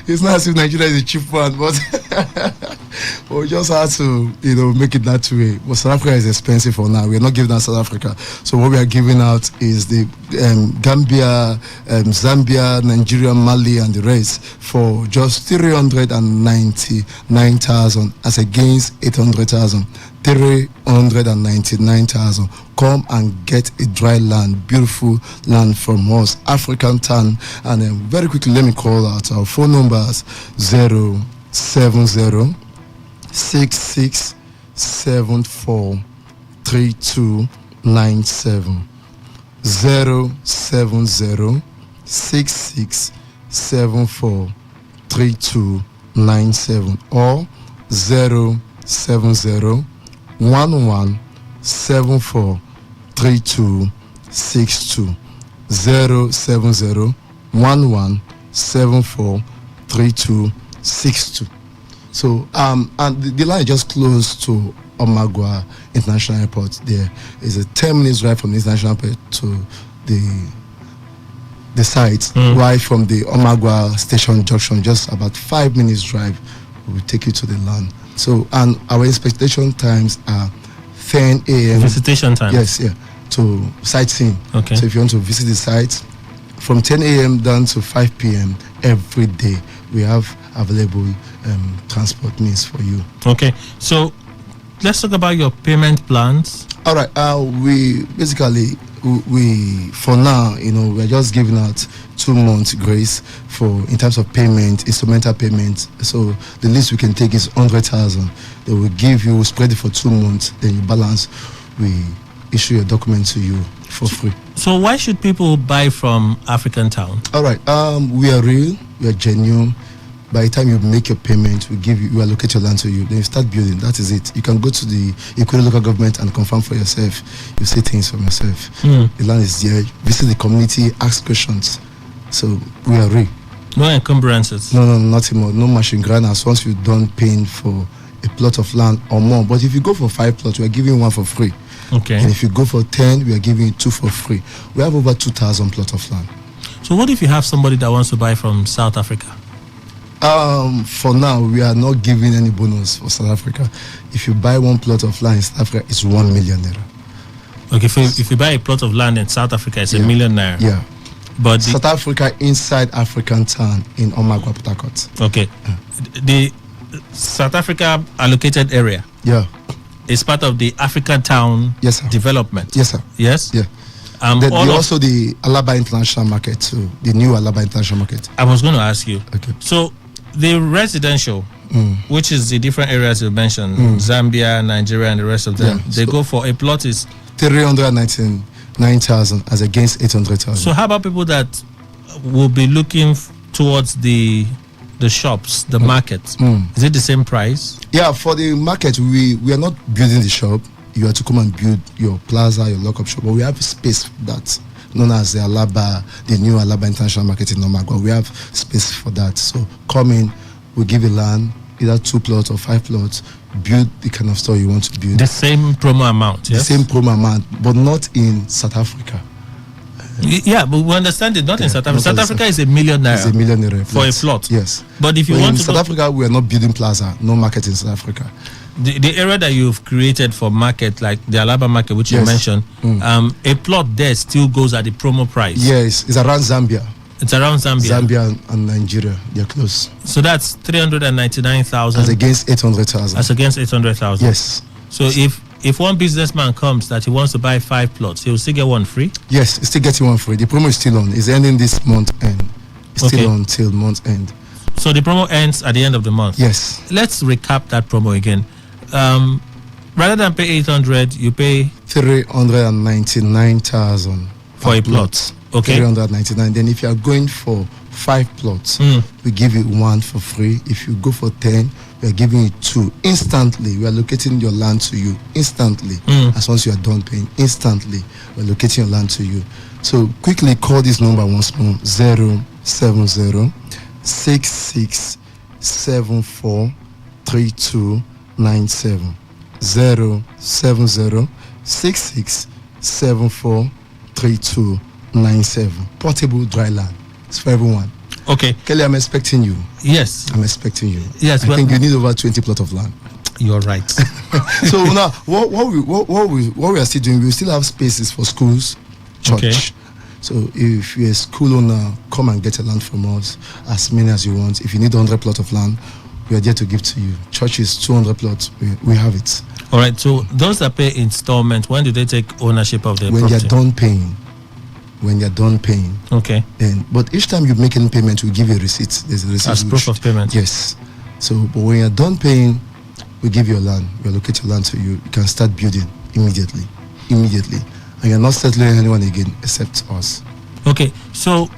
It's not as if Nigeria is a cheap one, but we just have to make it that way. But South Africa is expensive for now. We are not giving out South Africa. So what we are giving out is the Gambia, Zambia, Nigeria, Mali, and the rest for just 399,000 as against 800,000. 399,000. Come and get a dry land, beautiful land from us, African town. And very quickly, let me call out our phone numbers: 070 6674 3297. 070 6674 3297 or 070 1174 3262. 070 1174 3262. So and the line just close to Omagua International Airport. There is a 10 minutes drive from the international airport to the site, right from the Omagua station junction. Just about 5 minutes drive will take you to the land. So, and our inspection times are 10 a.m. Visitation time? Yes, yeah, to sightseeing. Okay. So if you want to visit the site, from 10 a.m. down to 5 p.m. every day, we have available transport means for you. Okay, so let's talk about your payment plans. All right, we basically, for now, we're just giving out 2 months grace in terms of payment, instrumental payment. So the least we can take is 100,000. They will give you, spread it for 2 months, then you balance. We issue a document to you for free. So why should people buy from African Town? All right, we are real, we are genuine. By the time you make your payment, we allocate your land to you. Then you start building. That is it. You can go to the Equity local government and confirm for yourself. You see things from yourself. The land is there. Visit the community, ask questions. So we are real. No encumbrances. No, nothing more. No machine grinders once you're done paying for a plot of land or more. But if you go for 5 plots, we are giving 1 for free. Okay. And if you go for 10, we are giving you 2 for free. We have over 2,000 plots of land. So what if you have somebody that wants to buy from South Africa? For now, we are not giving any bonus for South Africa. If you buy one plot of land in South Africa, it's 1 million naira. Okay, if you buy a plot of land in South Africa, it's $1 million naira. Yeah. But South Africa inside African town in Omagwa, Port Harcourt. Okay. The South Africa allocated area. Yeah. Is part of the African town development. Yes, sir. Yes. Yeah. Also the Alaba International Market too. The new Alaba International Market. I was going to ask you. Okay. So the residential, which is the different areas you mentioned, Zambia, Nigeria, and the rest of them, they go for a plot is 399,000 as against 800,000. So how about people that will be looking towards the shops, the markets? Is it the same price? Yeah, for the market, we are not building the shop. You have to come and build your plaza, your lock-up shop. But we have space for that, known as the Alaba, the new Alaba International Market in Omagwa. We have space for that. So come in, we'll give you land, either 2 plots or 5 plots. Build the kind of store you want to build. The same promo amount, yes? The same promo amount, but not in South Africa. Yeah, but we understand it, not in South Africa. South Africa is $1 million naira. It's $1 million naira for a plot. Yes. But if you but want in to South Africa, we are not building plaza, no market in South Africa. The area that you've created for market, like the Alaba market, which you mentioned, a plot there still goes at the promo price. Yes, it's around Zambia. It's around Zambia. Zambia and Nigeria, they're close. So that's 399,000. As against 800,000. As against 800,000. Yes. So if one businessman comes that he wants to buy 5 plots, he will still get one free? Yes, he's still getting one free. The promo is still on. It's ending this month end. It's still on till month end. So the promo ends at the end of the month? Yes. Let's recap that promo again. Rather than pay 800, you pay 399,000 for a plot. Okay. 399. Then if you are going for 5 plots, we give you 1 for free. If you go for 10, we are giving you 2 instantly. We are locating your land to you instantly. As once you are done paying, instantly we are locating your land to you. So quickly call this number once more: 070 6674 3297. 070 6674 3297. Portable dry land. It's for everyone. Okay. Kelly, I'm expecting you. Yes. I'm expecting you. Yes. I think you need over 20 plots of land. You're right. So now, what we are still doing, we still have spaces for schools, church. Okay. So if you're a school owner, come and get a land from us, as many as you want. If you need 100 plots of land, we are there to give to you. Church is 200 plots. We have it. All right. So those that pay installment, when do they take ownership of the when property? You're done paying. When you're done paying. Okay. But each time you make any payment, we give you a receipt. There's a receipt. As proof of payment. Yes. So, but when you're done paying, we give you a land. We allocate your land to you. You can start building immediately. And you're not settling anyone again except us. Okay. So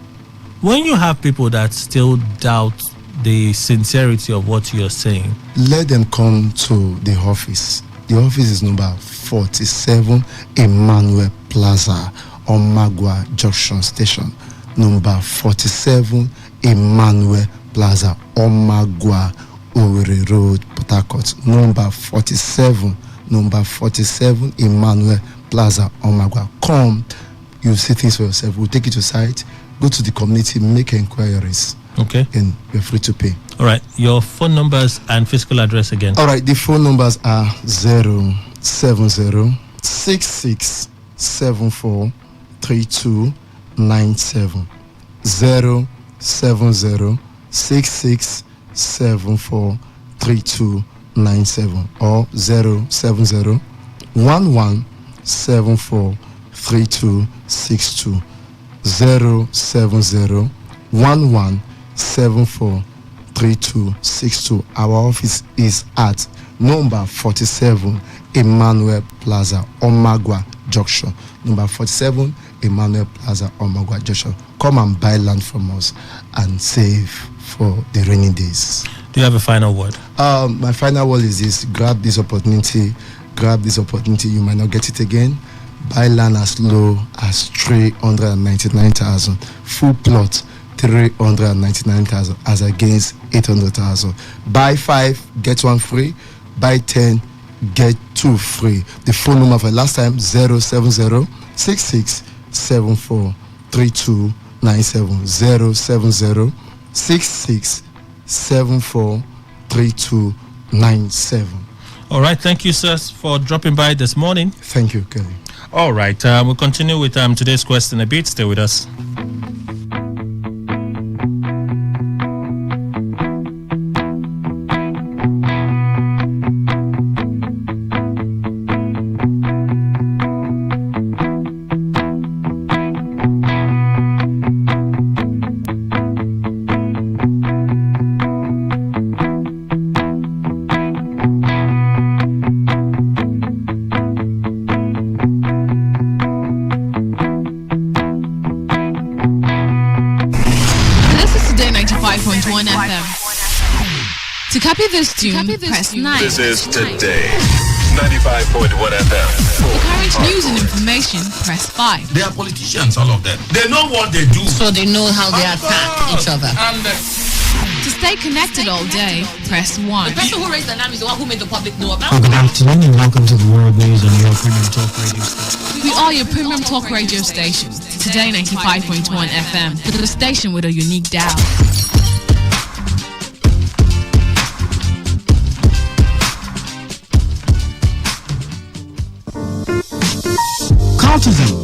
when you have people that still doubt the sincerity of what you're saying, let them come to the office. The office is number 47 Emmanuel Plaza, Omagwa Junction Station. Number 47 Emmanuel Plaza, Omagwa Owerri Road, Port Harcourt. Number 47 Emmanuel Plaza, Omagwa. Come, you see things for yourself. We'll take you to site, go to the community, make inquiries. Okay. And you're free to pay. All right. Your phone numbers and physical address again. All right. The phone numbers are 070 6674 3297. 070 6674 3297 or 070 1174 3262. 070 1174 3262. Our office is at number 47 Emmanuel Plaza, Omagwa Junction. Number 47 Emmanuel Plaza, Omagwa Junction. Come and buy land from us and save for the rainy days. Do you have a final word? My final word is this: grab this opportunity. You might not get it again. Buy land as low as 399,000. Full plot 399,000 as against 800,000. Buy 5, get 1 free. Buy 10, get 2 free. The phone number for last time 070 6674 3297. 070 6674 743297. All right, thank you, sirs, for dropping by this morning. Thank you, Kelly. All right, we'll continue with today's question a bit. Stay with us. To copy this tune, press 9. This is Today 95.1 FM. For current news and information, press 5. They are politicians, all of them. They know what they do. So they know how they attack each other. And to stay connected all day, press 1. The person who raised the name is the one who made the public know about. Good afternoon and welcome to the World News on your premium talk radio station. We are your premium talk radio station. Today 95.1 FM, the station with a unique dial.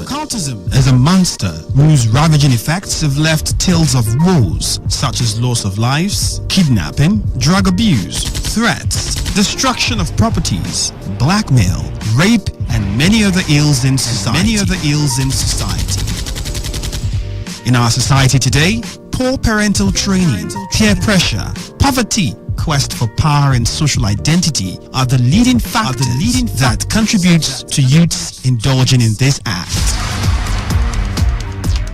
Cultism is a monster whose ravaging effects have left tales of woes such as loss of lives, kidnapping, drug abuse, threats, destruction of properties, blackmail, rape, and many other ills in society. In our society today, poor parental training, peer pressure, poverty, quest for power and social identity are the leading factors that contributes to youths indulging in this act.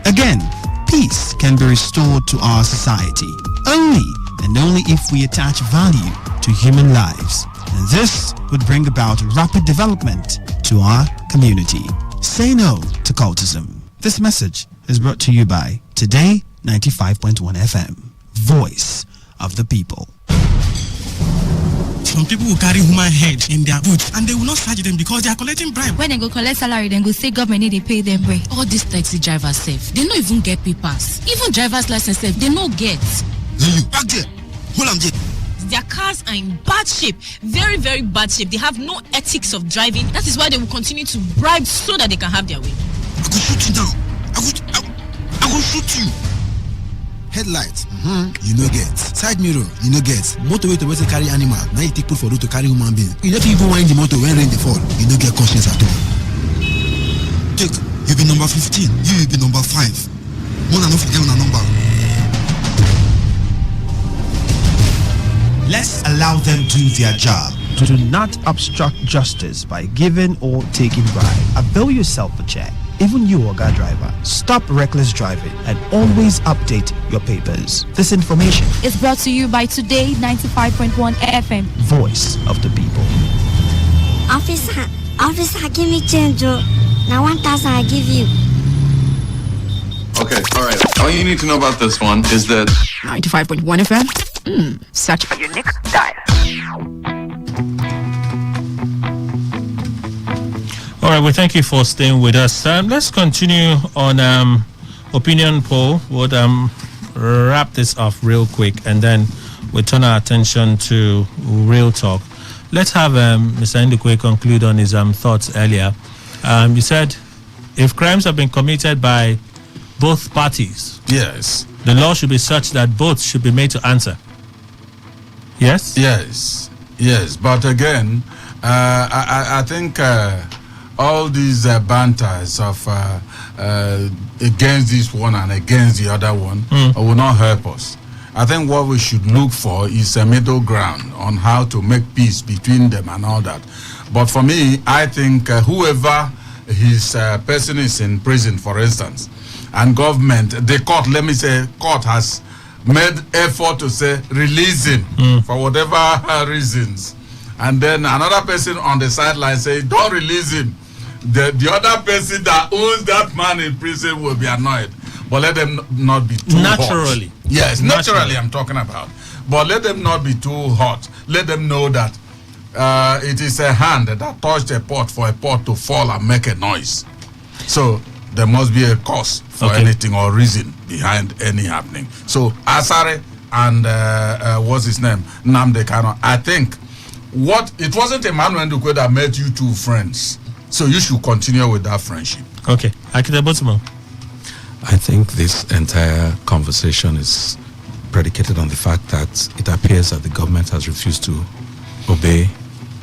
Again, peace can be restored to our society only and only if we attach value to human lives. And this would bring about rapid development to our community. Say no to cultism. This message is brought to you by Today 95.1 FM, Voice of the People. Some people will carry human head in their boots and they will not charge them because they are collecting bribe. When they go collect salary, then go say government need to pay them bribe. All these taxi drivers safe. They don't even get papers. Even driver's license safe, they no get. You back there. Hold on, Jay. Their cars are in bad shape, very, very bad shape. They have no ethics of driving. That is why they will continue to bribe so that they can have their way. I could shoot you down. I will shoot you. Headlights, you no get. Side mirror, you no get. Motorway to where they carry animal. Now you take put for road to carry human being. You don't even wind the motor when rain they fall. You no get conscience at all. Take, you be number 15. You be number 5. More than enough for them number. Let's allow them do their job. Do not obstruct justice by giving or taking bribe. Avail yourself a check. Even you, Oga driver, stop reckless driving and always update your papers. This information is brought to you by Today 95.1 FM, Voice of the People. Officer, give me change. Now 1,000 I give you. Okay, all right. All you need to know about this one is that 95.1 FM. Such a unique style. All right, well, thank you for staying with us. Let's continue on opinion poll. We'll wrap this off real quick, and then we'll turn our attention to real talk. Let's have Mr. Ndukwe conclude on his thoughts earlier. You said if crimes have been committed by both parties, yes, the law should be such that both should be made to answer. Yes? Yes. But again, I think all these banters of against this one and against the other one will not help us. I think what we should look for is a middle ground on how to make peace between them and all that. But for me, I think whoever his person is in prison, for instance, and government, the court, let me say, court has made effort to say release him for whatever reasons, and then another person on the sideline say don't release him. The other person that owns that man in prison will be annoyed, but let them not be too naturally hot. Yes, naturally I'm talking about, but let them not be too hot. Let them know that it is a hand that touched a pot for a pot to fall and make a noise. So there must be a cause for anything or reason behind any happening. So Asare and what's his name, Nnamdi Kanu, I think it wasn't Emmanuel Ndukwe that made you two friends. So you should continue with that friendship. Okay. Akitebotumo. I think this entire conversation is predicated on the fact that it appears that the government has refused to obey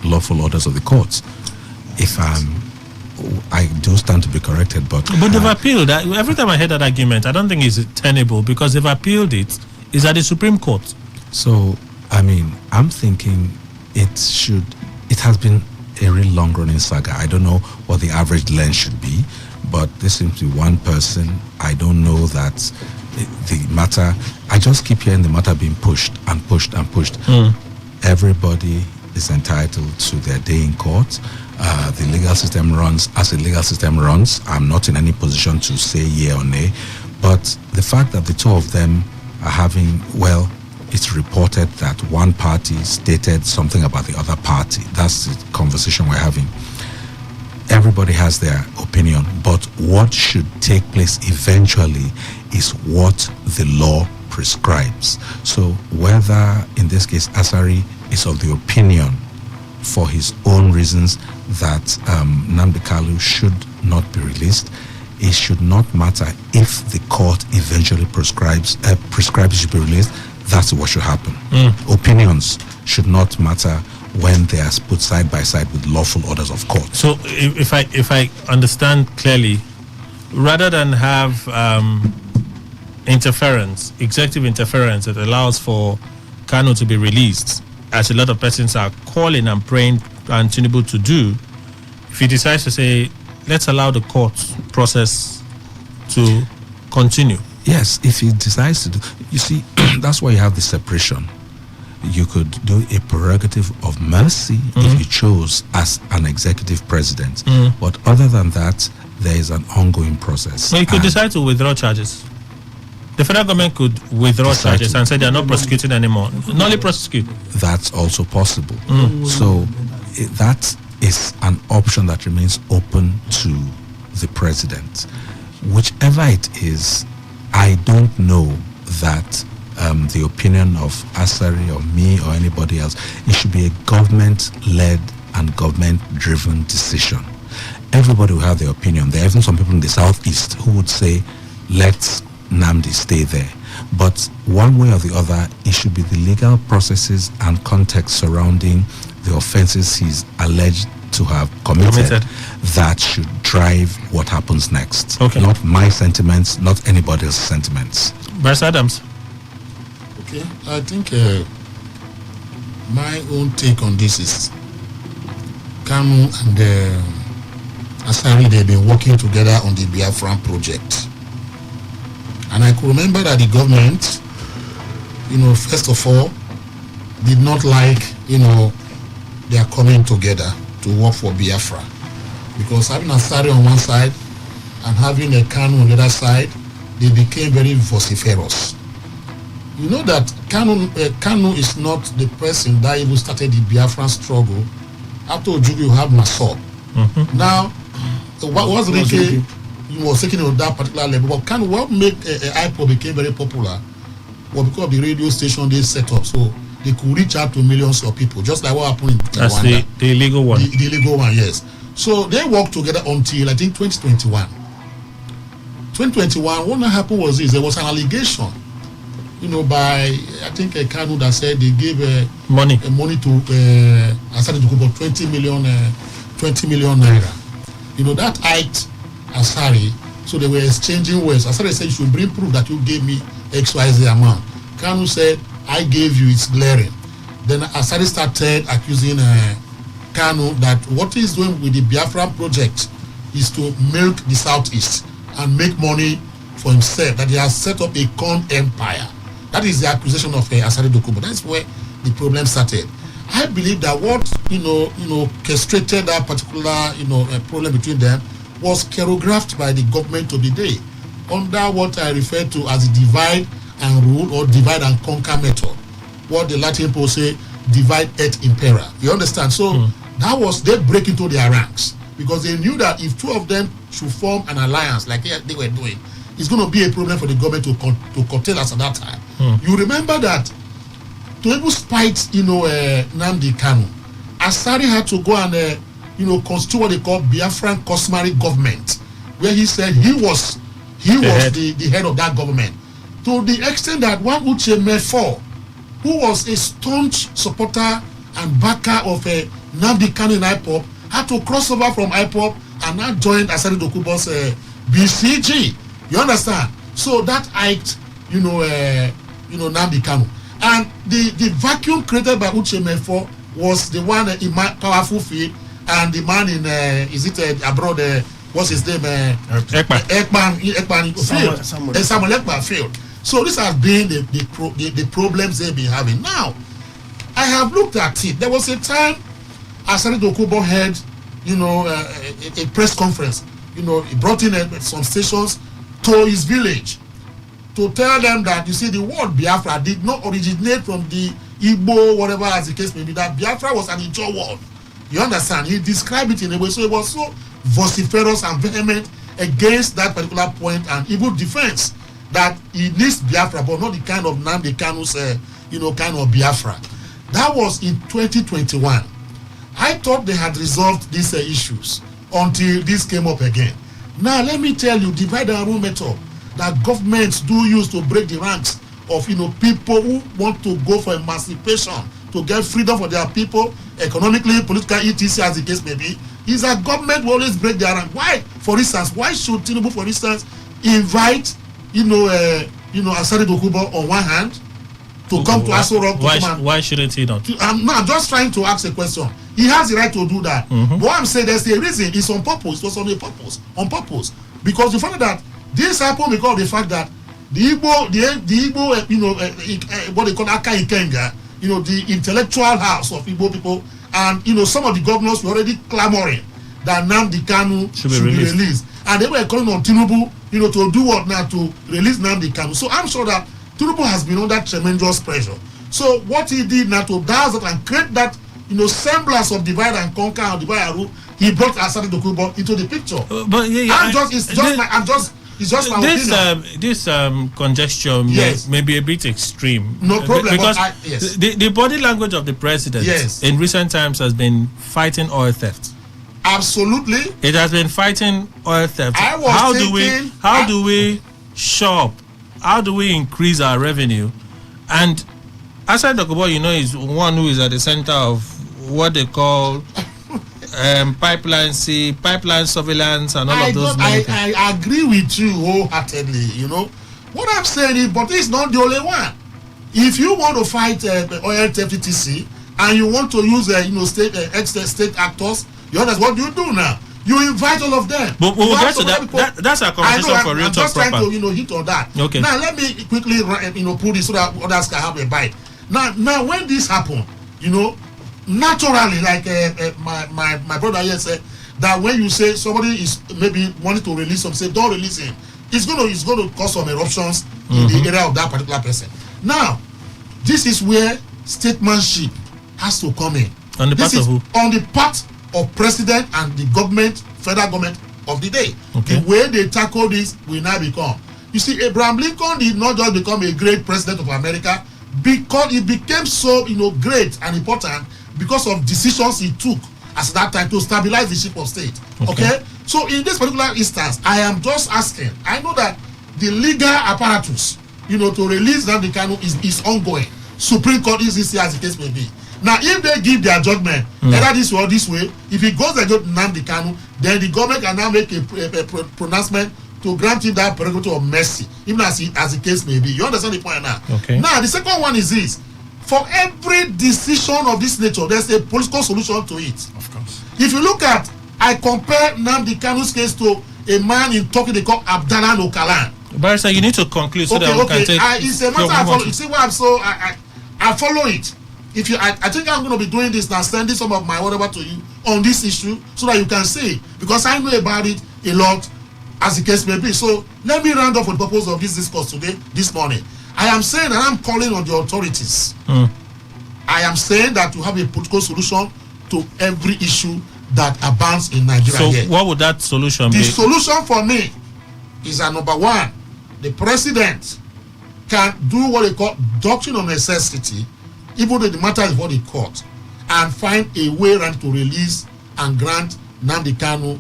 lawful orders of the courts. If I do stand to be corrected, but they've appealed. Every time I hear that argument, I don't think it's tenable because they've appealed it. It's at the Supreme Court. So, I mean, I'm thinking it has been a real long-running saga. I don't know what the average length should be, but this seems to be one person. I don't know that the matter. I just keep hearing the matter being pushed and pushed and pushed. Everybody is entitled to their day in court. The legal system runs as the legal system runs. I'm not in any position to say yea or nay, but the fact that the two of them are having, well, it's reported that one party stated something about the other party. That's the conversation we're having. Everybody has their opinion, but what should take place eventually is what the law prescribes. So whether, in this case, Asari is of the opinion for his own reasons that Nnamdi Kanu should not be released, it should not matter if the court eventually prescribes he should be released. That's what should happen. Opinions should not matter when they are put side by side with lawful orders of court. So if I understand clearly, rather than have executive interference that allows for Kanu to be released, as a lot of persons are calling and praying and Tinubu to do, if he decides to say, let's allow the court process to continue. Yes, if he decides to do, you see, that's why you have the separation. You could do a prerogative of mercy if you chose as an executive president. But other than that, there is an ongoing process. So he could decide to withdraw charges. The federal government could withdraw charges and say they are not prosecuting anymore. Not prosecute. That's also possible. So that is an option that remains open to the president. Whichever it is, I don't know that the opinion of Asari or me or anybody else, it should be a government-led and government-driven decision. Everybody will have their opinion. There are even some people in the southeast who would say, let's Nnamdi stay there. But one way or the other, it should be the legal processes and context surrounding the offenses he's alleged to have committed that should drive what happens next. Not my sentiments, not anybody's sentiments. Bryce Adams. Okay, I think my own take on this is Kanu and Asari, they've been working together on the Biafran project. And I could remember that the government, first of all, did not like, they are coming together to work for Biafra. Because having Asari on one side and having a Kanu on the other side, they became very vociferous. You know that Kanu is not the person that even started the Biafran struggle. After Ojugu, you have Masop. Now, what was really was taking on that particular level? But what made IPO became very popular was because of the radio station they set up. So they could reach out to millions of people, just like what happened in That's Rwanda. the illegal one. The illegal one, yes. So they worked together until, I think, 2021. 2021, what happened was this. There was an allegation, by, I think, a Kanu that said they gave money to Asari to go about 20 million naira. That hiked Asari, so they were exchanging words. Asari said, you should bring proof that you gave me XYZ amount. Kanu said, I gave you, it's glaring. Then Asari started accusing Kanu that what he's doing with the Biafran project is to milk the Southeast and make money for himself, that he has set up a con empire. That is the accusation of Asari Dokubo. That's where the problem started. I believe that what castrated that particular problem between them was choreographed by the government of the day under what I refer to as the divide and rule or divide and conquer method. What the Latin people say, divide et impera. You understand? So that was, they break into their ranks because they knew that if two of them should form an alliance like they were doing, it's going to be a problem for the government to curtail us at that time. You remember that to able spite, Nnamdi Kanu, Asari had to go and, constitute what they call Biafran customary government, where he said he was the head of that government. To the extent that one Uche Mefo, who was a staunch supporter and backer of Nnamdi Kanu in IPOP, had to cross over from IPOP and now joined Asari Dokubo's BCG. You understand? So that hyped, Nnamdi Kanu. And the vacuum created by Uche Mefo was the one in my powerful field, and the man in abroad, what's his name? Ekpan Samuel Ekpan failed. So this has been the problems they've been having. Now, I have looked at it. There was a time Asari Dokubo had, a press conference. He brought in some stations to his village to tell them that, you see, the word Biafra did not originate from the Igbo, whatever as the case may be, that Biafra was an Ijaw word. You understand? He described it in a way, so it was so vociferous and vehement against that particular point and even defense that he needs Biafra, but not the kind of Nnamdi Kanu's, kind of Biafra. That was in 2021. I thought they had resolved these issues until this came up again. Now, let me tell you, divide and rule method that governments do use to break the ranks of, people who want to go for emancipation, to get freedom for their people, economically, politically, etc., as the case may be, is that government will always break their rank. Why? For instance, why should Tinubu, for instance, invite, Asari Dokubo on one hand to come to Aso Rock? Why shouldn't he not? I'm just trying to ask a question. He has the right to do that. But what I'm saying, there's a reason. It's on purpose. It was on purpose. Because you find that this happened because of the fact that the Igbo, what they call Aka Ikenga, the intellectual house of Igbo people, and some of the governors were already clamoring that Nnamdi Kanu should be released. And they were calling on Tinubu, to do what now to release Nnamdi Kanu. So I'm sure that Tinubu has been under tremendous pressure. So what he did now to dazzle and create that semblance of divide and conquer and divide and rule, he brought Asari Dokubo into the picture. It's just my opinion. This conjecture may be a bit extreme. No problem. Because the body language of the president in recent times has been fighting oil theft. Absolutely. It has been fighting oil theft. How do we shop? How do we increase our revenue? And Asari Dokubo, is one who is at the center of what they call pipeline surveillance and all of those. I agree with you wholeheartedly. What I'm saying is, but it's not the only one. If you want to fight oil theft, etc., and you want to use state actors, you understand what you do now? You invite all of them. But we'll get to that. That's a conversation for real talk proper. I'm just trying to hit on that. Okay. Now let me quickly put this so that others can have a bite. Now when this happened, naturally, like my brother here said, that when you say somebody is maybe wanting to release some, say don't release him, it's going to cause some eruptions in the area of that particular person. Now, this is where statesmanship has to come in. On the part of who? On the part of president and the government, federal government of the day. Okay. The way they tackle this will now become. You see, Abraham Lincoln did not just become a great president of America because he became so great and important because of decisions he took at that time to stabilize the ship of state. Okay? So in this particular instance, I am just asking. I know that the legal apparatus, to release Nnamdi Kanu is ongoing. Supreme Court is this as the case may be. Now, if they give their judgment, either this way or this way, if it goes against Nnamdi Kanu, then the government can now make a pronouncement to grant him that prerogative of mercy, even as the case may be. You understand the point now? Okay. Now, the second one is this. For every decision of this nature, there's a political solution to it. Of course. If you look at, I compare Nnamdi Kanu's case to a man in Turkey they call Abdallah Öcalan. Barrister, you need to conclude so that we can take... It's a matter I follow. You see why I'm so... I follow it. If you, I think I'm going to be doing this now, sending some of my whatever to you on this issue so that you can see. Because I know about it a lot, as the case may be. So let me round up with the purpose of this discourse today, this morning. I am saying that I'm calling on the authorities. I am saying that to have a political solution to every issue that abounds in Nigeria. So what would that solution be? The solution for me is that number one, the president can do what they call doctrine of necessity, even though the matter is what the court, and find a way around to release and grant Nnamdi Kanu,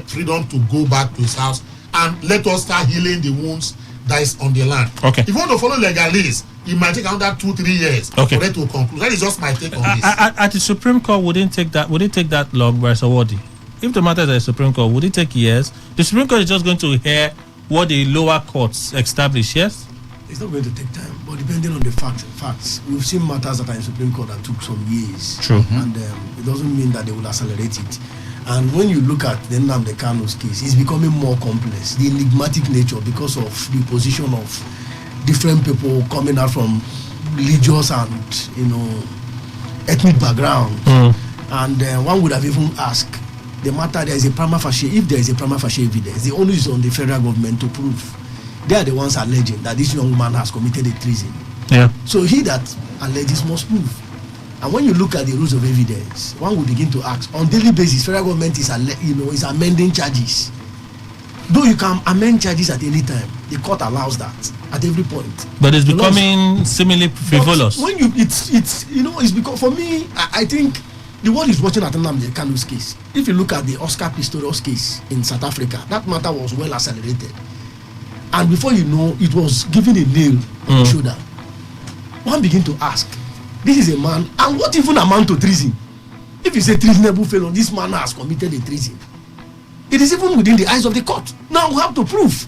freedom to go back to his house, and let us start healing the wounds that is on the land. Okay. If you want to follow legalese, it might take another 2-3 years for it to conclude. That is just my take on this. At the Supreme Court, would it take that long, Barrister Wadi? If the matter is at the Supreme Court, would it take years? The Supreme Court is just going to hear what the lower courts establish, yes? It's not going to take time, but depending on the facts, we've seen matters that are in Supreme Court that took some years. True. And it doesn't mean that they will accelerate it. And when you look at the Nnamdi Kanu's case, it's becoming more complex. The enigmatic nature, because of the position of different people coming out from religious and ethnic background. And one would have even asked the matter. There is a prima facie. If there is a prima facie evidence, the only is on the federal government to prove. They are the ones alleging that this young man has committed a treason. Yeah. So he that alleges must prove. And when you look at the rules of evidence, one will begin to ask on daily basis. Federal government is amending charges. Though you can amend charges at any time, the court allows that at every point. But it's becoming similarly frivolous. When it's because for me, I think the world is watching at Nnamdi Kanu's case. If you look at the Oscar Pistorius case in South Africa, that matter was well accelerated. And before you know, it was given a nail on the shoulder. One begin to ask, this is a man, and what even amount to treason? If you say treasonable felon, this man has committed a treason. It is even within the eyes of the court. Now we have to prove.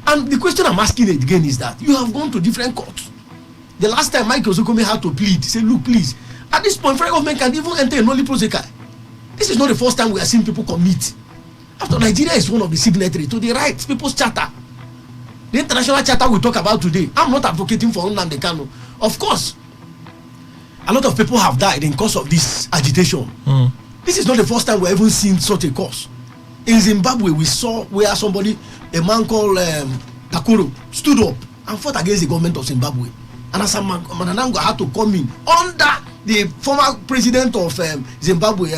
And the question I'm asking again is that you have gone to different courts. The last time Mike Ozokome had to plead, say, look, please, at this point, federal government can even enter a nolli prosequi. This is not the first time we are seeing people commit. After Nigeria is one of the signatories to the Rights People's Charter. The international charter we talk about today. I'm not advocating for Nnamdi Kanu. Of course, a lot of people have died in cause of this agitation. This is not the first time we've ever seen such a cause. In Zimbabwe, we saw where a man called Takoro, stood up and fought against the government of Zimbabwe. And as Mananangwa had to come in under the former president of Zimbabwe,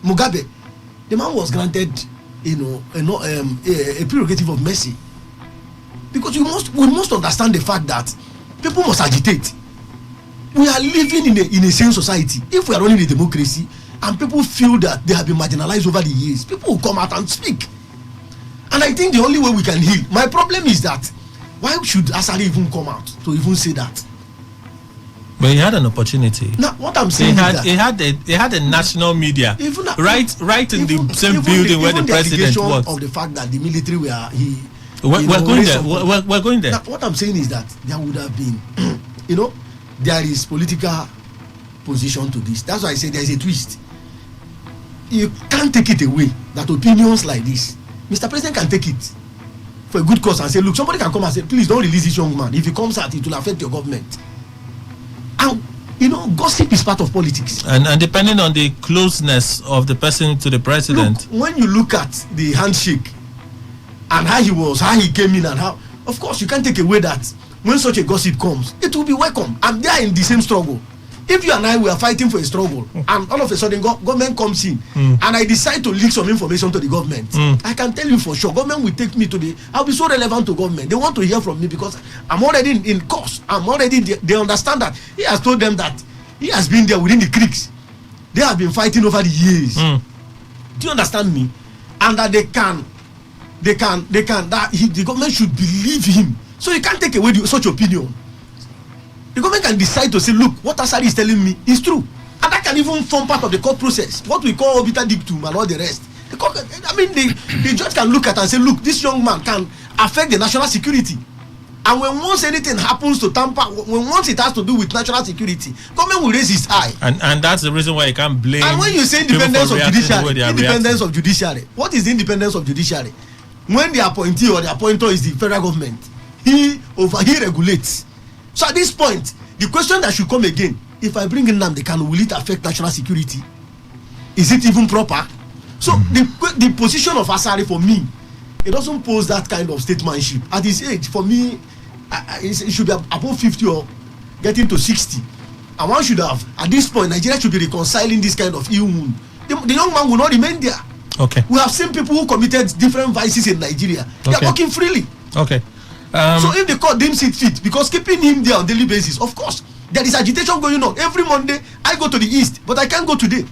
Mugabe. The man was granted, a prerogative of mercy. Because we must understand the fact that people must agitate. We are living in a sane society. If we are running a democracy and people feel that they have been marginalized over the years, people will come out and speak. And I think the only way we can heal. My problem is that why should Asari even come out to even say that? But he had an opportunity. Now, what I'm saying he had a national media right in the same building where the president was. Of the fact that the military we're going there. Now, what I'm saying is that there would have been, there is political position to this. That's why I say there is a twist. You can't take it away that opinions like this, Mr. President can take it for a good cause and say, look, somebody can come and say, please don't release this young man. If he comes out, it will affect your government. And gossip is part of politics. And depending on the closeness of the person to the president. Look, when you look at the handshake and how he came in and how, of course, you can't take away that when such a gossip comes, it will be welcome. And they are in the same struggle. If you and I were fighting for a struggle, and all of a sudden government comes in, and I decide to leak some information to the government, I can tell you for sure, government will take me to I'll be so relevant to government. They want to hear from me because I'm already in course. I'm already, they understand that he has told them that he has been there within the creeks. They have been fighting over the years. Do you understand me? And that the government should believe him. So you can't take away such opinion. The government can decide to say, look, what Asari is telling me is true. And that can even form part of the court process, what we call obiter dictum and all the rest. The judge can look at and say, look, this young man can affect the national security. And once anything happens to tamper, once it has to do with national security, government will raise its eye. And that's the reason why you can't blame. And when you say independence of judiciary, what is the independence of judiciary? When the appointee or the appointer is the federal government, he regulates. So at this point, the question that should come again, if I bring in Nnamdi Kanu, will it affect national security? Is it even proper? So the position of Asari for me, it doesn't pose that kind of statesmanship. At his age, for me, it should be above 50 or getting to 60. And one should have, at this point, Nigeria should be reconciling this kind of ill wound. The young man will not remain there. Okay. We have seen people who committed different vices in Nigeria. They are working freely. Okay. So if the court deems it fit, because keeping him there on daily basis, of course, there is agitation going on. Every Monday, I go to the east, but I can't go today.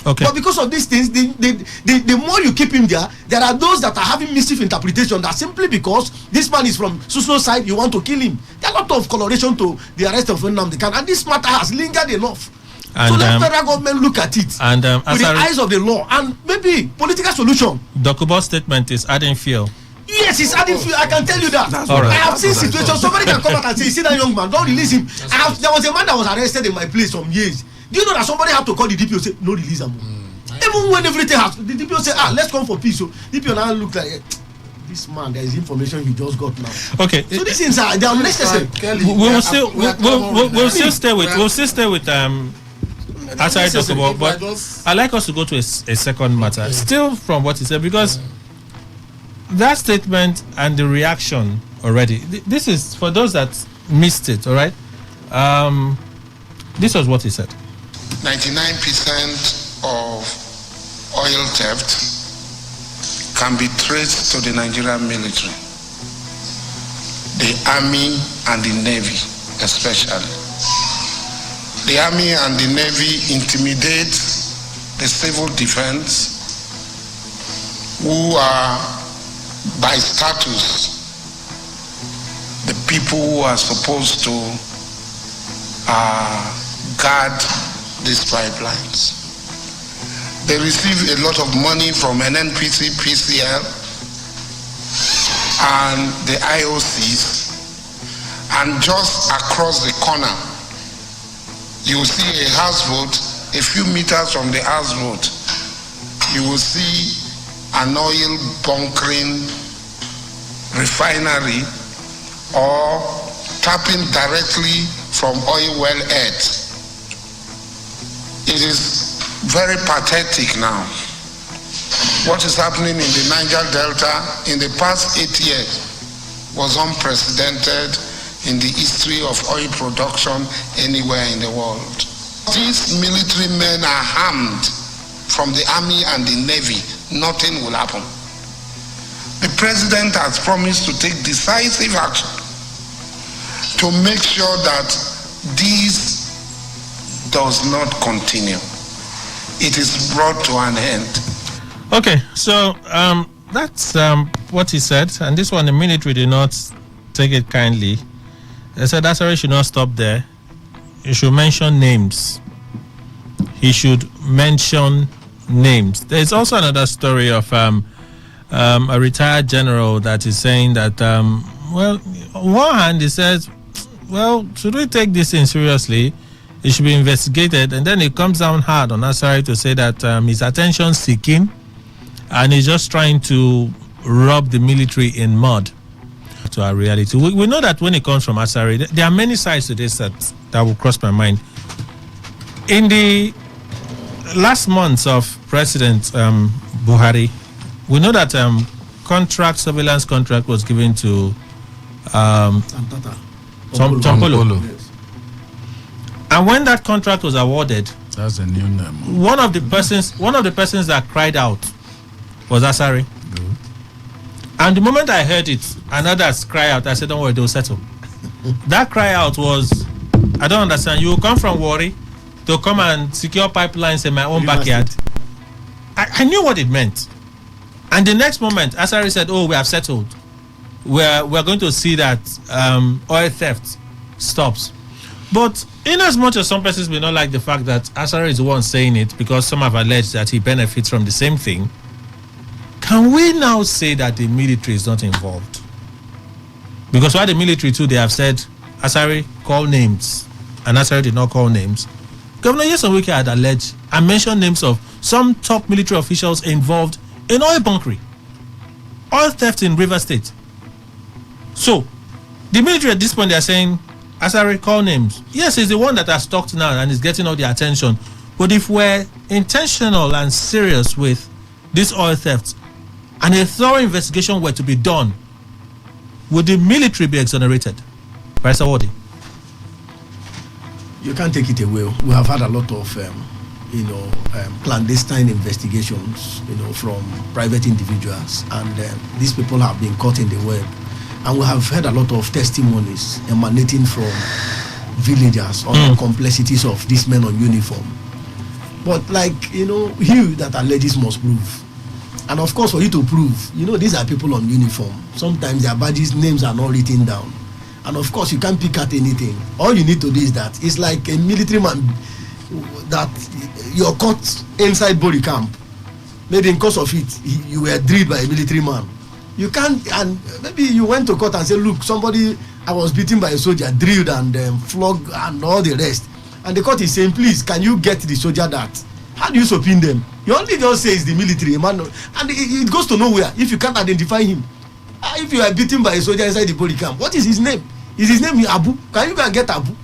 Okay. But because of these things, the more you keep him there are those that are having mischief interpretation that simply because this man is from Suso side, you want to kill him. There are a lot of coloration to the arrest of Nnamdi Kanu, and this matter has lingered enough. And, so let federal government look at it and with the eyes of the law and maybe political solution. Dokubo's statement is adding fuel. Yes, it's adding fuel. I can tell you that. All right. I have seen situations. Somebody can come out and say, "See that young man? Don't release him." There was a man that was arrested in my place some years. Do you know that somebody had to call the DPO and say, "No, release him." Even when everything has, the DPO say, "Let's come for peace." So DPO now look like this man. There is information he just got now. Okay. So these things are they are unnecessary. We'll still stay with Asari Dokubo, but I'd like us to go to a second matter, still from what he said, because that statement and the reaction already. This is for those that missed it. All right. This was what he said. 99% of oil theft can be traced to the Nigerian military, the army and the navy especially. The army and the navy intimidate the civil defense, who are by status the people who are supposed to guard these pipelines. They receive a lot of money from NNPC, PCL, and the IOCs, and just across the corner, you will see a houseboat. A few meters from the houseboat, you will see an oil bunkering refinery or tapping directly from oil well heads. It is very pathetic now. What is happening in the Niger Delta in the past 8 years was unprecedented in the history of oil production anywhere in the world. These military men are armed from the army and the navy. Nothing will happen. The president has promised to take decisive action to make sure that this does not continue. It is brought to an end. Okay, so that's what he said, and this one the military did not take it kindly. They said Asari should not stop there. He should mention names. He should mention names. There is also another story of a retired general that is saying that, well, on one hand he says, well, should we take this in seriously? It should be investigated, and then it comes down hard on Asari to say that he's attention seeking and he's just trying to rub the military in mud. To our reality, we know that when it comes from Asari, there are many sides to this that will cross my mind. In the last months of President Buhari, we know that surveillance contract was given to Tompolo. Yes. And when that contract was awarded, that's a new name. One of the persons that cried out was Asari. Good. And the moment I heard it, and others cry out, I said, don't worry, they'll settle. That cry out was, I don't understand. You will come from Warri to come and secure pipelines in my own backyard. I knew what it meant. And the next moment, Asari said, oh, we have settled. We're going to see that oil theft stops. But in as much as some persons may not like the fact that Asari is the one saying it, because some have alleged that he benefits from the same thing, can we now say that the military is not involved? Because while the military too, they have said, Asari, call names. And Asari did not call names. Governor Nyesom Wike had alleged and mentioned names of some top military officials involved in oil bunkering, oil theft in River State. So, the military at this point, they are saying, Asari, call names. Yes, he's the one that has talked now and is getting all the attention. But if we're intentional and serious with this oil theft, and a thorough investigation were to be done, would the military be exonerated? Professor Wadi. You can't take it away. We have had a lot of, clandestine investigations, from private individuals, and these people have been caught in the web. And we have heard a lot of testimonies emanating from villagers on the complexities of these men on uniform. But you that alleges must prove. And of course, for you to prove, these are people on uniform. Sometimes their badges, names are not written down. And of course, you can't pick at anything. All you need to do is that it's like a military man that you're caught inside body camp. Maybe in course of it, you were drilled by a military man. You can't, and maybe you went to court and said, look, I was beaten by a soldier, drilled and flogged and all the rest. And the court is saying, please, can you get the soldier that? How do you subpoena them? You only just say it's the military man, and it goes to nowhere if you can't identify him. If you are beaten by a soldier inside the body camp, what is his name? Is his name Abu? Can you go and get Abu?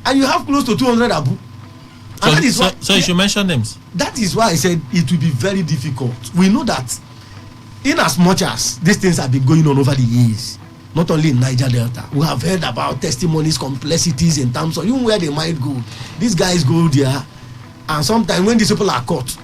And you have close to 200 Abu. So you should mention names. That is why I said it will be very difficult. We know that in as much as these things have been going on over the years, not only in Niger Delta, we have heard about testimonies, complexities in terms of even where they might go. These guys go there, and sometimes when these people are caught,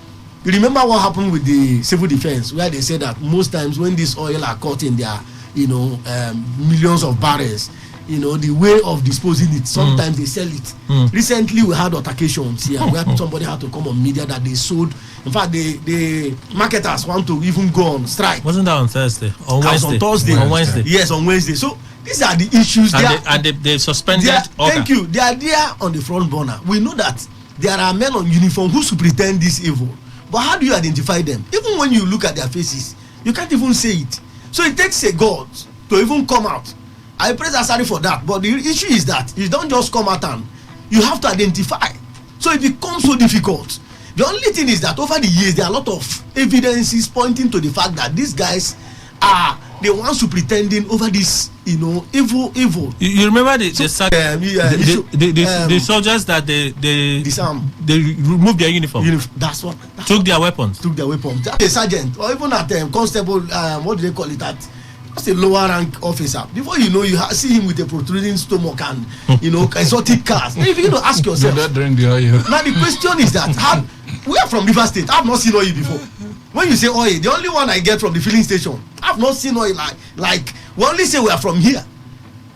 you remember what happened with the civil defense, where they said that most times when this oil are caught in their, millions of barrels, the way of disposing it, sometimes they sell it. Recently, we had altercations here where somebody had to come on media that they sold. In fact, the marketers want to even go on strike. Wasn't that on Thursday? On Wednesday? On Thursday. On Wednesday. Yes, on Wednesday. So these are the issues. And they suspended. Thank you. They are there on the front burner. We know that there are men on uniform who pretend this evil. But how do you identify them? Even when you look at their faces, you can't even say it. So it takes a God to even come out. I praise Asari for that. But the issue is that you don't just come out and you have to identify. So it becomes so difficult. The only thing is that over the years, there are a lot of evidences pointing to the fact that these guys are the ones who pretending over this, evil. You remember the soldiers that they disarm. They removed their uniform. That's what. Took their weapons. A sergeant or even at constable, what do they call it? Just a lower rank officer. Before you know, you see him with a protruding stomach and exotic cars. Then you begin to ask yourself. Not during the oil. Now the question is that we are from River State. I've not seen oil before. When you say oil, the only one I get from the filling station. I've not seen oil like we only say we are from here,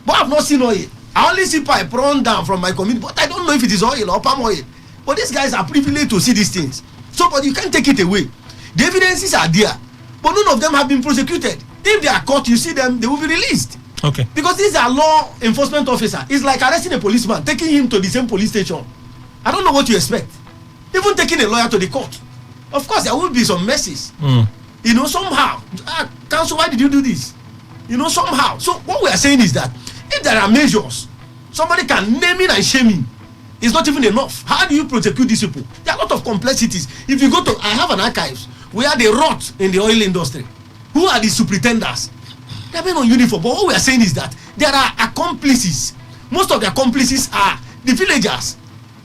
but I've not seen oil. I only see pipe run down from my community, but I don't know if it is oil or palm oil. But these guys are privileged to see these things. So, but you can't take it away. The evidences are there, but none of them have been prosecuted. If they are caught, you see them, they will be released. Okay. Because these are law enforcement officers. It's like arresting a policeman, taking him to the same police station. I don't know what you expect. Even taking a lawyer to the court. Of course, there will be some messes. Somehow. Counsel, why did you do this? Somehow. So what we are saying is that if there are measures, somebody can name it and shame him. It's not even enough. How do you prosecute these people? There are a lot of complexities. If you go to, I have an archives where they rot in the oil industry. Who are the superintendents? They are men on uniform. But what we are saying is that there are accomplices. Most of the accomplices are the villagers.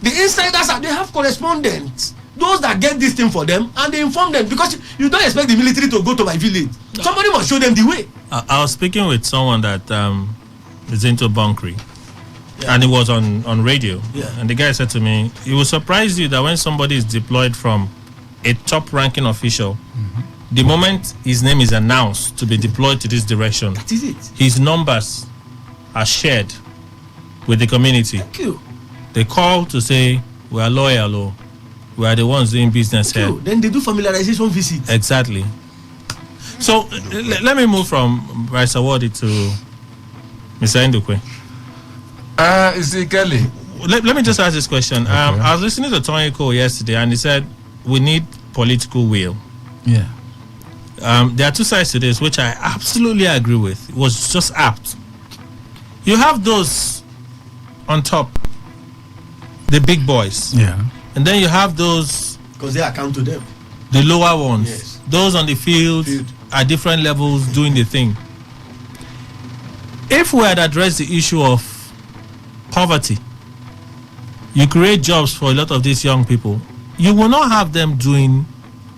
The insiders they have correspondents. Those that get this thing for them and they inform them, because you don't expect the military to go to my village. Somebody must show them the way. I was speaking with someone that is into bunkery, and it was on radio. And the guy said to me, it will surprise you that when somebody is deployed from a top-ranking official, the moment his name is announced to be deployed to this direction, that is it. His numbers are shared with the community. Thank you. They call to say, we are loyal, we are the ones doing business here. Then they do familiarization visits. Exactly. So let me move from Bryce Awadi to Mr. Ndukwe. Is it Kelly? Let me just ask this question. Okay. I was listening to Tony Cole yesterday, and he said we need political will. Yeah. There are two sides to this, which I absolutely agree with. It was just apt. You have those on top, the big boys. Yeah. And then you have those, because they account to them, the lower ones. Yes. Those on the field at different levels doing the thing. If we had addressed the issue of poverty, you create jobs for a lot of these young people, you will not have them doing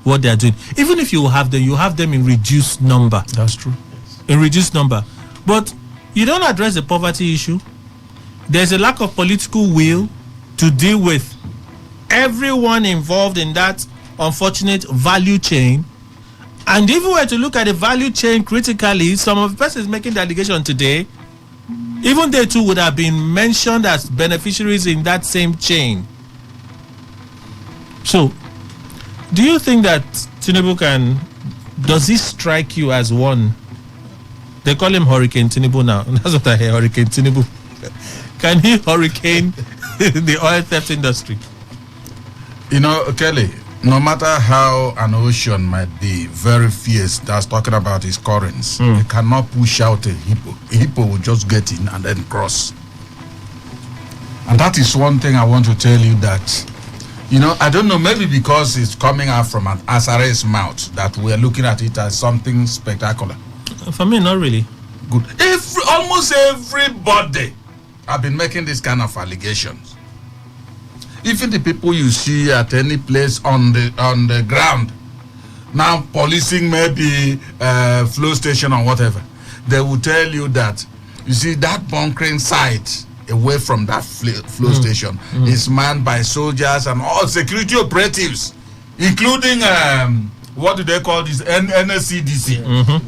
what they are doing. Even if you have them, you have them in reduced number. That's true. In reduced number. But you don't address the poverty issue. There's a lack of political will to deal with everyone involved in that unfortunate value chain, And if we were to look at the value chain critically, some of the persons making the allegation today, even they too would have been mentioned as beneficiaries in that same chain. So, do you think that Tinubu does he strike you as one? They call him Hurricane Tinubu now. That's what I hear, Hurricane Tinubu. Can he hurricane the oil theft industry? You know, Kelly, no matter how an ocean might be very fierce, that's talking about his currents, it cannot push out a hippo. A hippo will just get in and then cross. And that is one thing I want to tell you that, you know, I don't know, maybe because it's coming out from an Asare's mouth that we're looking at it as something spectacular. For me, not really. Good. Almost everybody have been making this kind of allegations. Even the people you see at any place on the ground, now policing maybe flow station or whatever, they will tell you that, you see, that bunkering site away from that flow station is manned by soldiers and all security operatives, including what do they call this, NSCDC.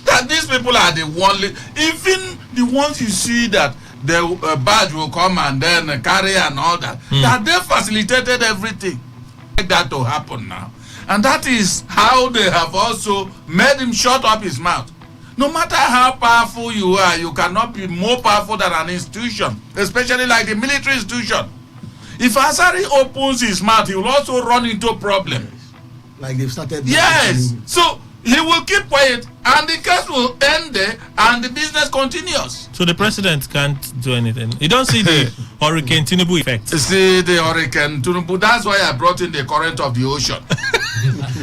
That these people are the only, even the ones you see that the badge will come and then carry and all that, that they facilitated everything like that to happen now. And that is how they have also made him shut up his mouth. No matter how powerful you are, you cannot be more powerful than an institution, especially like the military institution. If Asari opens his mouth, he will also run into problems. Like they've started. Yes. So he will keep quiet and the case will end there and the business continues. So the president can't do anything. You don't see the Hurricane Tinubu effect. See the Hurricane Tinubu, that's why I brought in the current of the ocean.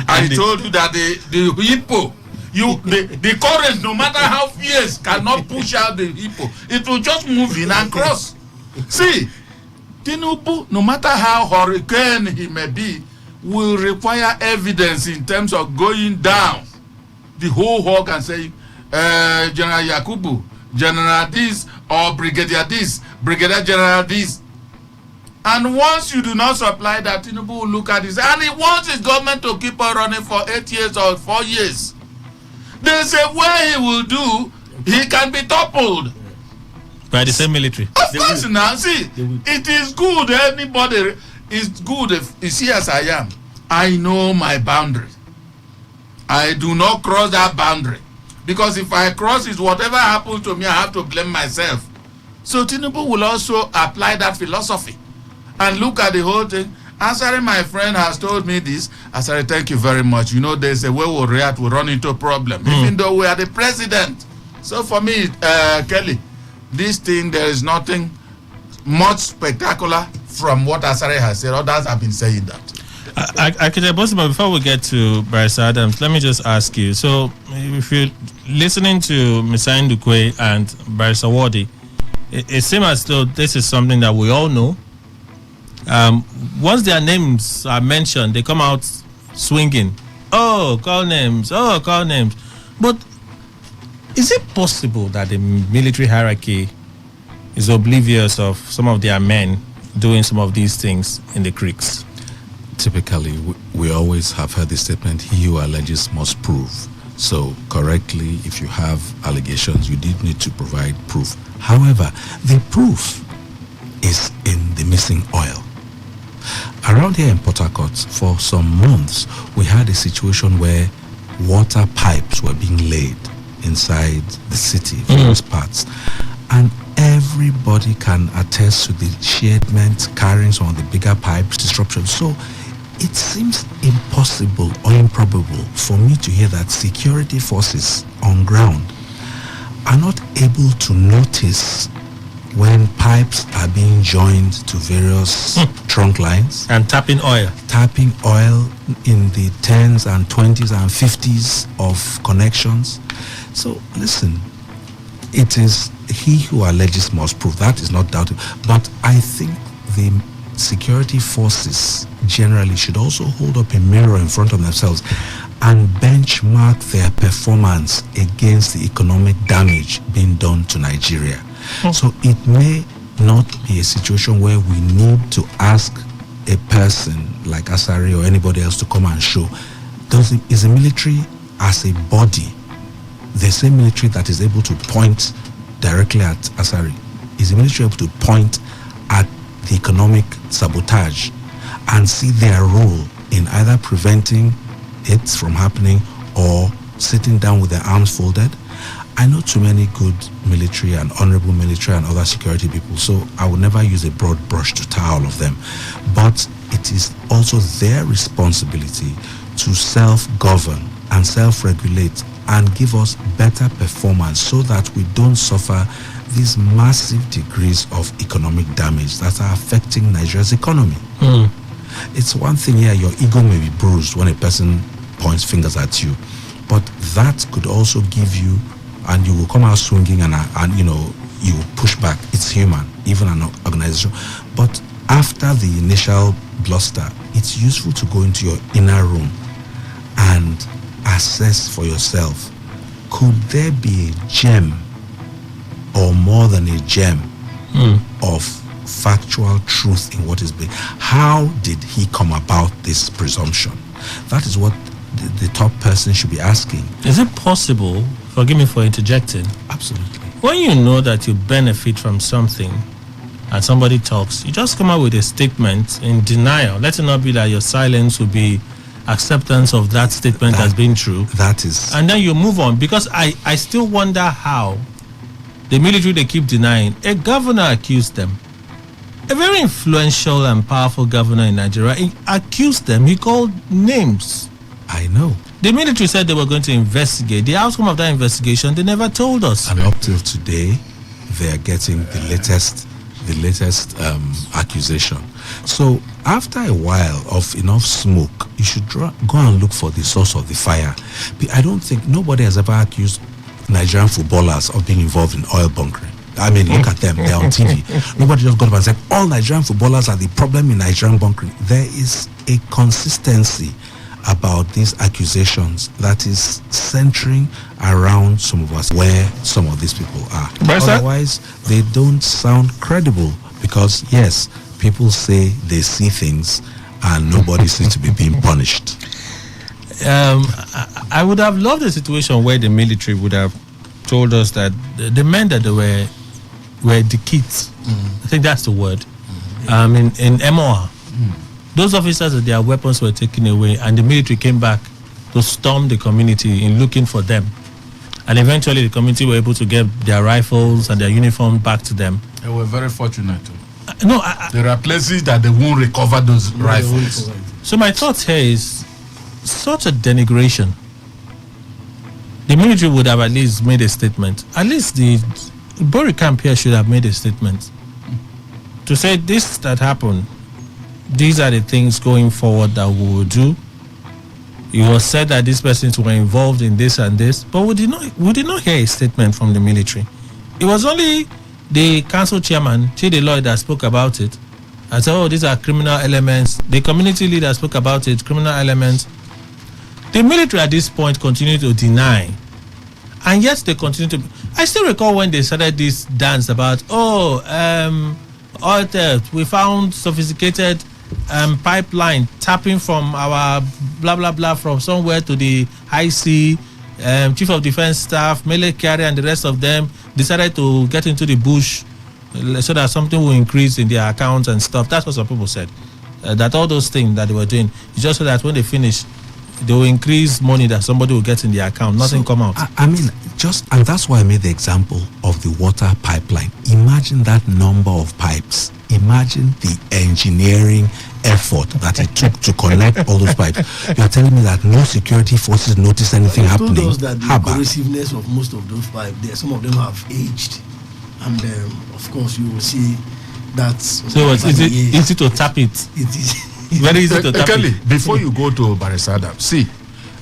I told you that the hippo, the current, no matter how fierce, cannot push out the hippo. It will just move in and cross. See, Tinubu, no matter how hurricane he may be, will require evidence in terms of going down the whole hog and saying, General Yakubu, General this, or Brigadier this, Brigadier General this. And once you do not supply that, Tinubu will look at this. And he wants his government to keep on running for 8 years or 4 years. There's a way he will do, he can be toppled. By the same military. Of course now, see, it is good, anybody, it's good if you see as I am. I know my boundary. I do not cross that boundary. Because if I cross it, whatever happens to me, I have to blame myself. So Tinubu will also apply that philosophy and look at the whole thing. Ansari, my friend, has told me this. Ansari, thank you very much. You know, there's a way we'll react, we'll run into a problem, even though we are the president. So for me, Kelly, this thing, there is nothing much spectacular from what Ansari has said. Others have been saying that. I could before we get to Bryce Adams, let me just ask you. So, if you're listening to Mr. Ndukwe and Bryce Awadi, it seems as though this is something that we all know. Once their names are mentioned, they come out swinging. Oh, call names. Oh, call names. But is it possible that the military hierarchy is oblivious of some of their men doing some of these things in the creeks? Typically, we always have heard the statement, he who alleges must prove. So correctly, if you have allegations, you did need to provide proof. However, the proof is in the missing oil. Around here in Port Harcourt, for some months, we had a situation where water pipes were being laid inside the city, various parts. And everybody can attest to the shadement carrying some of the bigger pipes, disruption. So it seems impossible or improbable for me to hear that security forces on ground are not able to notice when pipes are being joined to various trunk lines and tapping oil in the 10s and 20s and 50s of connections. So listen, it is he who alleges must prove. That is not doubted. But I think the security forces generally should also hold up a mirror in front of themselves and benchmark their performance against the economic damage being done to Nigeria. So it may not be a situation where we need to ask a person like Asari or anybody else to come and show, is the military as a body, the same military that is able to point directly at Asari is the military able to point at the economic sabotage and see their role in either preventing it from happening or sitting down with their arms folded. I know too many good military and honorable military and other security people, so I will never use a broad brush to tie all of them. But it is also their responsibility to self-govern and self-regulate and give us better performance so that we don't suffer these massive degrees of economic damage that are affecting Nigeria's economy. It's one thing, your ego may be bruised when a person points fingers at you, but that could also give you, and you will come out swinging and you push back. It's human, even an organization. But after the initial bluster, it's useful to go into your inner room and assess for yourself, could there be a gem or more than a gem of factual truth in what is being? How did he come about this presumption? That is what the top person should be asking. Is it possible, forgive me for interjecting, absolutely, when you know that you benefit from something and somebody talks, you just come out with a statement in denial? Let it not be that your silence will be acceptance of that statement as being true. That is. And then you move on, because I still wonder how the military, they keep denying. A governor accused them. A very influential and powerful governor in Nigeria, he accused them. He called names. I know. The military said they were going to investigate. The outcome of that investigation, they never told us. And up till today, they are getting the latest accusation. So after a while of enough smoke, you should go and look for the source of the fire. I don't think nobody has ever accused Nigerian footballers of being involved in oil bunkering. I mean, look at them, they're on TV. Nobody just got up and said, all Nigerian footballers are the problem in Nigerian bunkering. There is a consistency about these accusations that is centering around some of us, where some of these people are. Otherwise, they don't sound credible, because yes, people say they see things and nobody seems to be being punished. I would have loved a situation where the military would have told us that the men that they were the kids. I think that's the word. In MOR, those officers that their weapons were taken away, and the military came back to storm the community in looking for them. And eventually the community were able to get their rifles and their uniform back to them. They were very fortunate. There are places that they won't recover those rifles. So my thought here is such a denigration. The military would have at least made a statement. At least the Bori camp here should have made a statement to say this that happened. These are the things going forward that we will do. It was said that these persons were involved in this and this, but we did not hear a statement from the military. It was only the council chairman, Chidi Lloyd, that spoke about it. I said, oh, these are criminal elements. The community leader spoke about it, criminal elements. The military at this point continued to deny. And yet they continue to... I still recall when they started this dance about, oil theft. We found sophisticated pipeline tapping from our blah, blah, blah, from somewhere to the high sea. Chief of Defense Staff, Mele Kyari and the rest of them decided to get into the bush so that something will increase in their accounts and stuff. That's what some people said. That all those things that they were doing, it's just so that when they finish, they will increase money that somebody will get in their account. Nothing come out. And that's why I made the example of the water pipeline. Imagine that number of pipes. Imagine the engineering effort that it took to connect all those pipes. You are telling me that no security forces noticed anything happening? Told us that the corrosiveness of most of those pipes, some of them have aged, and of course you will see that. So it's easy to tap it. It is very easy to tap Kelly, it. before you go to Barisada, see,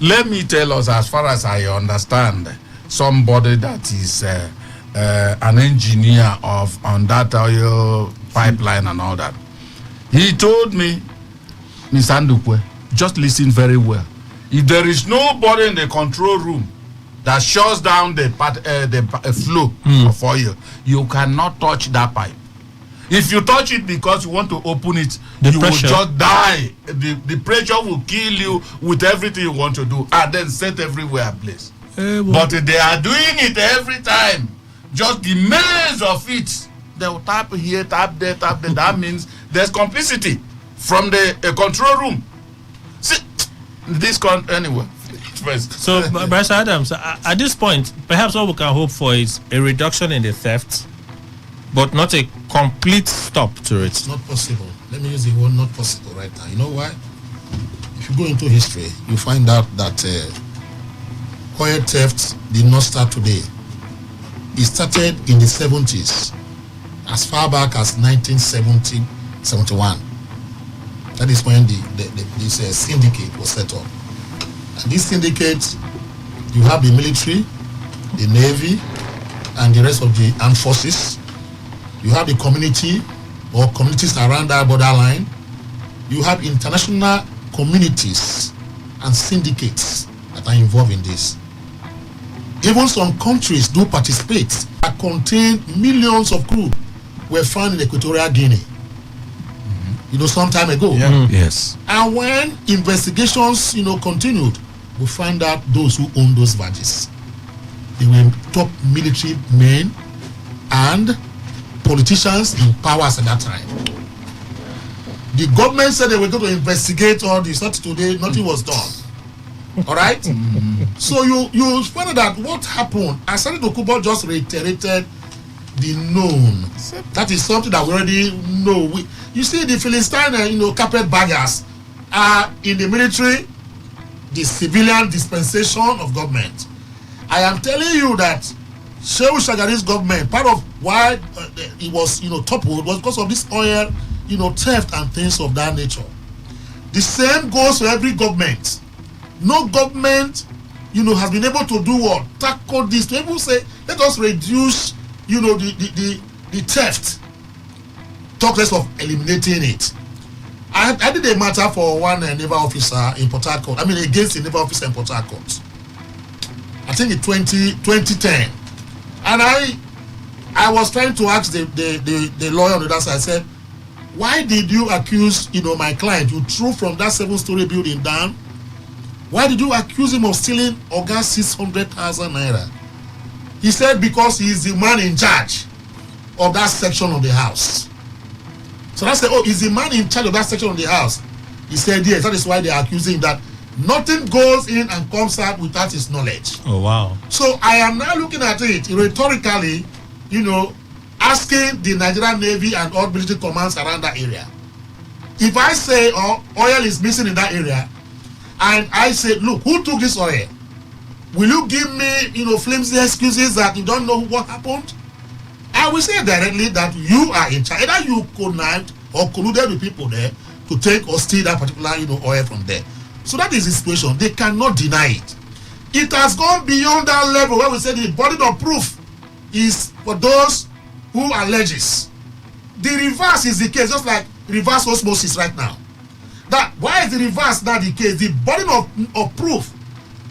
let me tell us, as far as I understand, somebody that is an engineer on that oil pipeline and all that. He told me, Mr. Ndukwe, just listen very well. If there is nobody in the control room that shuts down the flow of oil, you cannot touch that pipe. If you touch it because you want to open it, The you pressure. will just die. The pressure will kill you with everything you want to do, and then set everywhere ablaze. But they are doing it every time. Just the maze of it. They will tap here, tap there, tap there. That means there's complicity from the control room. See, anyway. First. So, Bryce Adams, at this point, perhaps what we can hope for is a reduction in the theft, but not a complete stop to it. It's not possible. Let me use the word not possible right now. You know why? If you go into history, you find out that oil theft did not start today. It started in the 70s, as far back as 1971. That is when this syndicate was set up. And this syndicate, you have the military, the navy, and the rest of the armed forces. You have the community or communities around that borderline. You have international communities and syndicates that are involved in this. Even some countries do participate that contain millions of crude were found in Equatorial Guinea. You know, some time ago. Yes. And when investigations, continued, we find out those who own those barges. They were top military men and politicians in powers at that time. The government said they were going to investigate all this. Not today, nothing was done. All right? So you find out that what happened, as Senator Kubo just reiterated the known. That is something that we already know. You see, the Philistine, carpet baggers are in the military, the civilian dispensation of government. I am telling you that Shehu Shagari's government, part of why it was, toppled was because of this oil, theft and things of that nature. The same goes for every government. No government, has been able to do what? Tackle this. To even say, let us reduce, the theft. Talk less of eliminating it. I did a matter for one naval officer in Port Harcourt. I mean, against a naval officer in Port Harcourt. I think in 2010. And I was trying to ask the lawyer on the other side. I said, why did you accuse, my client? You threw from that 7-story building down. Why did you accuse him of stealing Oga 600,000 naira? He said because he is the man in charge of that section of the house. So I said, is the man in charge of that section of the house? He said, yes. That is why they are accusing that nothing goes in and comes out without his knowledge. Oh, wow. So I am now looking at it rhetorically, asking the Nigerian Navy and all military commands around that area. If I say oil is missing in that area, and I say, look, who took this oil? Will you give me, flimsy excuses that you don't know what happened? I will say directly that you are in charge. Either you connived or colluded with people there to take or steal that particular, oil from there. So that is the situation. They cannot deny it. It has gone beyond that level where we say the burden of proof is for those who alleges. The reverse is the case, just like reverse osmosis right now. That why is the reverse not the case? The burden of proof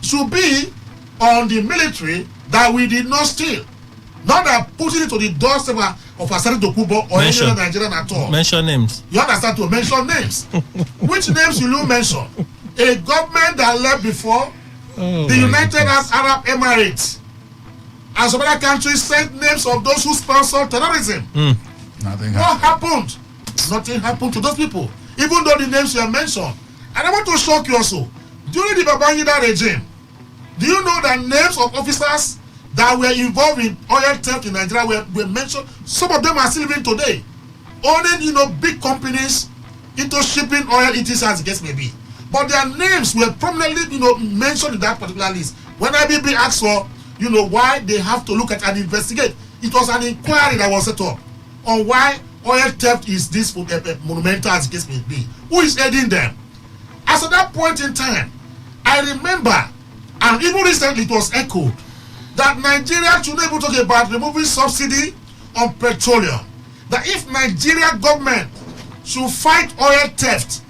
should be on the military that we did not steal. Not that putting it to the doorstep of Senator Kubo or any other Nigerian at all. Mention names. You understand, to mention names. Which names will you mention? A government that left before, the United Arab Emirates, and some other countries sent names of those who sponsored terrorism. Nothing what happened? Nothing happened to those people, even though the names were mentioned. And I want to shock you also. During the Babangida regime, do you know that names of officers that were involved in oil theft in Nigeria were mentioned? Some of them are still living today, owning big companies into shipping oil, etc. as the case may be. But their names were prominently mentioned in that particular list. When IBB asked for why they have to look at and investigate, it was an inquiry that was set up on why oil theft is this monumental as the case may be. Who is aiding them? As at that point in time, I remember, and even recently it was echoed, that Nigeria should be able to talk about removing subsidy on petroleum. That if Nigeria government should fight oil theft,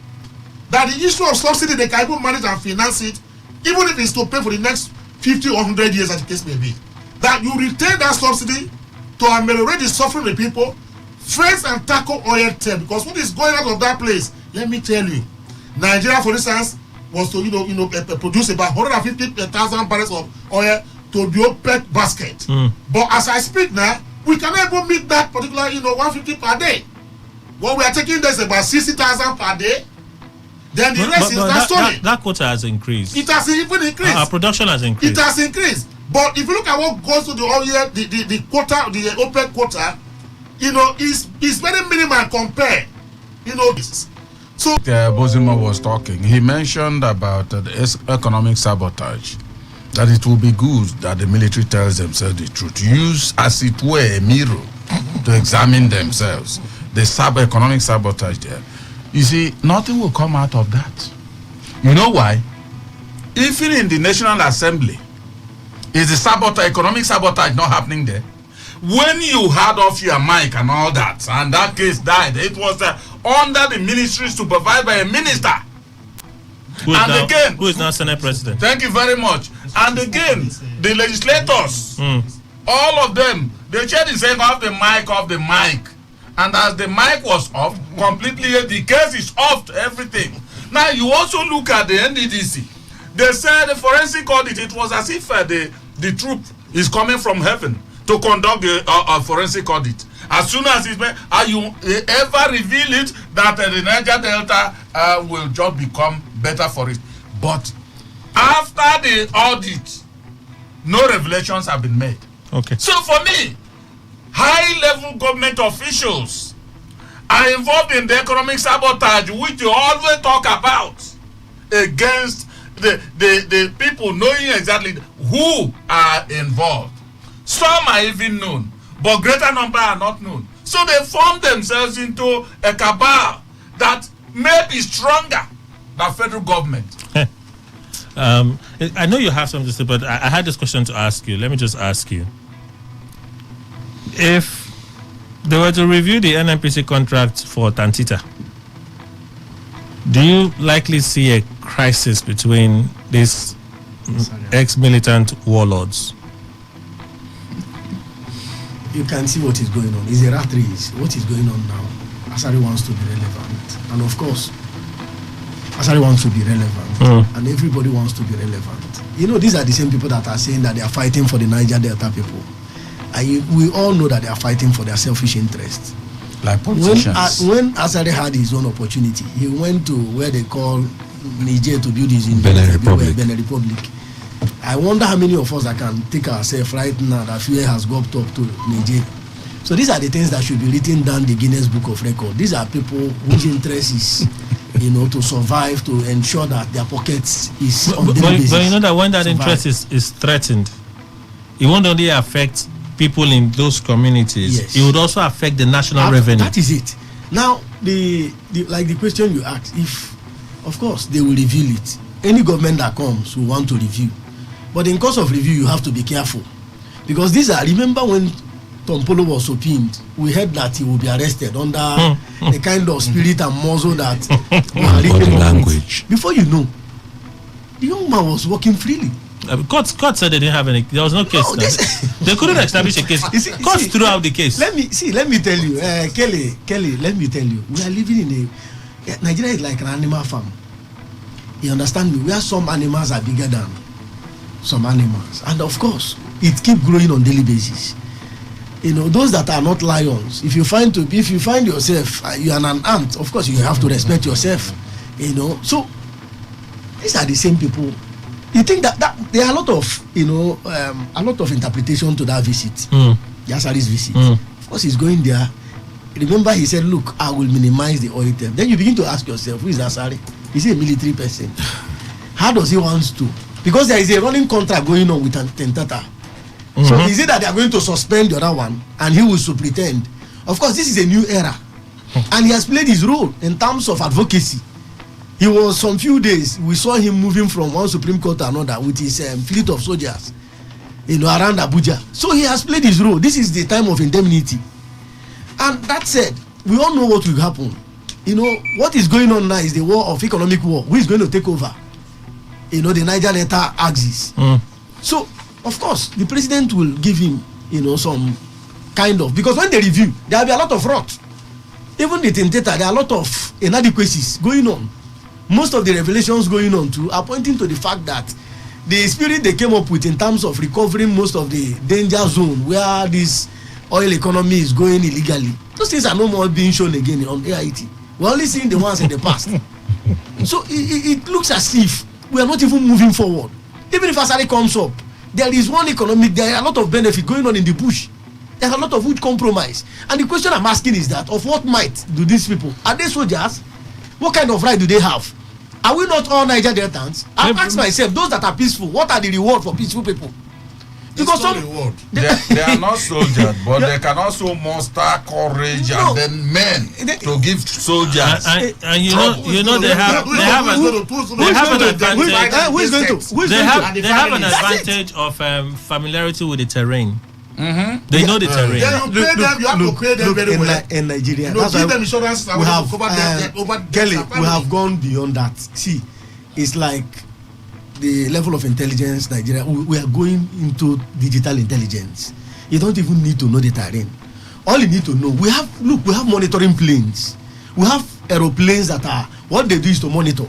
that the issue of subsidy, they can even manage and finance it, even if it's to pay for the next 50 or 100 years as the case may be. That you retain that subsidy to ameliorate the suffering of the people, face and tackle oil theft, because what is going out of that place, let me tell you, Nigeria, for instance, was to produce about 150,000 barrels of oil to the OPEC basket. But as I speak now, we cannot even meet that particular 150 per day. What we are taking there is about 60,000 per day. Then the rest is not stolen. That quota has increased. It has even increased. Our production has increased. It has increased. But if you look at what goes to the oil, the quota, the OPEC quota, is very minimal compared. This. So Bozima was talking. He mentioned about the economic sabotage. That it will be good that the military tells themselves the truth. Use, as it were, a mirror to examine themselves. The economic sabotage there. You see, nothing will come out of that. You know why? Even in the National Assembly, is the economic sabotage not happening there? When you had off your mic and all that, and that case died, it was under the ministry supervised by a minister. Who is now Senate President? Thank you very much. And again, the legislators, all of them, they tried to say off the mic. And as the mic was off, completely, the case is off to everything. Now, you also look at the NDDC. They said the forensic audit, it was as if the troop is coming from heaven to conduct the forensic audit. As soon as you ever reveal it, that the Niger Delta will just become better for it. But after the audit, no revelations have been made. Okay. So for me, high-level government officials are involved in the economic sabotage, which you always talk about, against the people knowing exactly who are involved. Some are even known, but greater number are not known. So they form themselves into a cabal that may be stronger than federal government. I know you have something to say, but I had this question to ask you. Let me just ask you. If they were to review the NNPC contract for Tantita, do you likely see a crisis between these ex-militant warlords? You can see what is going on. It's a rat race. What is going on now? Asari wants to be relevant. And of course, Asari wants to be relevant. And everybody wants to be relevant. These are the same people that are saying that they are fighting for the Niger Delta people. And we all know that they are fighting for their selfish interests. Like politicians. When Asari had his own opportunity, he went to where they call Niger to build his Benin Republic. I wonder how many of us that can take ourselves right now that fear has got up to Niger. So these are the things that should be written down the Guinness Book of Records. These are people whose interest is, to survive, to ensure that their pockets is on the basis. But you know that when that interest is threatened, it won't only affect people in those communities. Yes. It would also affect the national revenue. That is it. Now, the question you asked, if, of course, they will reveal it. Any government that comes will want to review. But in course of review, you have to be careful. Because remember when Tom Polo was subpoenaed, we heard that he will be arrested under the kind of spirit and muzzle that language. Before you know, the young man was walking freely. Court said they didn't have any. There was no case. They couldn't establish a case. Court threw out the case. Let me tell you, Kelly. Let me tell you, we are living in Nigeria is like an animal farm. You understand me? Where some animals are bigger than some animals, and of course, it keeps growing on daily basis. Those that are not lions, if you find yourself you are an ant, of course you have to respect yourself. So these are the same people. You think that there are a lot of interpretation to that visit, Yasari's visit. Of course, he's going there. Remember, he said, "Look, I will minimize the oil theft." Then you begin to ask yourself, who is Asari? Is he a military person? How does he want to? Because there is a running contract going on with Tentata. So is it that they are going to suspend the other one and he will pretend? Of course, this is a new era, and he has played his role in terms of advocacy. He was some few days, we saw him moving from one Supreme Court to another with his fleet of soldiers, around Abuja. So he has played his role. This is the time of indemnity. And that said, we all know what will happen. What is going on now is the war of economic war. Who is going to take over? The Niger Delta axis. So, of course, the president will give him, some kind of, because when they review, there will be a lot of rot. Even the data, there are a lot of inadequacies going on. Most of the revelations going on too are pointing to the fact that the spirit they came up with in terms of recovering most of the danger zone where this oil economy is going illegally, those things are no more being shown again on AIT. We're only seeing the ones in the past. So it looks as if we are not even moving forward. Even if Asari comes up, there is one economic, there are a lot of benefit going on in the bush. There's a lot of huge compromise. And the question I'm asking is that, of what might do these people? Are they soldiers? What kind of right do they have? Are we not all Niger Deltans? I've asked myself, those that are peaceful, what are the reward for peaceful people? Because some reward. They are not soldiers, but they can also muster courage and then men to give soldiers. And you know they have an advantage. They have an advantage of familiarity with the terrain. Mm-hmm. They know the terrain. Yeah, you pay them. You have to pay them very well. In Nigeria, you know, give them insurance. We have Kelly. We have gone beyond that. See, it's like the level of intelligence Nigeria. We are going into digital intelligence. You don't even need to know the terrain. All you need to know, we have monitoring planes. We have aeroplanes that are, what they do is to monitor.